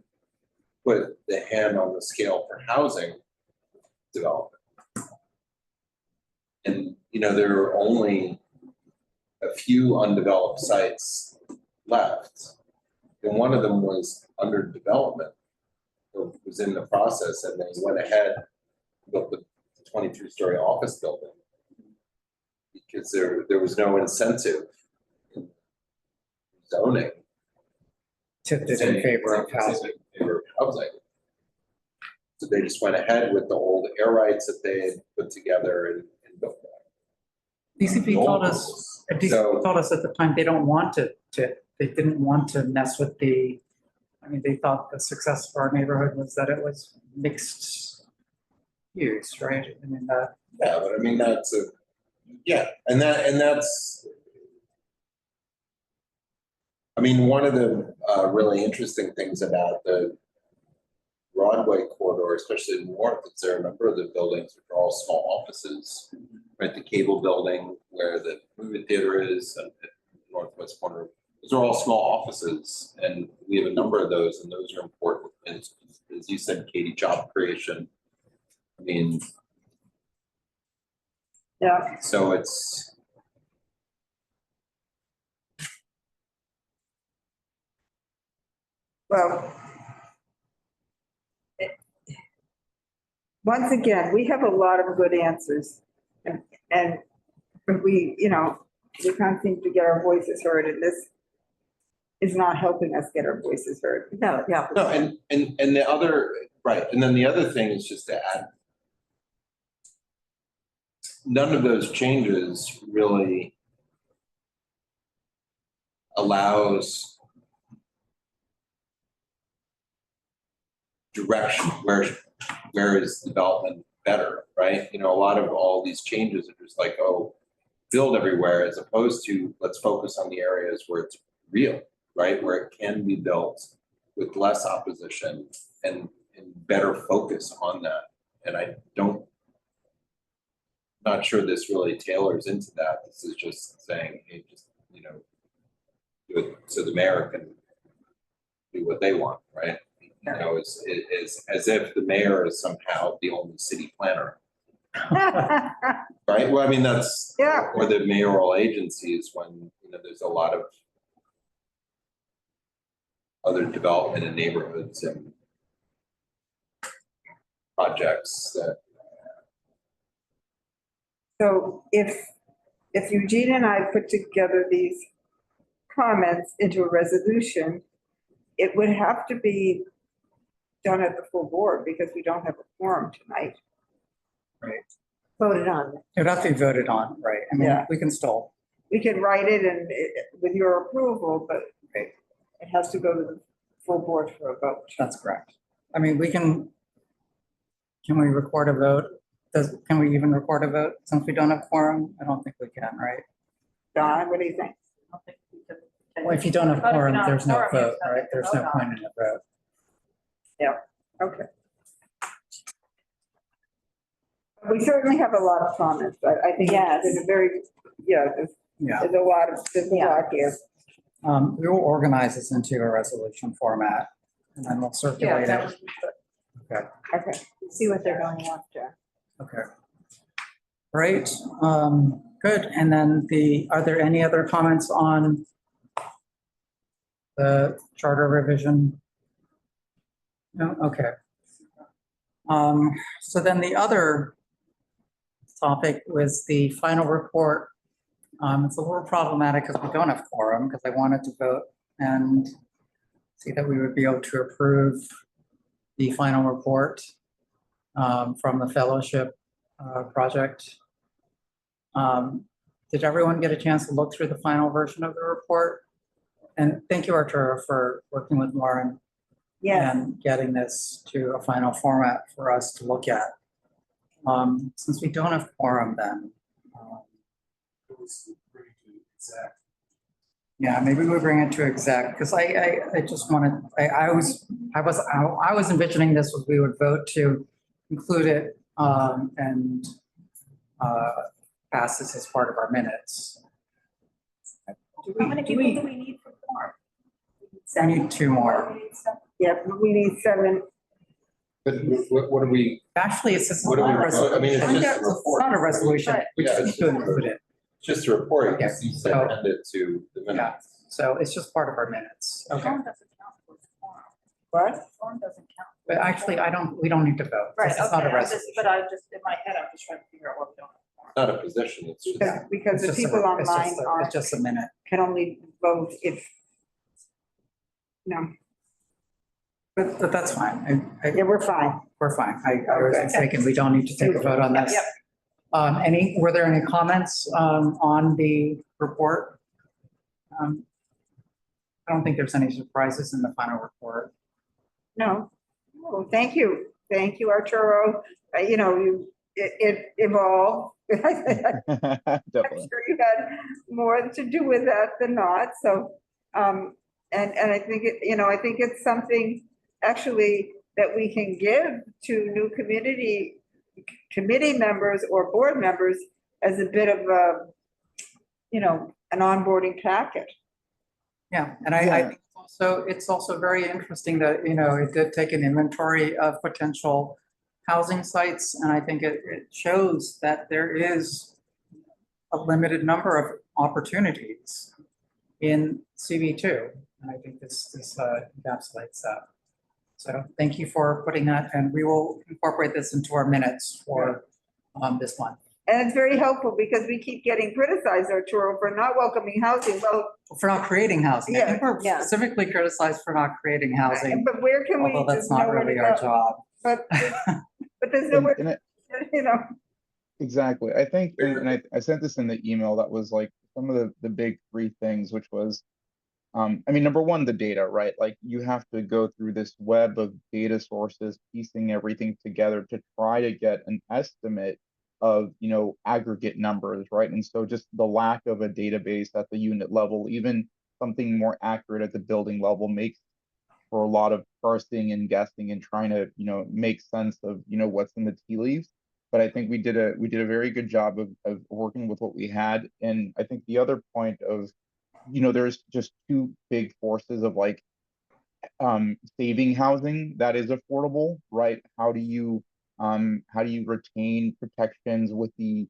put the hand on the scale for housing development. And, you know, there are only a few undeveloped sites left. And one of them was under development, or was in the process, and they went ahead, built the 23-story office building. Because there was no incentive in zoning. Tipped it in favor of housing. In favor of housing. So they just went ahead with the old air rights that they had put together and built that. DCP told us, DCP told us at the time, they don't want they didn't want to mess with I mean, they thought the success of our neighborhood was that it was mixed use, right? I mean, Yeah, but I mean, that's that's, I mean, one of the really interesting things about the Broadway corridor, especially north, is there are a number of the buildings which are all small offices, right, the cable building where the movie theater is at the northwest corner. Those are all small offices, and we have a number of those, and those are important. And as you said, Katie, job creation. I mean, Yeah, so it's, well. Once again, we have a lot of good answers and we, we can't seem to get our voices heard, and this is not helping us get our voices heard. No, yeah. no, and the other, right, and then the other thing is just to add, none of those changes really allows direction, where is development better, right? A lot of all these changes are just like, oh, build everywhere, as opposed to let's focus on the areas where it's real, right? Where it can be built with less opposition and better focus on that. And I don't, not sure this really tailors into that. This is just saying, hey, just, do it so the mayor can do what they want, right? It's as if the mayor is somehow the only city planner, right? Well, I mean, that's, Yeah. or the mayoral agencies when, there's a lot of other development in neighborhoods and projects that. So if Eugene and I put together these comments into a resolution, it would have to be done at the full board because we don't have a quorum tonight. Voted on. It would have to be voted on, right? I mean, Yeah. we can still, We can write it and with your approval, but Right. it has to go to the full board for a vote. that's correct. I mean, can we record a vote? Can we even record a vote since we don't have quorum? I don't think we can, right? Don, what do you think? I don't think we can- Well, if you don't have But if you quorum, don't have there's no quorum, vote, there's nothing right? to There's vote no on. point in the vote. Okay. We certainly have a lot of comments, but I think Yes. it's been a very, there's Yeah. a lot here. We will organize this into a resolution format and then we'll Yeah, circulate that it. would be good. Okay, Okay, see what they're going after. okay. Great, good. And then are there any other comments on the charter revision? No, okay. So then the other topic was the final report. It's a little problematic because we don't have quorum because I wanted to vote and see that we would be able to approve the final report from the fellowship project. Did everyone get a chance to look through the final version of the report? And thank you, Arturo, for working with Lauren Yes, and getting this to a final format for us to look at. Since we don't have quorum then, yeah, maybe we bring it to exec, because I just wanted, I was envisioning this was we would vote to include it and pass this as part of our minutes. How many people do we need for quorum? I need two more. Yeah, we need 7. But what do we, Actually, it's just What do we not a vote? I mean, it's resolution. just a report. It's not a resolution, we just Yeah, need it's to just a include it. just a report, Okay, you said so- send it to the minutes. So it's just part of our minutes. Okay, Quorum doesn't count for quorum. What? Quorum doesn't count. but actually, we don't need to vote. Right, This is not a okay, resolution. but I just, in my head, I'm just trying to figure out what we don't have quorum. Not a position, it's just. Because the It's just a- people it's just online a- It's just a minute. can only vote if, no, But that's fine. yeah, we're fine. We're fine. I was Okay. mistaken. We don't need to take a vote on this. Yep. Were there any comments on the report? I don't think there's any surprises in the final report. No, oh, thank you. Thank you, Arturo. It evolved. I'm Definitely. sure you had more to do with that than not, so, and I think I think it's something actually that we can give to new committee members or board members as a bit of a, an onboarding packet. Yeah, and I Yeah. think it's also very interesting that, it did take an inventory of potential housing sites, and I think it shows that there is a limited number of opportunities in CB2, and I think this encapsulates that. So thank you for putting that, and we will incorporate this into our minutes for this month. And it's very helpful because we keep getting criticized, Arturo, for not welcoming housing. Well, For not creating housing. I think we're Yeah. specifically criticized for not creating housing, but where can we? although that's there's not nowhere to really our go. job. But there's And, nowhere, and it, you know, exactly. I think, and I sent this in the email that was like some of the big three things, which was, I mean, number one, the data, right? Like you have to go through this web of data sources, piecing everything together to try to get an estimate of, aggregate numbers, right? And so just the lack of a database at the unit level, even something more accurate at the building level, makes for a lot of parsing and guessing and trying to, make sense of, what's in the tea leaves. But I think we did a very good job of working with what we had. And I think the other point of, there's just two big forces of like saving housing that is affordable, right? How do you retain protections with the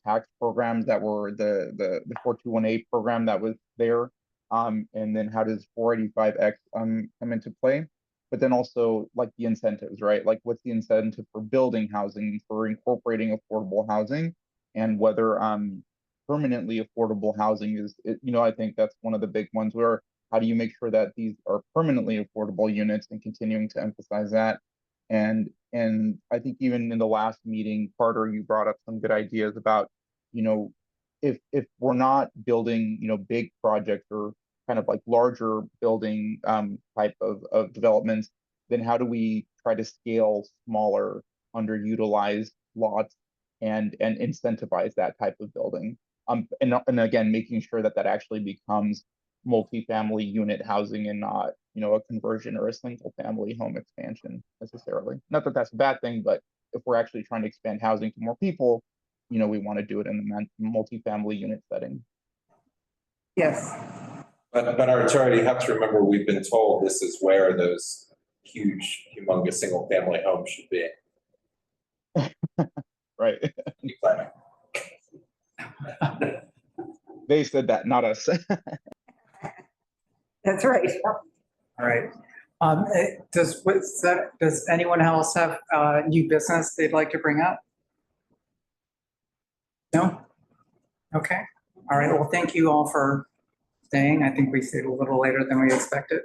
tax programs that were the 4218 program that was there, and then how does 485X come into play? But then also like the incentives, right? Like what's the incentive for building housing, for incorporating affordable housing, and whether permanently affordable housing is, I think that's one of the big ones where how do you make sure that these are permanently affordable units, and continuing to emphasize that. And I think even in the last meeting, Carter, you brought up some good ideas about, if we're not building, big projects or kind of like larger building type of developments, then how do we try to scale smaller, underutilized lots and incentivize that type of building? And again, making sure that actually becomes multifamily unit housing and not, a conversion or a single family home expansion necessarily. Not that that's a bad thing, but if we're actually trying to expand housing to more people, we want to do it in the multifamily unit setting. yes. But Arturo, you have to remember, we've been told this is where those huge, humongous single family homes should be. Right. They said that, not us. That's right. All right. Does anyone else have new business they'd like to bring up? No? Okay. All right. Well, thank you all for staying. I think we stayed a little later than we expected.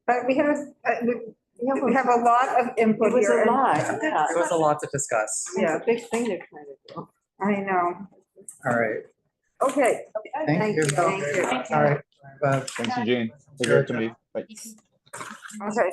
But we have a lot of input It was here. a and- lot, yeah. There was a lot to discuss. Yeah. It's a big thing they're trying to do. I know. All right. Okay. Thank you. Thank you. All right. Thanks, Eugene. Take care, Timothy. Bye. Okay.